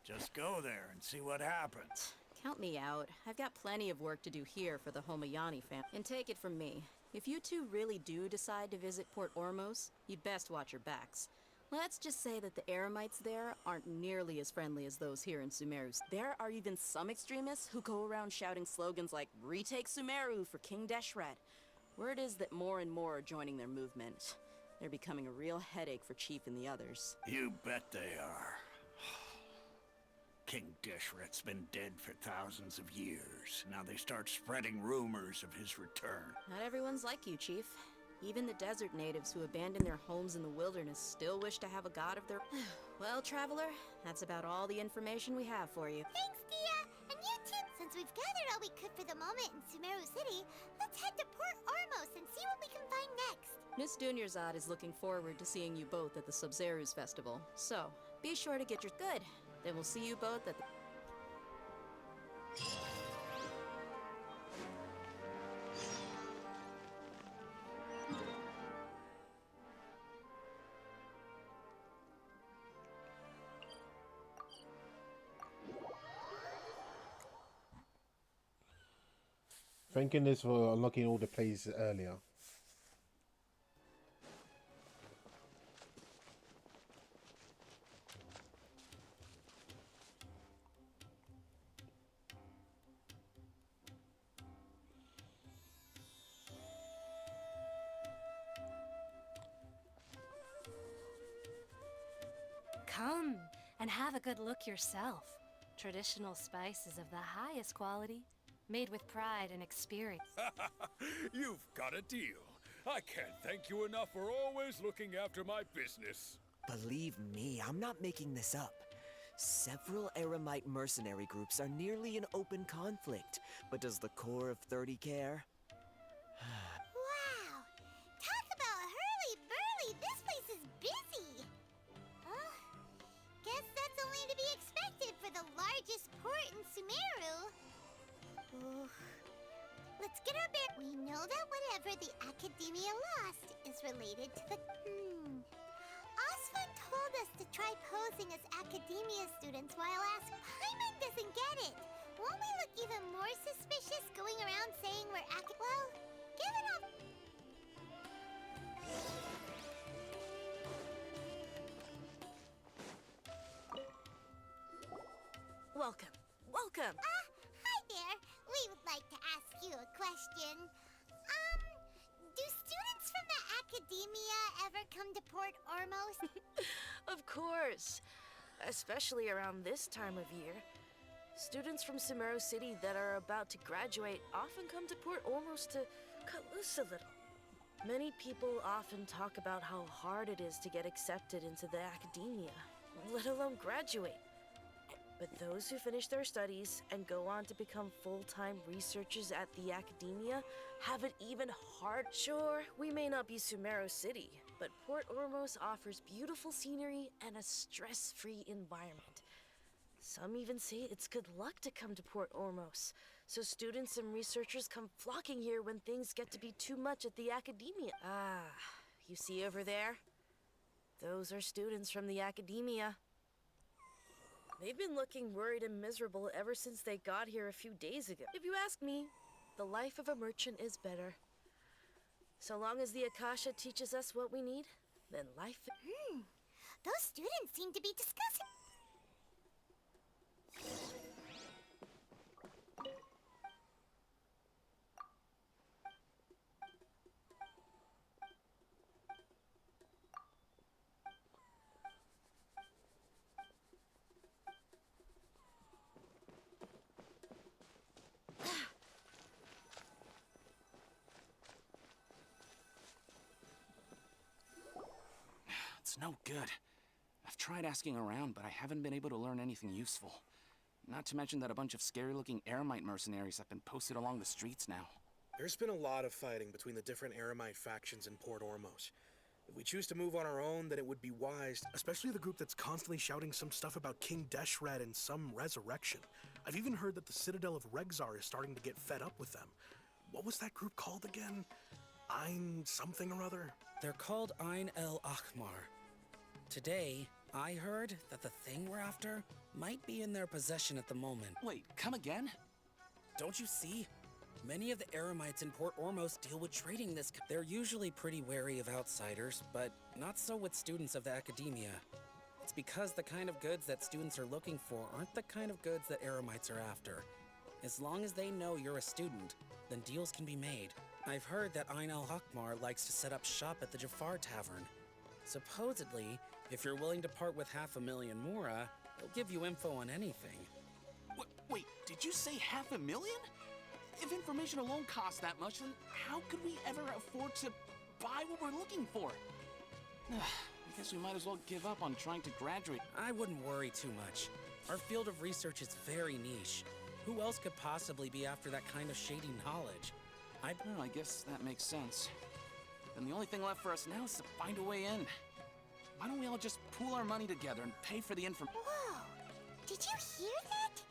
just go there and see what happens. Count me out. I've got plenty of work to do here for the Homayani family. And take it from me, if you two really do decide to visit Port Ormos, you'd best watch your backs. Let's just say that the Eremites there aren't nearly as friendly as those here in Sumeru. There are even some extremists who go around shouting slogans like, "Retake Sumeru for King Deshret." Word is that more and more are joining their movement. They're becoming a real headache for Chief and the others. You bet they are. King Deshret's been dead for thousands of years. Now they start spreading rumors of his return. Not everyone's like you, Chief. Even the desert natives who abandoned their homes in the wilderness still wish to have a god of their... Well, Traveler, that's about all the information we have for you. Thanks, Dia! And you too! Since we've gathered all we could for the moment in Sumeru City, let's head to Port Ormos and see what we can find next. Miss Dunyarzad is looking forward to seeing you both at the Sub-Zerus Festival. So, be sure to get your... Good! Then we'll see you both at the... Thank goodness for unlocking all the plays earlier. Come and have a good look yourself. Traditional spices of the highest quality, made with pride and experience. You've got a deal. I can't thank you enough for always looking after my business. Believe me, I'm not making this up. Several Eremite mercenary groups are nearly in open conflict, but does the core of 30 care? Wow! Talk about hurly-burly! This place is busy! Guess that's only to be expected for the largest port in Sumeru. Ooh. Let's get our bear. We know that whatever the Academia lost is related to the... Osfun told us to try posing as Academia students while asked Paimon doesn't get it. Won't we look even more suspicious going around saying we're Well, give it up. Welcome. Welcome. Hi there. We would like to ask you a question. Do students from the Academia ever come to Port Ormos? Of course. especially around this time of year. Students from Sumeru City that are about to graduate often come to Port Ormos to cut loose a little. Many people often talk about how hard it is to get accepted into the academia, let alone graduate. But those who finish their studies and go on to become full-time researchers at the academia have it even harder. Sure, we may not be Sumeru City, but Port Ormos offers beautiful scenery and a stress-free environment. Some even say it's good luck to come to Port Ormos, so students and researchers come flocking here when things get to be too much at the academia. Ah, you see over there? Those are students from the academia. They've been looking worried and miserable ever since they got here a few days ago. If you ask me, the life of a merchant is better. So long as the Akasha teaches us what we need, then life... Those students seem to be discussing... It's no good. I've tried asking around, but I haven't been able to learn anything useful. Not to mention that a bunch of scary-looking Eremite mercenaries have been posted along the streets now. There's been a lot of fighting between the different Eremite factions in Port Ormos. If we choose to move on our own, then it would be wise, especially the group that's constantly shouting some stuff about King Deshret and some resurrection. I've even heard that the Citadel of Regzar is starting to get fed up with them. What was that group called again? Ein something or other? They're called Ein El Akhmar. Today, I heard that the thing we're after might be in their possession at the moment. Wait, come again? Don't you see? Many of the Eremites in Port Ormos deal with trading this. They're usually pretty wary of outsiders, but not so with students of the academia. It's because the kind of goods that students are looking for aren't the kind of goods that Eremites are after. As long as they know you're a student, then deals can be made. I've heard that Ein El Hakmar likes to set up shop at the Jafar Tavern. Supposedly, if you're willing to part with 500,000 Mora, they'll give you info on anything. Wait, did you say 500,000? If information alone costs that much, then how could we ever afford to buy what we're looking for? I guess we might as well give up on trying to graduate. I wouldn't worry too much. Our field of research is very niche. Who else could possibly be after that kind of shady knowledge? Well, I guess that makes sense. Then the only thing left for us now is to find a way in. Why don't we all just pool our money together and pay for the information? Whoa! Did you hear that?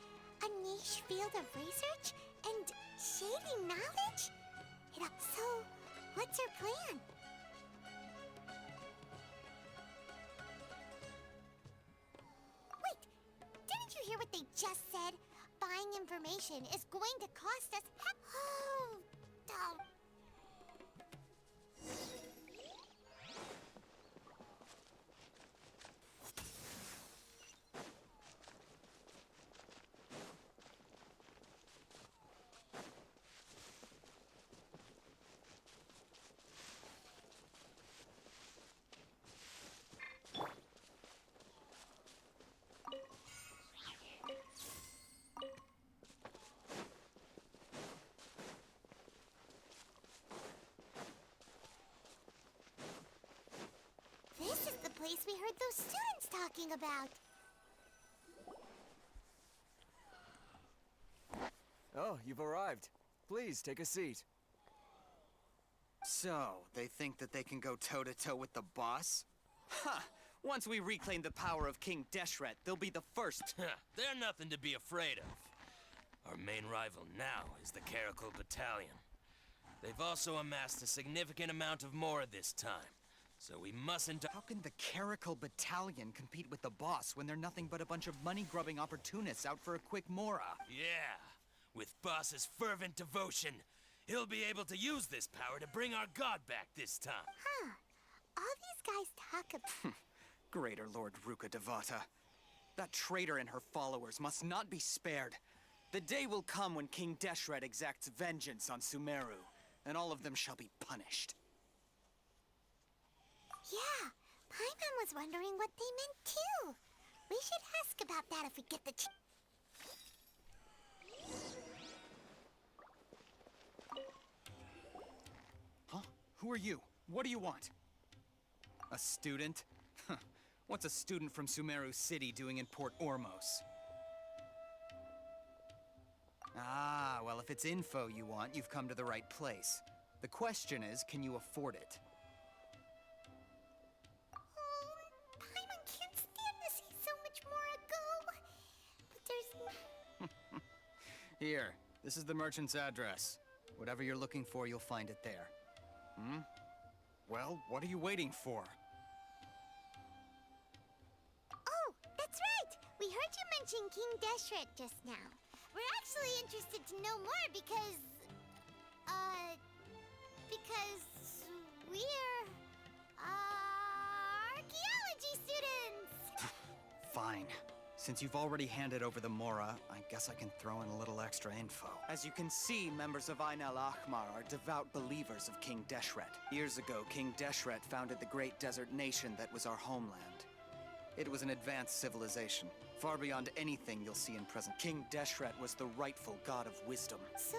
A niche field of research and shady knowledge? So, what's our plan? Wait, didn't you hear what they just said? Buying information is going to cost us oh, dumb. This is the place we heard those students talking about. Oh, you've arrived. Please, take a seat. So, they think that they can go toe-to-toe with the boss? Ha! Once we reclaim the power of King Deshret, they'll be the first. They're nothing to be afraid of. Our main rival now is the Caracal Battalion. They've also amassed a significant amount of Mora this time, so we mustn't... How can the Caracal Battalion compete with the boss when they're nothing but a bunch of money-grubbing opportunists out for a quick Mora? Yeah, with boss's fervent devotion, he'll be able to use this power to bring our god back this time. Huh. All these guys talk about... Greater Lord Ruka Devata. That traitor and her followers must not be spared. The day will come when King Deshret exacts vengeance on Sumeru, and all of them shall be punished. Yeah, Paimon was wondering what they meant too. We should ask about that if we get the Huh? Who are you? What do you want? A student? Huh. What's a student from Sumeru City doing in Port Ormos? Ah, well, if it's info you want, you've come to the right place. The question is, can you afford it? Paimon can't stand to see so much more go. But there's... Here, this is the merchant's address. Whatever you're looking for, you'll find it there. Hmm? Well, what are you waiting for? Oh, that's right! We heard you mention King Deshret just now. We're actually interested to know more because we're, archaeology students! Fine. Since you've already handed over the Mora, I guess I can throw in a little extra info. As you can see, members of Ain al-Ahmar are devout believers of King Deshret. Years ago, King Deshret founded the great desert nation that was our homeland. It was an advanced civilization, far beyond anything you'll see in present. King Deshret was the rightful god of wisdom. So,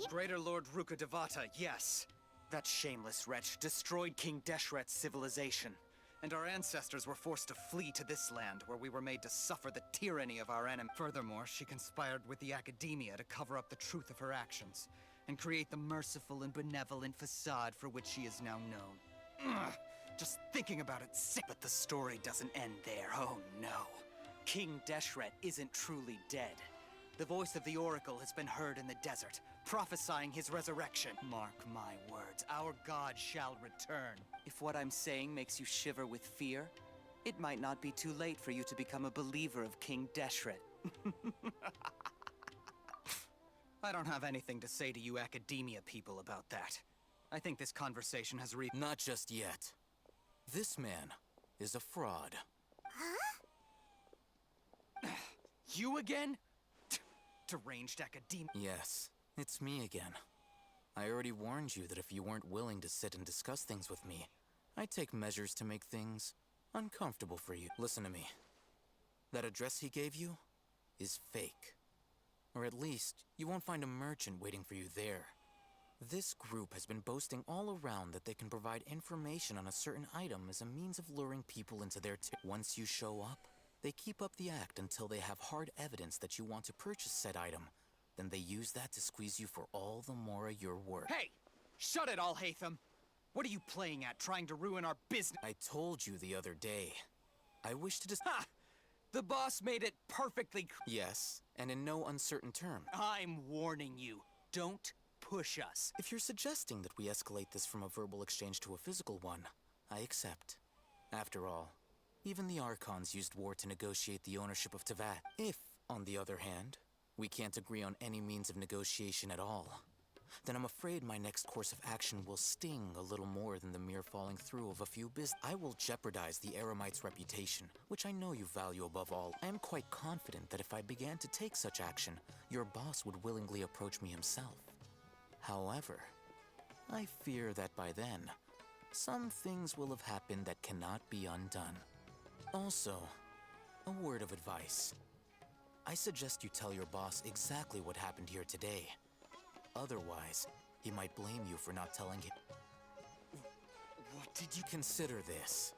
Greater Lord Ruka Devata, yes. That shameless wretch destroyed King Deshret's civilization. And our ancestors were forced to flee to this land, where we were made to suffer the tyranny of our enemy. Furthermore, she conspired with the Academia to cover up the truth of her actions, and create the merciful and benevolent facade for which she is now known. Ugh, just thinking about it, sick. But the story doesn't end there, oh no. King Deshret isn't truly dead. The voice of the Oracle has been heard in the desert, prophesying his resurrection. Mark my words, our god shall return. If what I'm saying makes you shiver with fear, it might not be too late for you to become a believer of King Deshret. I don't have anything to say to you Academia people about that. I think this conversation has Not just yet. This man is a fraud. Huh? You again? Deranged Academia. Yes, it's me again. I already warned you that if you weren't willing to sit and discuss things with me, I'd take measures to make things uncomfortable for you. Listen to me. That address he gave you is fake. Or at least, you won't find a merchant waiting for you there. This group has been boasting all around that they can provide information on a certain item as a means of luring people into their Once you show up, they keep up the act until they have hard evidence that you want to purchase said item. Then they use that to squeeze you for all the more you're worth. Hey! Shut it all, Hatham! What are you playing at, trying to ruin our business? I told you the other day. I wish to Ha! The boss made it perfectly Yes, and in no uncertain term. I'm warning you. Don't push us. If you're suggesting that we escalate this from a verbal exchange to a physical one, I accept. After all, even the Archons used war to negotiate the ownership of Teyvat. If, on the other hand, we can't agree on any means of negotiation at all, then I'm afraid my next course of action will sting a little more than the mere falling through of a few I will jeopardize the Eremite's reputation, which I know you value above all. I am quite confident that if I began to take such action, your boss would willingly approach me himself. However, I fear that by then, some things will have happened that cannot be undone. Also, a word of advice. I suggest you tell your boss exactly what happened here today. Otherwise, he might blame you for not telling him. What did you consider this?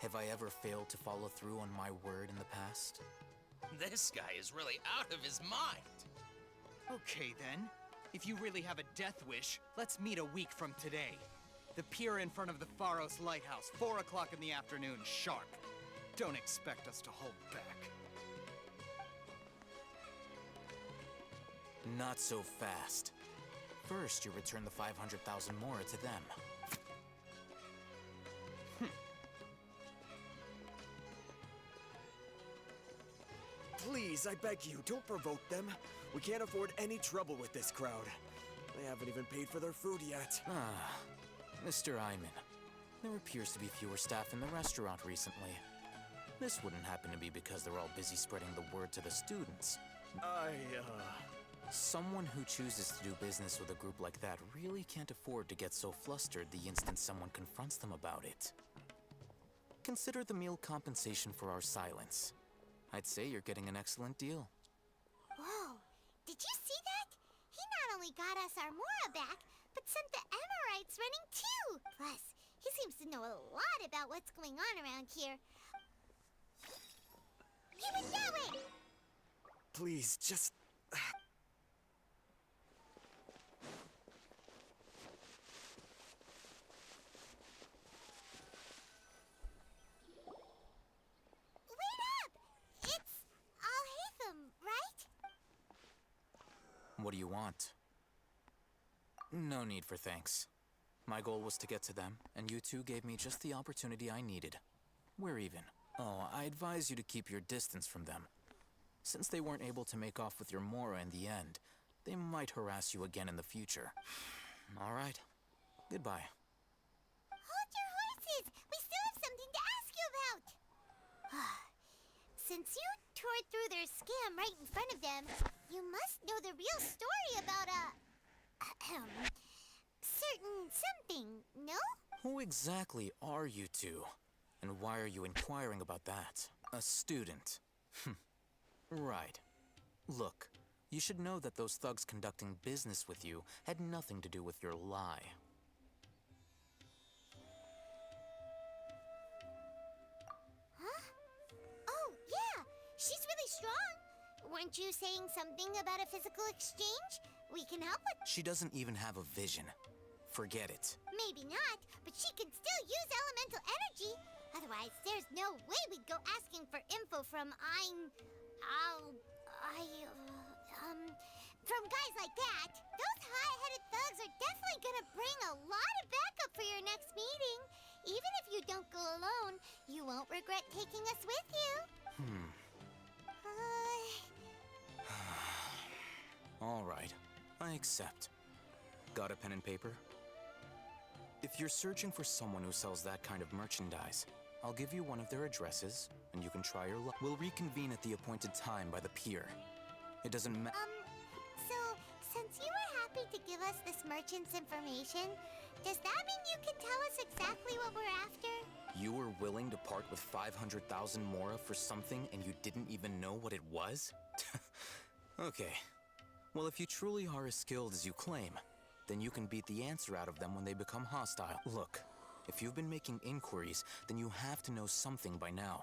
Have I ever failed to follow through on my word in the past? This guy is really out of his mind. Okay then. If you really have a death wish, let's meet a week from today. The pier in front of the Pharos Lighthouse, 4 o'clock in the afternoon, sharp. Don't expect us to hold back. Not so fast. First, you return the 500,000 Mora to them. Please, I beg you, don't provoke them. We can't afford any trouble with this crowd. They haven't even paid for their food yet. Ah, Mr. Iman. There appears to be fewer staff in the restaurant recently. This wouldn't happen to be because they're all busy spreading the word to the students. Someone who chooses to do business with a group like that really can't afford to get so flustered the instant someone confronts them about it. Consider the meal compensation for our silence. I'd say you're getting an excellent deal. Whoa, did you see that? He not only got us our Mora back, but sent the Amorites running too. Plus, he seems to know a lot about what's going on around here. He went that way! Please, just... Wait up! It's Al-Haytham, right? What do you want? No need for thanks. My goal was to get to them, and you two gave me just the opportunity I needed. We're even. Oh, I advise you to keep your distance from them. Since they weren't able to make off with your Mora in the end, they might harass you again in the future. All right. Goodbye. Hold your horses! We still have something to ask you about! Since you tore through their scam right in front of them, you must know the real story about certain something, no? Who exactly are you two? And why are you inquiring about that? A student. Right. Look, you should know that those thugs conducting business with you had nothing to do with your lie. Huh? Oh, yeah! She's really strong! Weren't you saying something about a physical exchange? We can help with... She doesn't even have a vision. Forget it. Maybe not, but she can still use elemental energy. Otherwise, there's no way we'd go asking for info from from guys like that. Those hot-headed thugs are definitely gonna bring a lot of backup for your next meeting. Even if you don't go alone, you won't regret taking us with you. All right, I accept. Got a pen and paper? If you're searching for someone who sells that kind of merchandise, I'll give you one of their addresses, and you can try your luck. We'll reconvene at the appointed time by the pier. It doesn't matter. So, since you were happy to give us this merchant's information, does that mean you can tell us exactly what we're after? You were willing to part with 500,000 Mora for something and you didn't even know what it was? Okay. Well, if you truly are as skilled as you claim, then you can beat the answer out of them when they become hostile. Look, if you've been making inquiries, then you have to know something by now.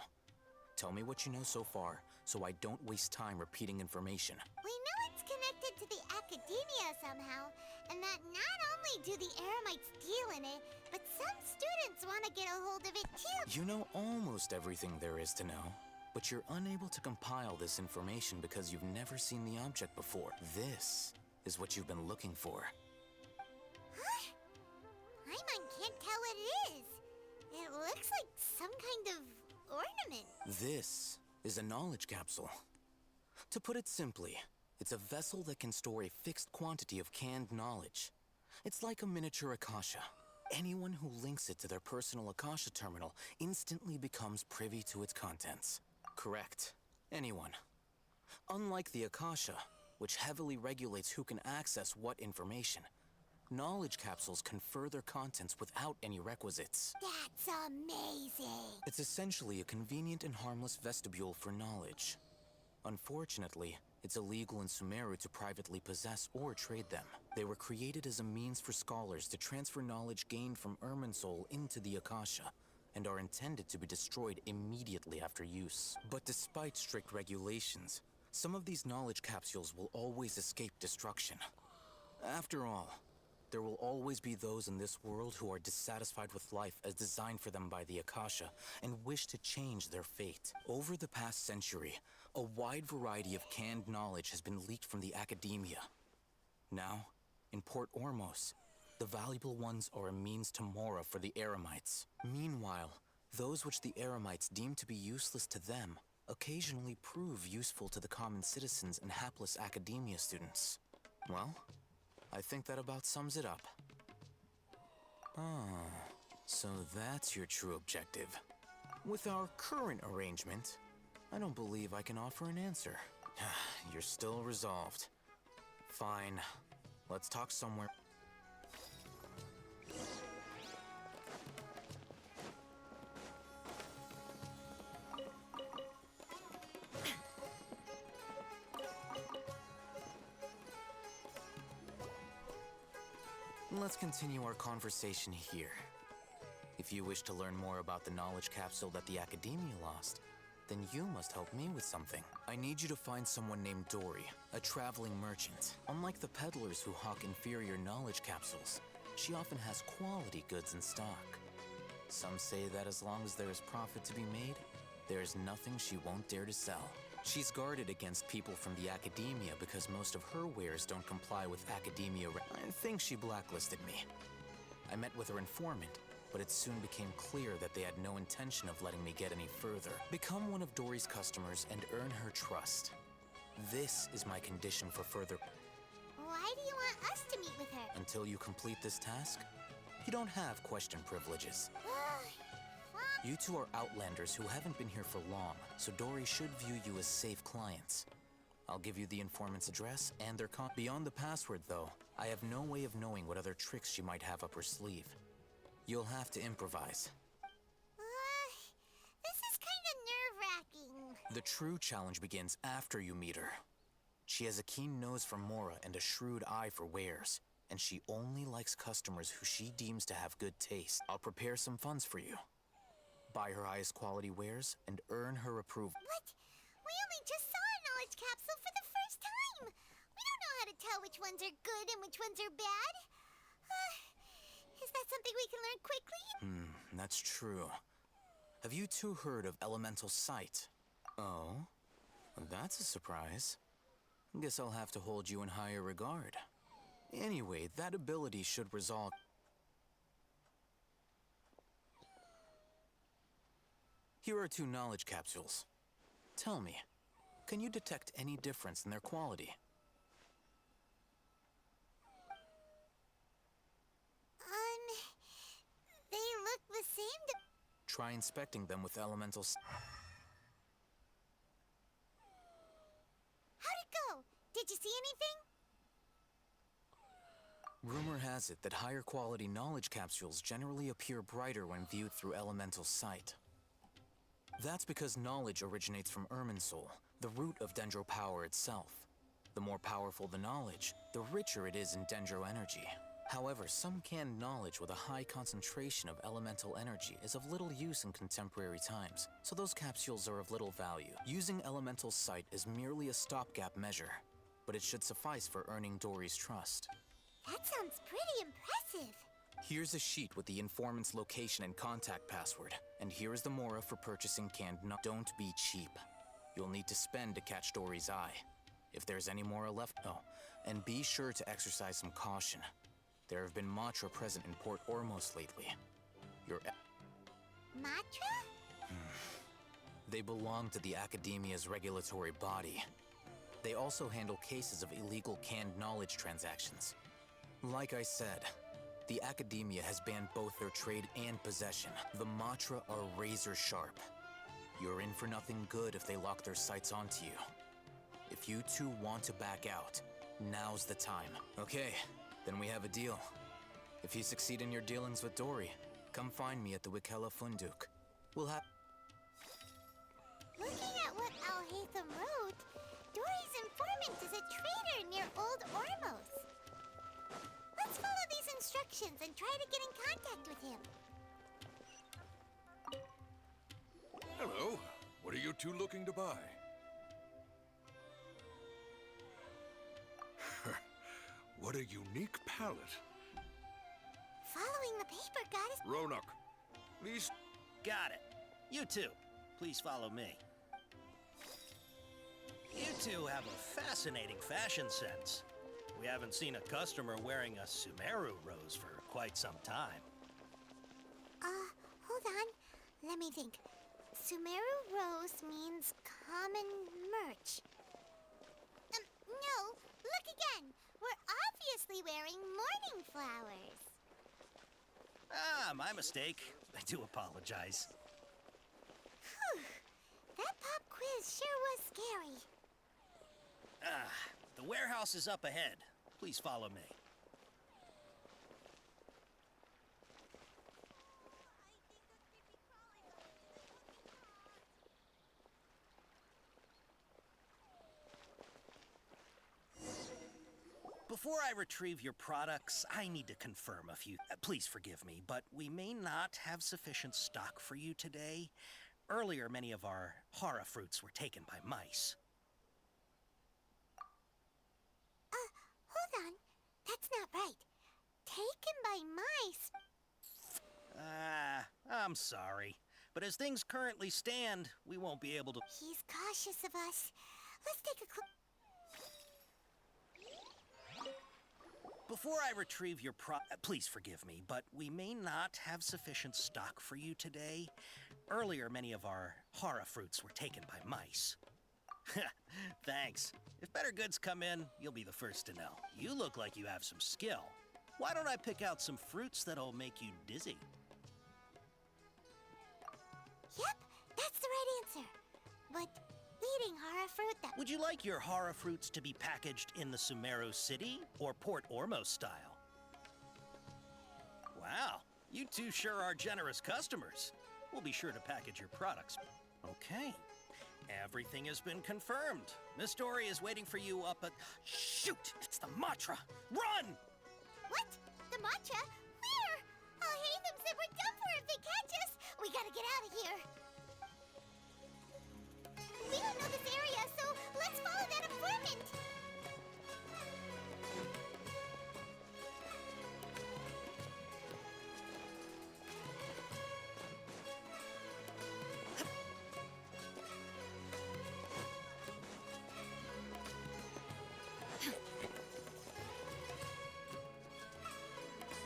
Tell me what you know so far, so I don't waste time repeating information. We know it's connected to the Academia somehow, and that not only do the Eremites deal in it, but some students want to get a hold of it too. You know almost everything there is to know, but you're unable to compile this information because you've never seen the object before. This is what you've been looking for. Huh? Paimon can't tell what it is. It looks like some kind of ornament. This is a knowledge capsule. To put it simply, it's a vessel that can store a fixed quantity of canned knowledge. It's like a miniature Akasha. Anyone who links it to their personal Akasha terminal instantly becomes privy to its contents. Correct. Anyone. Unlike the Akasha, which heavily regulates who can access what information, knowledge capsules confer their contents without any requisites. That's amazing. It's essentially a convenient and harmless vestibule for knowledge. Unfortunately, it's illegal in Sumeru to privately possess or trade them. They were created as a means for scholars to transfer knowledge gained from Irminsul into the Akasha, and are intended to be destroyed immediately after use. But despite strict regulations, some of these knowledge capsules will always escape destruction. After all, there will always be those in this world who are dissatisfied with life as designed for them by the Akasha and wish to change their fate. Over the past century, a wide variety of canned knowledge has been leaked from the Academia. Now, in Port Ormos, the valuable ones are a means to Mora for the Eremites. Meanwhile, those which the Eremites deem to be useless to them occasionally prove useful to the common citizens and hapless Academia students. Well, I think that about sums it up. Ah, so that's your true objective. With our current arrangement, I don't believe I can offer an answer. You're still resolved. Fine. Let's talk somewhere. Let's continue our conversation here. If you wish to learn more about the knowledge capsule that the Academia lost, then you must help me with something. I need you to find someone named Dory, a traveling merchant. Unlike the peddlers who hawk inferior knowledge capsules, she often has quality goods in stock. Some say that as long as there is profit to be made, there is nothing she won't dare to sell. She's guarded against people from the Academia because most of her wares don't comply with Academia. I think she blacklisted me. I met with her informant, but it soon became clear that they had no intention of letting me get any further. Become one of Dory's customers and earn her trust. This is my condition for further. Why do you want us to meet with her? Until you complete this task, you don't have question privileges. You two are outlanders who haven't been here for long, so Dory should view you as safe clients. I'll give you the informant's address and their Beyond the password, though, I have no way of knowing what other tricks she might have up her sleeve. You'll have to improvise. This is kind of nerve-wracking. The true challenge begins after you meet her. She has a keen nose for Mora and a shrewd eye for wares, and she only likes customers who she deems to have good taste. I'll prepare some funds for you. Buy her highest quality wares and earn her approval. What? We only just saw a knowledge capsule for the first time. We don't know how to tell which ones are good and which ones are bad. Is that something we can learn quickly? That's true. Have you two heard of elemental sight? Oh, that's a surprise. Guess I'll have to hold you in higher regard. Anyway, that ability should resolve. Here are 2 knowledge capsules. Tell me, can you detect any difference in their quality? They look the same to... Try inspecting them with elemental How'd it go? Did you see anything? Rumor has it that higher quality knowledge capsules generally appear brighter when viewed through elemental sight. That's because knowledge originates from Irminsul, the root of Dendro power itself. The more powerful the knowledge, the richer it is in Dendro energy. However, some canned knowledge with a high concentration of elemental energy is of little use in contemporary times, so those capsules are of little value. Using elemental sight is merely a stopgap measure, but it should suffice for earning Dory's trust. That sounds pretty impressive. Here's a sheet with the informant's location and contact password, and here is the Mora for purchasing canned knowledge. Don't be cheap. You'll need to spend to catch Dory's eye. If there's any Mora left, and be sure to exercise some caution. There have been Matra present in Port Ormos lately. Matra? They belong to the Academia's regulatory body. They also handle cases of illegal canned knowledge transactions. Like I said, the Academia has banned both their trade and possession. The Matra are razor sharp. You're in for nothing good if they lock their sights onto you. If you two want to back out, now's the time. Okay, then we have a deal. If you succeed in your dealings with Dory, come find me at the Wikela Funduk. We'll have... Looking at what Al-Haytham wrote, Dory's informant is a traitor near Old Ormos. Let's follow these instructions and try to get in contact with him. Hello. What are you two looking to buy? What a unique palette. Following the paper got us... Ronak, please... Got it. You two, please follow me. You two have a fascinating fashion sense. We haven't seen a customer wearing a Sumeru rose for quite some time. Hold on. Let me think. Sumeru rose means common merch. No, look again. We're obviously wearing morning flowers. Ah, my mistake. I do apologize. Whew. That pop quiz sure was scary. The warehouse is up ahead. Please follow me. Before I retrieve your products, I need to confirm a few. Please forgive me, but we may not have sufficient stock for you today. Earlier, many of our hara fruits were taken by mice. Hold on. That's not right. Taken by mice. I'm sorry. But as things currently stand, we won't be able to... He's cautious of us. Let's take a Before I retrieve your please forgive me, but we may not have sufficient stock for you today. Earlier, many of our hara fruits were taken by mice. Thanks. If better goods come in, you'll be the first to know. You look like you have some skill. Why don't I pick out some fruits that'll make you dizzy? Yep, that's the right answer. But eating hara fruit that... Would you like your hara fruits to be packaged in the Sumeru City or Port Ormos style? Wow, you two sure are generous customers. We'll be sure to package your products. Okay, everything has been confirmed. Miss Dory is waiting for you up at... Shoot, it's the Matra! Run! What? The Matra? Where? Oh, Hatham said we're done for if they catch us. We gotta get out of here. We don't know this area, so let's follow that informant.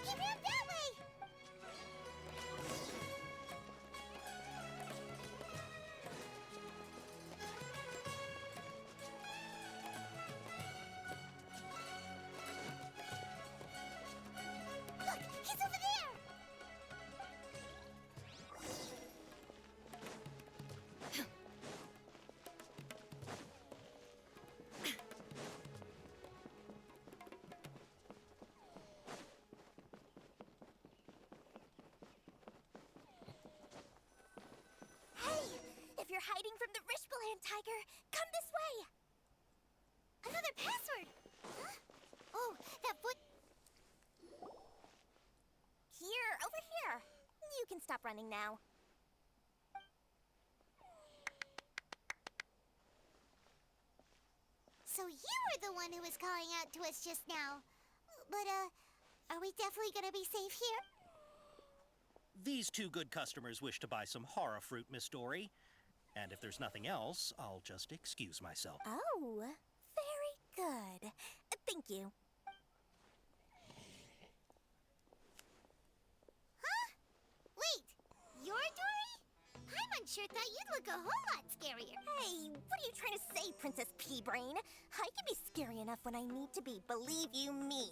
He ran that way. Look, he's over there. Hey, if you're hiding from the Rishbaland tiger, come this way. Another password. Huh? Oh, that foot. Here, over here. You can stop running now. So you were the one who was calling out to us just now. But, are we definitely gonna be safe here? These two good customers wish to buy some hara fruit, Miss Dory. And if there's nothing else, I'll just excuse myself. Oh, very good. Thank you. Huh? Wait, you're Dory? Paimon sure thought you'd look a whole lot scarier. Hey, what are you trying to say, Princess Pea-Brain? I can be scary enough when I need to be, believe you me.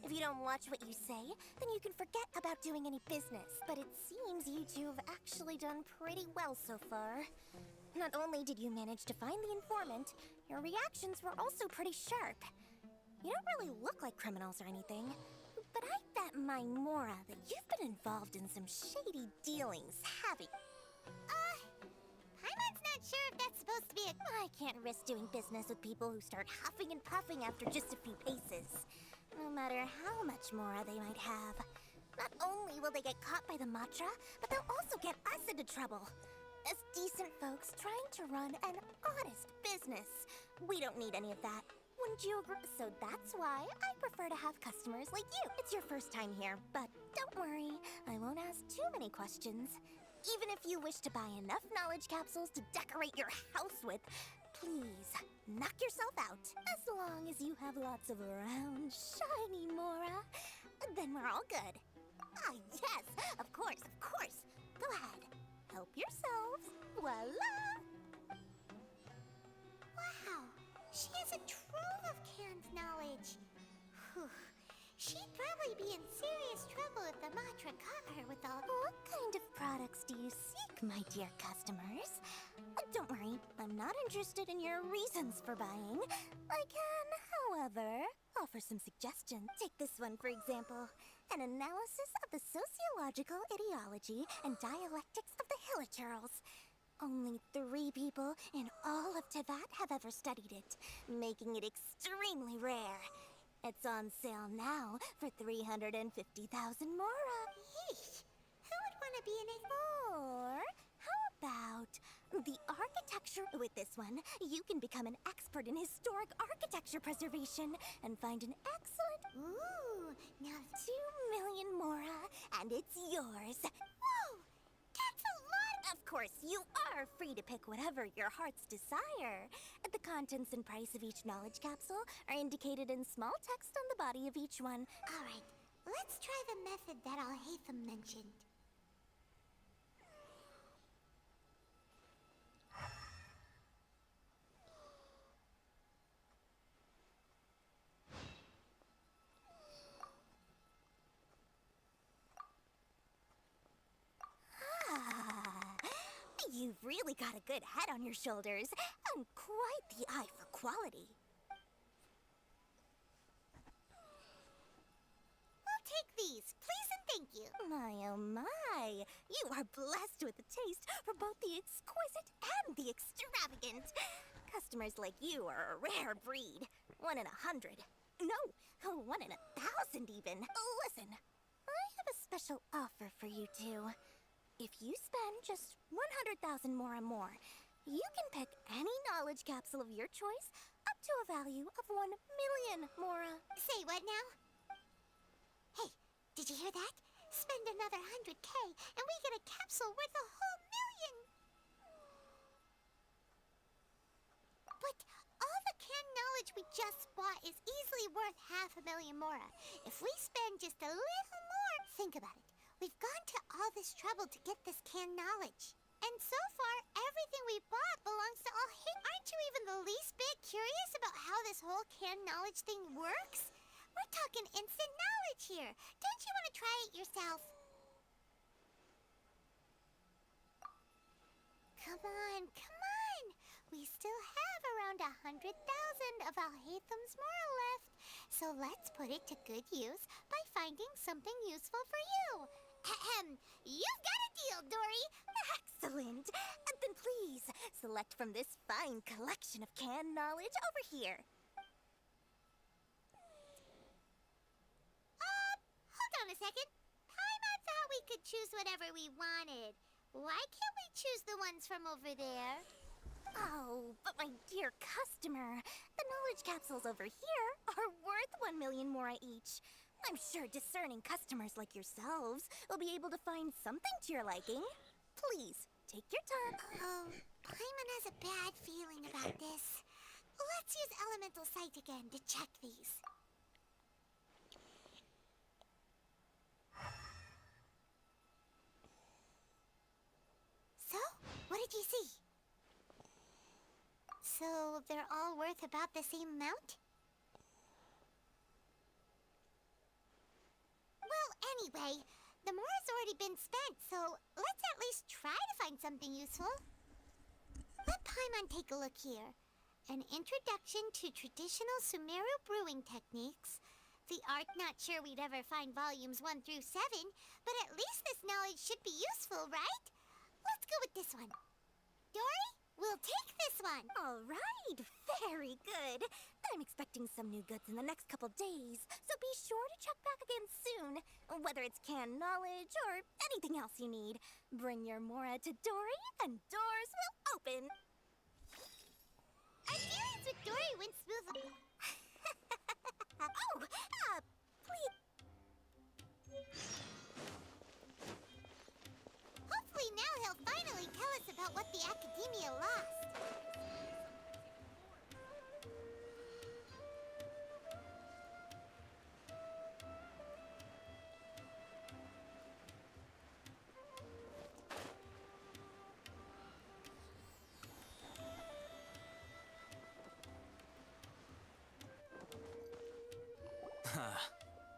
If you don't watch what you say, then you can forget about doing any business. But it seems you two have actually done pretty well so far. Not only did you manage to find the informant, your reactions were also pretty sharp. You don't really look like criminals or anything, but I bet my Mora that you've been involved in some shady dealings, have you? Paimon's not sure if that's supposed to be a... I can't risk doing business with people who start huffing and puffing after just a few paces. No matter how much Mora they might have. Not only will they get caught by the Matra, but they'll also get us into trouble. As decent folks trying to run an honest business. We don't need any of that. Wouldn't you agree? So that's why I prefer to have customers like you. It's your first time here, but don't worry. I won't ask too many questions. Even if you wish to buy enough knowledge capsules to decorate your house with, please, knock yourself out. As long as you have lots of round, shiny Mora, then we're all good. Ah, yes, of course, of course. Go ahead. Help yourselves. Voila! Wow, she has a trove of canned knowledge. Whew. She'd probably be in serious trouble if the Matra caught her with all... What kind of products do you seek, my dear customers? Don't worry, I'm not interested in your reasons for buying. I can, however, offer some suggestions. Take this one, for example. An analysis of the sociological ideology and dialectics of the Hilichurls. Only 3 people in all of Tevat have ever studied it, making it extremely rare. It's on sale now for 350,000 mora. Yeesh. Who would want to be in it? Or how about the architecture? With this one, you can become an expert in historic architecture preservation and find an excellent Ooh, now 2 million mora, and it's yours. Whoa! That's a lot! Of course, you are free to pick whatever your heart's desire. The contents and price of each knowledge capsule are indicated in small text on the body of each one. Alright, let's try the method that Al-Haytham mentioned. You've really got a good head on your shoulders, and quite the eye for quality. We'll take these, please and thank you. My oh my, you are blessed with a taste for both the exquisite and the extravagant. Customers like you are a rare breed. 1 in 100. No, 1 in 1,000 even. Listen, I have a special offer for you two. If you spend just 100,000 more, you can pick any knowledge capsule of your choice up to a value of 1 million mora. Say what now? Hey, did you hear that? Spend another 100K and we get a capsule worth a whole million! But all the canned knowledge we just bought is easily worth 500,000 mora. If we spend just a little more, think about it. We've gone to all this trouble to get this canned knowledge. And so far, everything we bought belongs to Al-Haytham. Aren't you even the least bit curious about how this whole canned knowledge thing works? We're talking instant knowledge here. Don't you want to try it yourself? Come on, come on. We still have around 100,000 of Al-Haytham's mora left. So let's put it to good use by finding something useful for you. Ahem. You've got a deal, Dory. Excellent. And then please, select from this fine collection of canned knowledge over here. Hold on a second. Paimon thought we could choose whatever we wanted. Why can't we choose the ones from over there? Oh, but my dear customer, the knowledge capsules over here are worth 1 million mora each. I'm sure discerning customers like yourselves will be able to find something to your liking. Please, take your time. Oh, Paimon has a bad feeling about this. Let's use Elemental Sight again to check these. So, what did you see? So, they're all worth about the same amount? Well, anyway, the mora's already been spent, so let's at least try to find something useful. Let Paimon take a look here. An introduction to traditional Sumeru brewing techniques. The art not sure we'd ever find volumes 1 through 7, but at least this knowledge should be useful, right? Let's go with this one. Dory, we'll take this one. All right, very good. I'm expecting some new goods in the next couple days, so be sure to check back again soon. Whether it's canned knowledge or anything else you need, bring your mora to Dory and doors will open. Our dealings with Dory went smoothly. Please. Hopefully now he'll finally tell us about what the Academia lost.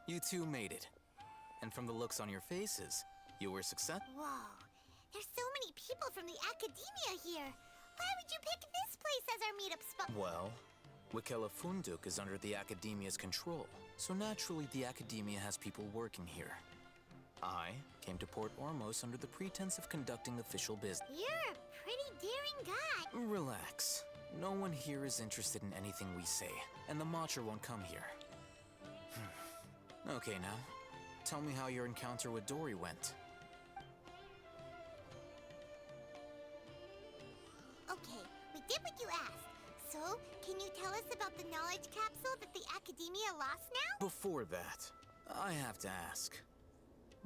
You two made it. And from the looks on your faces, you were successful. Whoa, there's so many people from the Academia here. Why would you pick this place as our meetup spot? Well, Wikela Funduk is under the Academia's control, so naturally the Academia has people working here. I came to Port Ormos under the pretense of conducting official business. You're a pretty daring guy. Relax. No one here is interested in anything we say, and the Macher won't come here. Okay, now, tell me how your encounter with Dory went. Okay, we did what you asked. So, can you tell us about the knowledge capsule that the Academia lost now? Before that, I have to ask,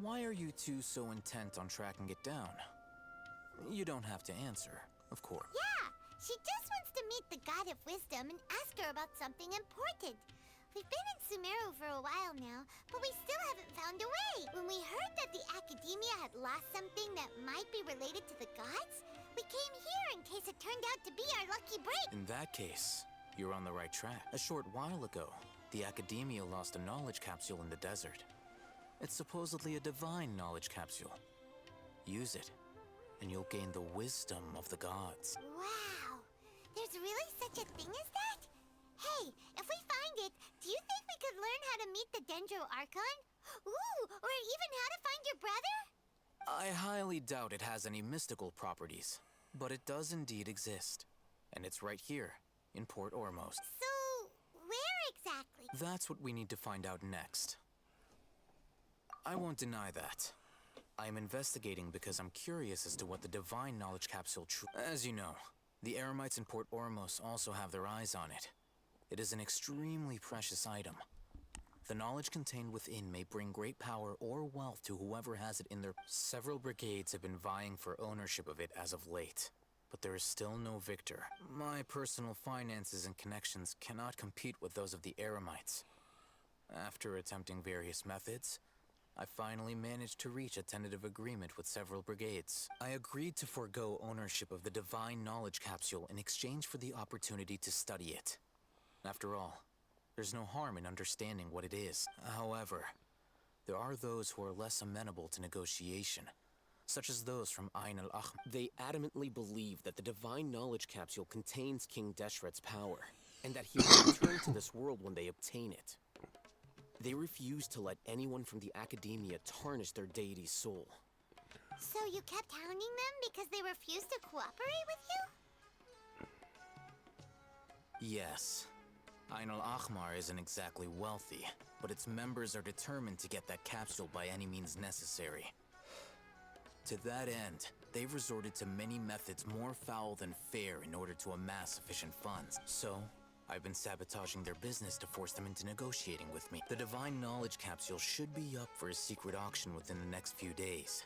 why are you two so intent on tracking it down? You don't have to answer, of course. Yeah, she just wants to meet the God of Wisdom and ask her about something important. We've been in Sumeru for a while now, but we still haven't found a way. When we heard that the Academia had lost something that might be related to the gods, we came here in case it turned out to be our lucky break. In that case, you're on the right track. A short while ago, the Academia lost a knowledge capsule in the desert. It's supposedly a divine knowledge capsule. Use it, and you'll gain the wisdom of the gods. Wow, there's really such a thing as that? Hey, if we find it, do you think we could learn how to meet the Dendro Archon? Ooh, or even how to find your brother? I highly doubt it has any mystical properties, but it does indeed exist. And it's right here, in Port Ormos. So, where exactly? That's what we need to find out next. I won't deny that. I am investigating because I'm curious as to what the Divine Knowledge Capsule As you know, the Eremites in Port Ormos also have their eyes on it. It is an extremely precious item. The knowledge contained within may bring great power or wealth to whoever has it in their... Several brigades have been vying for ownership of it as of late, but there is still no victor. My personal finances and connections cannot compete with those of the Eremites. After attempting various methods, I finally managed to reach a tentative agreement with several brigades. I agreed to forego ownership of the Divine Knowledge Capsule in exchange for the opportunity to study it. After all, there's no harm in understanding what it is. However, there are those who are less amenable to negotiation, such as those from Ain al-Akhm. They adamantly believe that the Divine Knowledge Capsule contains King Deshret's power, and that he will return to this world when they obtain it. They refuse to let anyone from the Academia tarnish their deity's soul. So you kept hounding them because they refused to cooperate with you? Yes. Ain al-Akhmar isn't exactly wealthy, but its members are determined to get that capsule by any means necessary. To that end, they've resorted to many methods more foul than fair in order to amass sufficient funds. So, I've been sabotaging their business to force them into negotiating with me. The Divine Knowledge Capsule should be up for a secret auction within the next few days.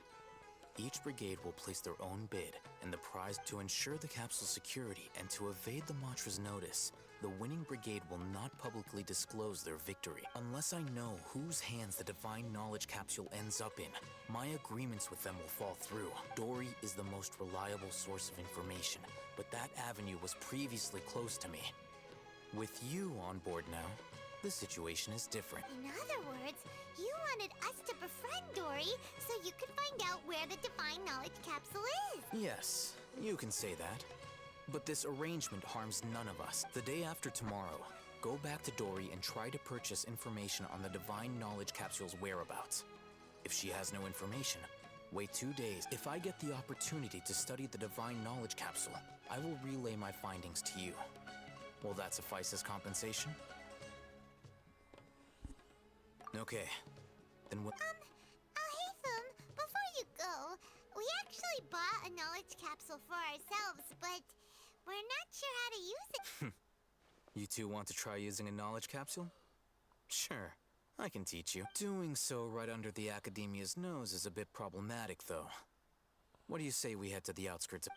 Each brigade will place their own bid, and the prize to ensure the capsule's security and to evade the Matra's notice. The winning brigade will not publicly disclose their victory. Unless I know whose hands the Divine Knowledge Capsule ends up in, my agreements with them will fall through. Dory is the most reliable source of information, but that avenue was previously closed to me. With you on board now, the situation is different. In other words, you wanted us to befriend Dory so you could find out where the Divine Knowledge Capsule is. Yes, you can say that. But this arrangement harms none of us. The day after tomorrow, go back to Dory and try to purchase information on the Divine Knowledge Capsule's whereabouts. If she has no information, wait 2 days. If I get the opportunity to study the Divine Knowledge Capsule, I will relay my findings to you. Will that suffice as compensation? Okay, then what? Alhaitham, before you go, we actually bought a knowledge capsule for ourselves, but we're not sure how to use it. You two want to try using a knowledge capsule? Sure, I can teach you. Doing so right under the Academia's nose is a bit problematic, though. What do you say we head to the outskirts of...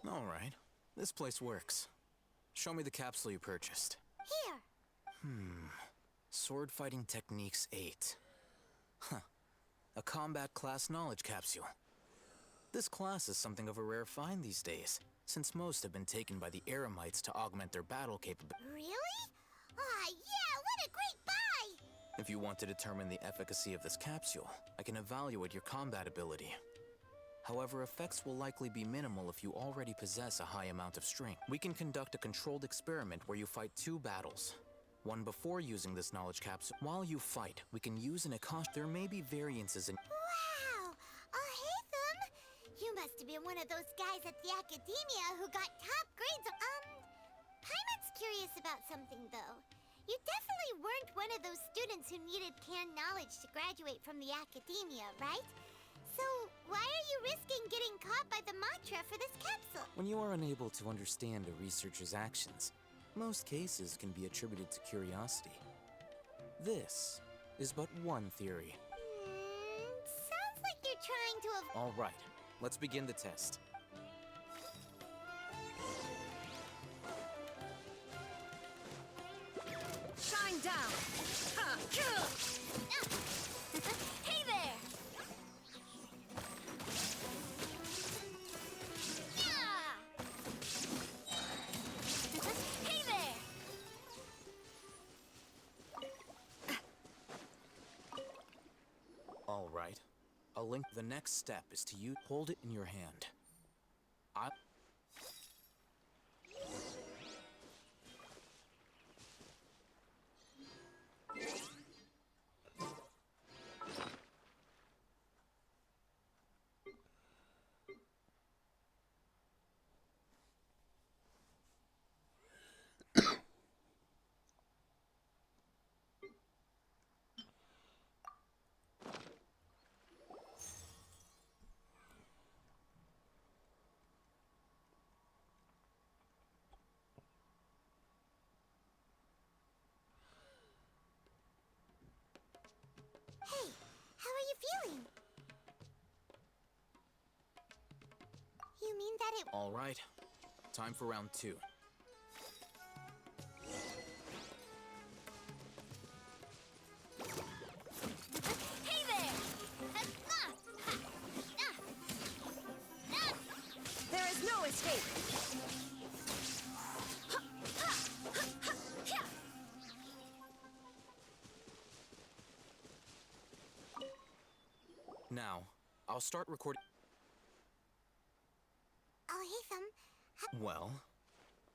All right. This place works. Show me the capsule you purchased. Here. Sword Fighting Techniques 8. Huh. A combat class knowledge capsule. This class is something of a rare find these days, since most have been taken by the Eremites to augment their battle capability. Really? Ah, yeah, what a great buy! If you want to determine the efficacy of this capsule, I can evaluate your combat ability. However, effects will likely be minimal if you already possess a high amount of strength. We can conduct a controlled experiment where you fight 2 battles. One before using this knowledge capsule. While you fight, we can use an Akasha. There may be variances in... Wow! Ahitham! You must have been one of those guys at the Academia who got top grades. Paimon's curious about something, though. You definitely weren't one of those students who needed canned knowledge to graduate from the Academia, right? So, why are you risking getting caught by the mantra for this capsule? When you are unable to understand a researcher's actions, most cases can be attributed to curiosity. This is but one theory. Sounds like you're trying to All right, let's begin the test. Shine down! Ha! Hey there! Hey there! All right. A link. The next step is to hold it in your hand. Hey, how are you feeling? You mean that it... All right. Time for round 2. Hey there! There is no escape! Now, I'll start recording. Ahitham, Well,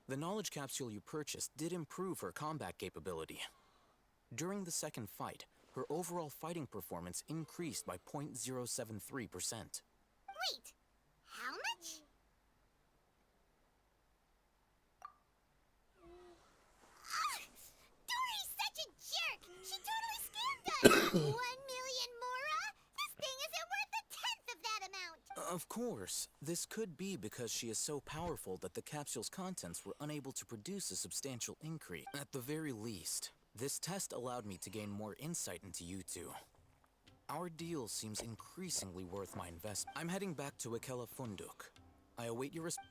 the knowledge capsule you purchased did improve her combat capability. During the second fight, her overall fighting performance increased by 0.073%. wait, how much? Dory's such a jerk! She totally scammed us! 1 million Mora? This thing isn't worth a tenth of that amount! Of course, this could be because she is so powerful that the capsule's contents were unable to produce a substantial increase. At the very least, this test allowed me to gain more insight into you two. Our deal seems increasingly worth my investment. I'm heading back to Questline of Sumeru. I await your response.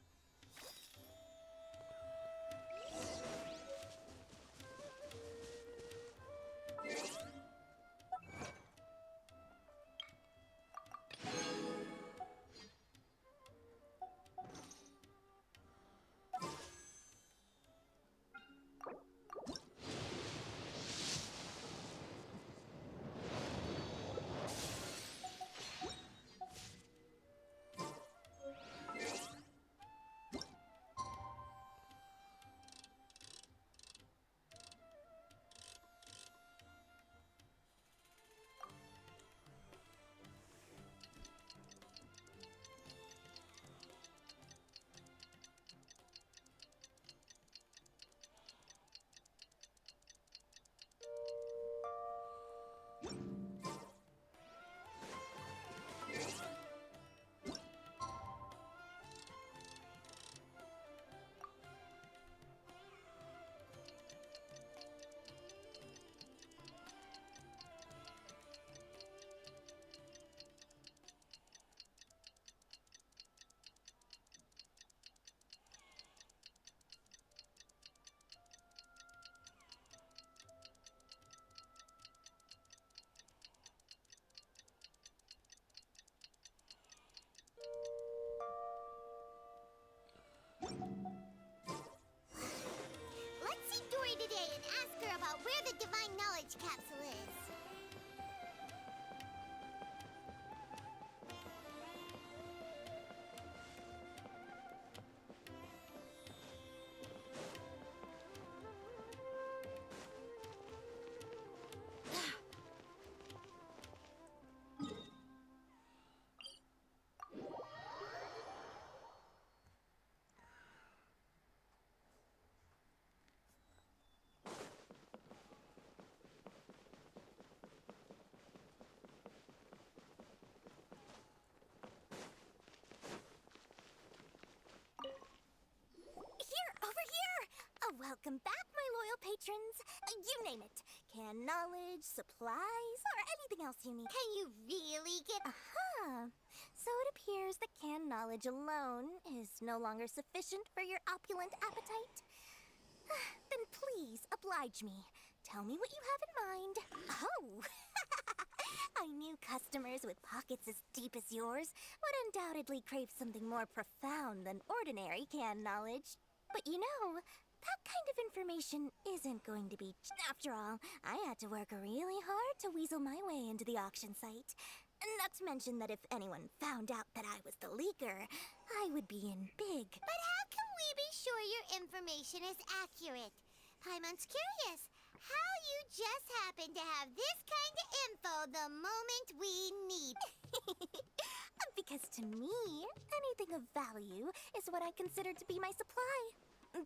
Welcome back, my loyal patrons. You name it. Canned knowledge, supplies, or anything else you need. Can you really get... So it appears that canned knowledge alone is no longer sufficient for your opulent appetite. Then please, oblige me. Tell me what you have in mind. Oh! I knew customers with pockets as deep as yours would undoubtedly crave something more profound than ordinary canned knowledge. But you know, that kind of information isn't going to be... After all, I had to work really hard to weasel my way into the auction site. Not to mention that if anyone found out that I was the leaker, I would be in big. But how can we be sure your information is accurate? Paimon's curious. How you just happen to have this kind of info the moment we need. Because to me, anything of value is what I consider to be my supply.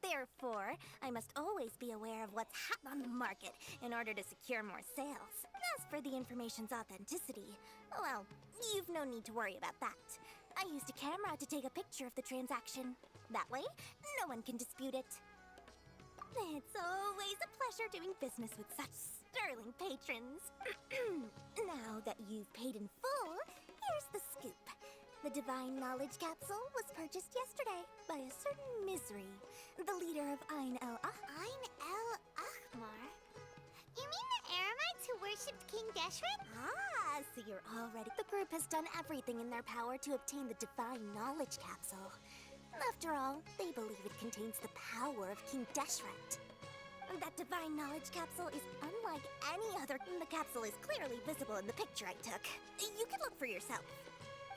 Therefore, I must always be aware of what's hot on the market in order to secure more sales. As for the information's authenticity, well, you've no need to worry about that. I used a camera to take a picture of the transaction. That way, no one can dispute it. It's always a pleasure doing business with such sterling patrons. Now that you've paid in full, here's the scoop. The Divine Knowledge Capsule was purchased yesterday by a certain Misery, the leader of Ain el-Ahmar. Ain el-Ahmar? You mean the Eremites who worshipped King Deshret? So you're already... The group has done everything in their power to obtain the Divine Knowledge Capsule. After all, they believe it contains the power of King Deshret. That Divine Knowledge Capsule is unlike any other. The capsule is clearly visible in the picture I took. You can look for yourself.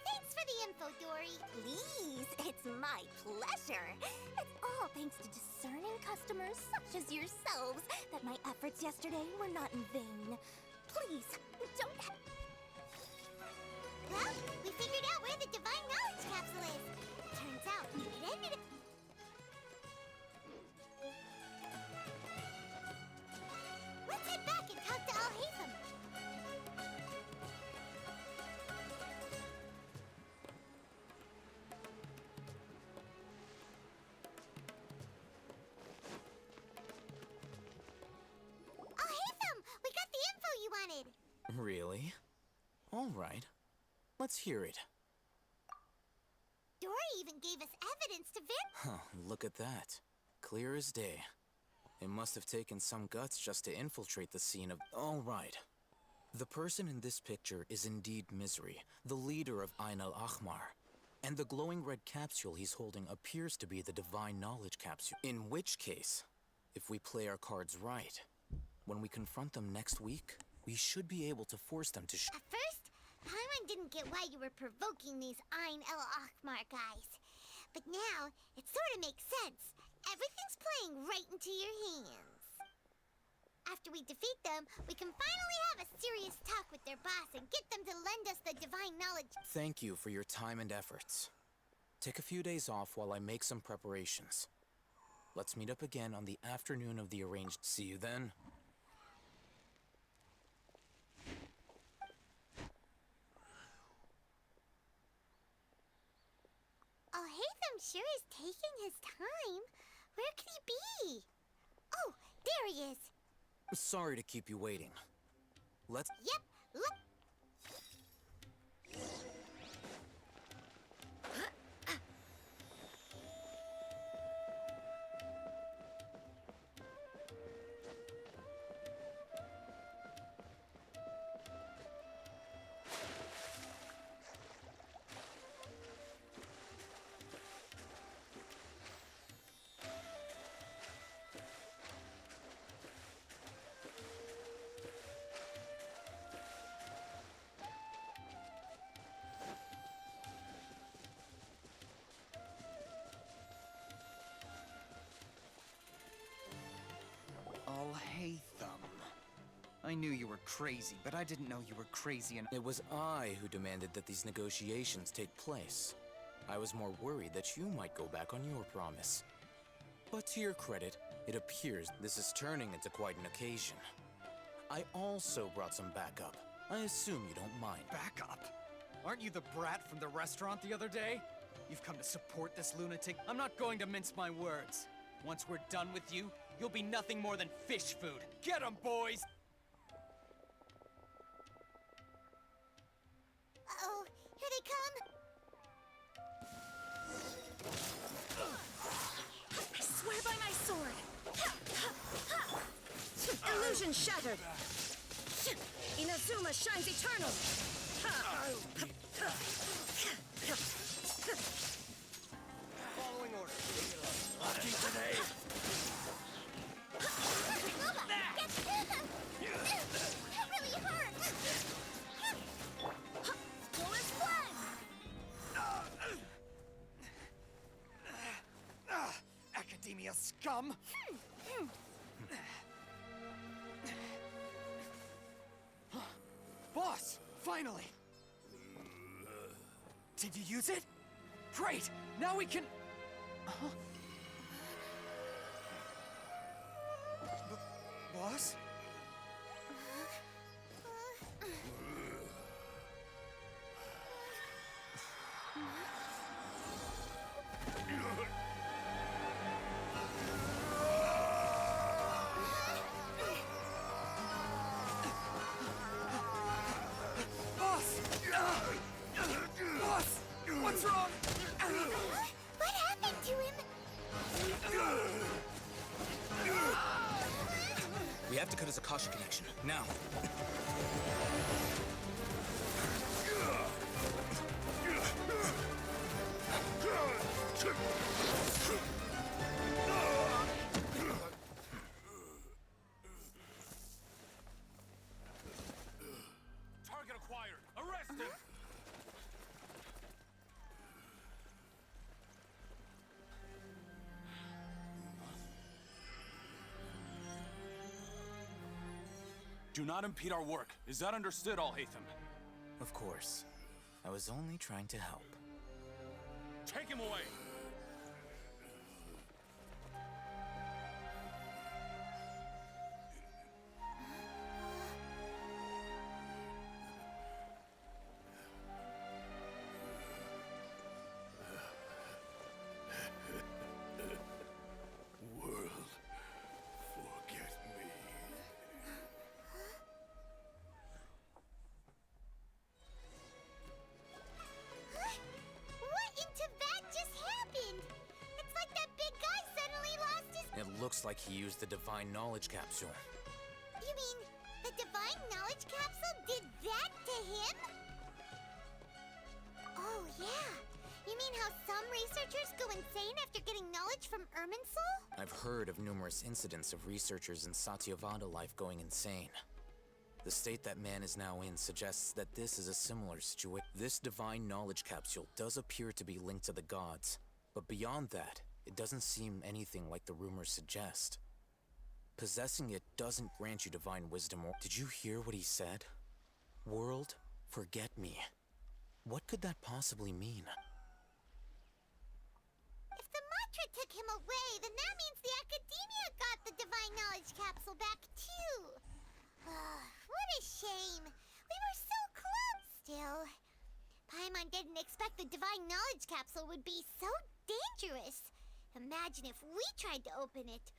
Thanks for the info, Dory. Please, it's my pleasure. It's all thanks to discerning customers such as yourselves that my efforts yesterday were not in vain. Please, don't... Well, we figured out where the Divine Knowledge Capsule is. Turns out, it ended up... Let's head back and talk to Al-Haytham. Al-Haytham, we got the info you wanted. Really? All right. Let's hear it. Dory even gave us evidence to Huh, look at that. Clear as day. It must have taken some guts just to infiltrate the scene of... All right. The person in this picture is indeed Misery, the leader of Ain el-Ahmar. And the glowing red capsule he's holding appears to be the Divine Knowledge Capsule. In which case, if we play our cards right, when we confront them next week, we should be able to force them to... At first, Paimon didn't get why you were provoking these Ain el-Ahmar guys. But now, it sort of makes sense. Everything's playing right into your hands. After we defeat them, we can finally have a serious talk with their boss and get them to lend us the divine knowledge. Thank you for your time and efforts. Take a few days off while I make some preparations. Let's meet up again on the afternoon of the arranged... See you then. Al-Haytham sure is taking his time. Where could he be? Oh, there he is. Sorry to keep you waiting. Let's... Yep, look. Al-Haytham. I knew you were crazy, but I didn't know you were crazy and... It was I who demanded that these negotiations take place. I was more worried that you might go back on your promise. But to your credit, it appears this is turning into quite an occasion. I also brought some backup. I assume you don't mind. Backup? Aren't you the brat from the restaurant the other day? You've come to support this lunatic? I'm not going to mince my words. Once we're done with you, you'll be nothing more than fish food. Get 'em, boys! Uh-oh, here they come. I swear by my sword! Illusion shattered! Inazuma shines eternal! Following order. Lucky today. Get him! That really hurt! Fullest blood! Academia scum! Boss! Finally! Did you use it? Great! Now we can... Huh? Boss? Boss! Boss! What's wrong? What happened to him? We have to cut his Akasha connection, now. Target acquired. Arrested. Do not impede our work. Is that understood, Al-Haytham? Of course. I was only trying to help. Take him away! World, forget me. What into that just happened? It's like that big guy suddenly lost his... It looks like he used the Divine Knowledge Capsule. You mean the Divine Knowledge Capsule did that to him? Oh, yeah. You mean how some researchers go insane after getting knowledge from Irminsul? I've heard of numerous incidents of researchers in Satyavada life going insane. The state that man is now in suggests that this is a similar situation. This Divine Knowledge Capsule does appear to be linked to the gods, but beyond that, it doesn't seem anything like the rumors suggest. Possessing it doesn't grant you divine wisdom or... Did you hear what he said? World, forget me. What could that possibly mean? If the mantra took him away, then that means the Academia got the Divine Knowledge Capsule back, too. What a shame. We were so close still. Paimon didn't expect the Divine Knowledge Capsule would be so dangerous. Imagine if we tried to open it.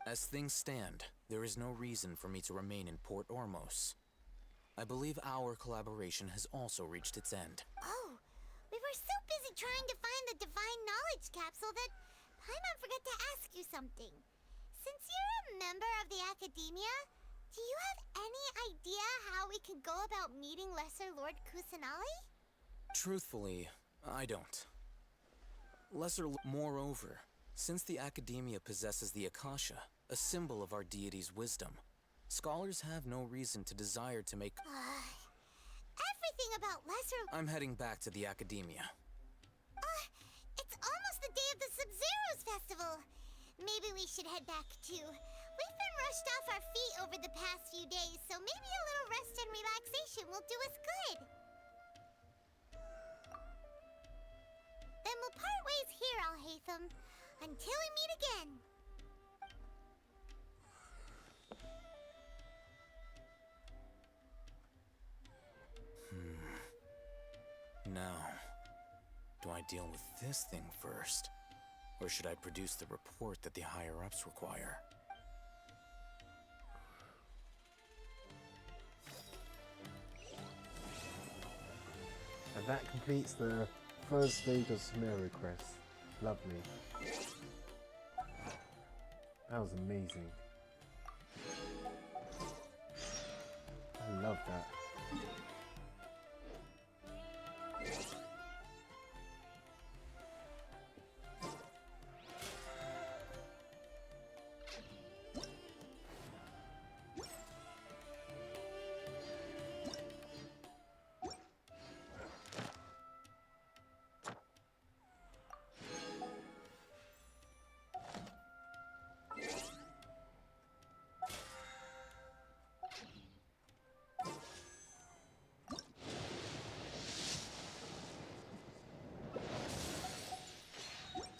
As things stand, there is no reason for me to remain in Port Ormos. I believe our collaboration has also reached its end. Oh, we were so busy trying to find the Divine Knowledge Capsule that Paimon forgot to ask you something. Since you're a member of the Academia, do you have any idea how we can go about meeting Lesser Lord Kusanali? Truthfully, I don't. Moreover, since the Academia possesses the Akasha, a symbol of our deity's wisdom, scholars have no reason to desire to make... Everything about Lesser... I'm heading back to the Academia. It's almost the day of the Sub-Zero's festival. Maybe we should head back too. We've been rushed off our feet over the past few days, so maybe a little rest and relaxation will do us good. Then we'll part ways here, Al-Haytham, until we meet again. Now, do I deal with this thing first? Or should I produce the report that the higher-ups require? And that completes the first stage of Sumeru Quest. Lovely. That was amazing. I love that.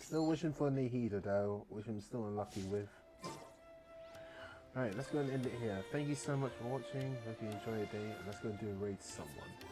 Still wishing for Nihida though, which I'm still unlucky with. Alright, let's go and end it here. Thank you so much for watching. Hope you enjoyed your day, and let's go and do a raid to someone.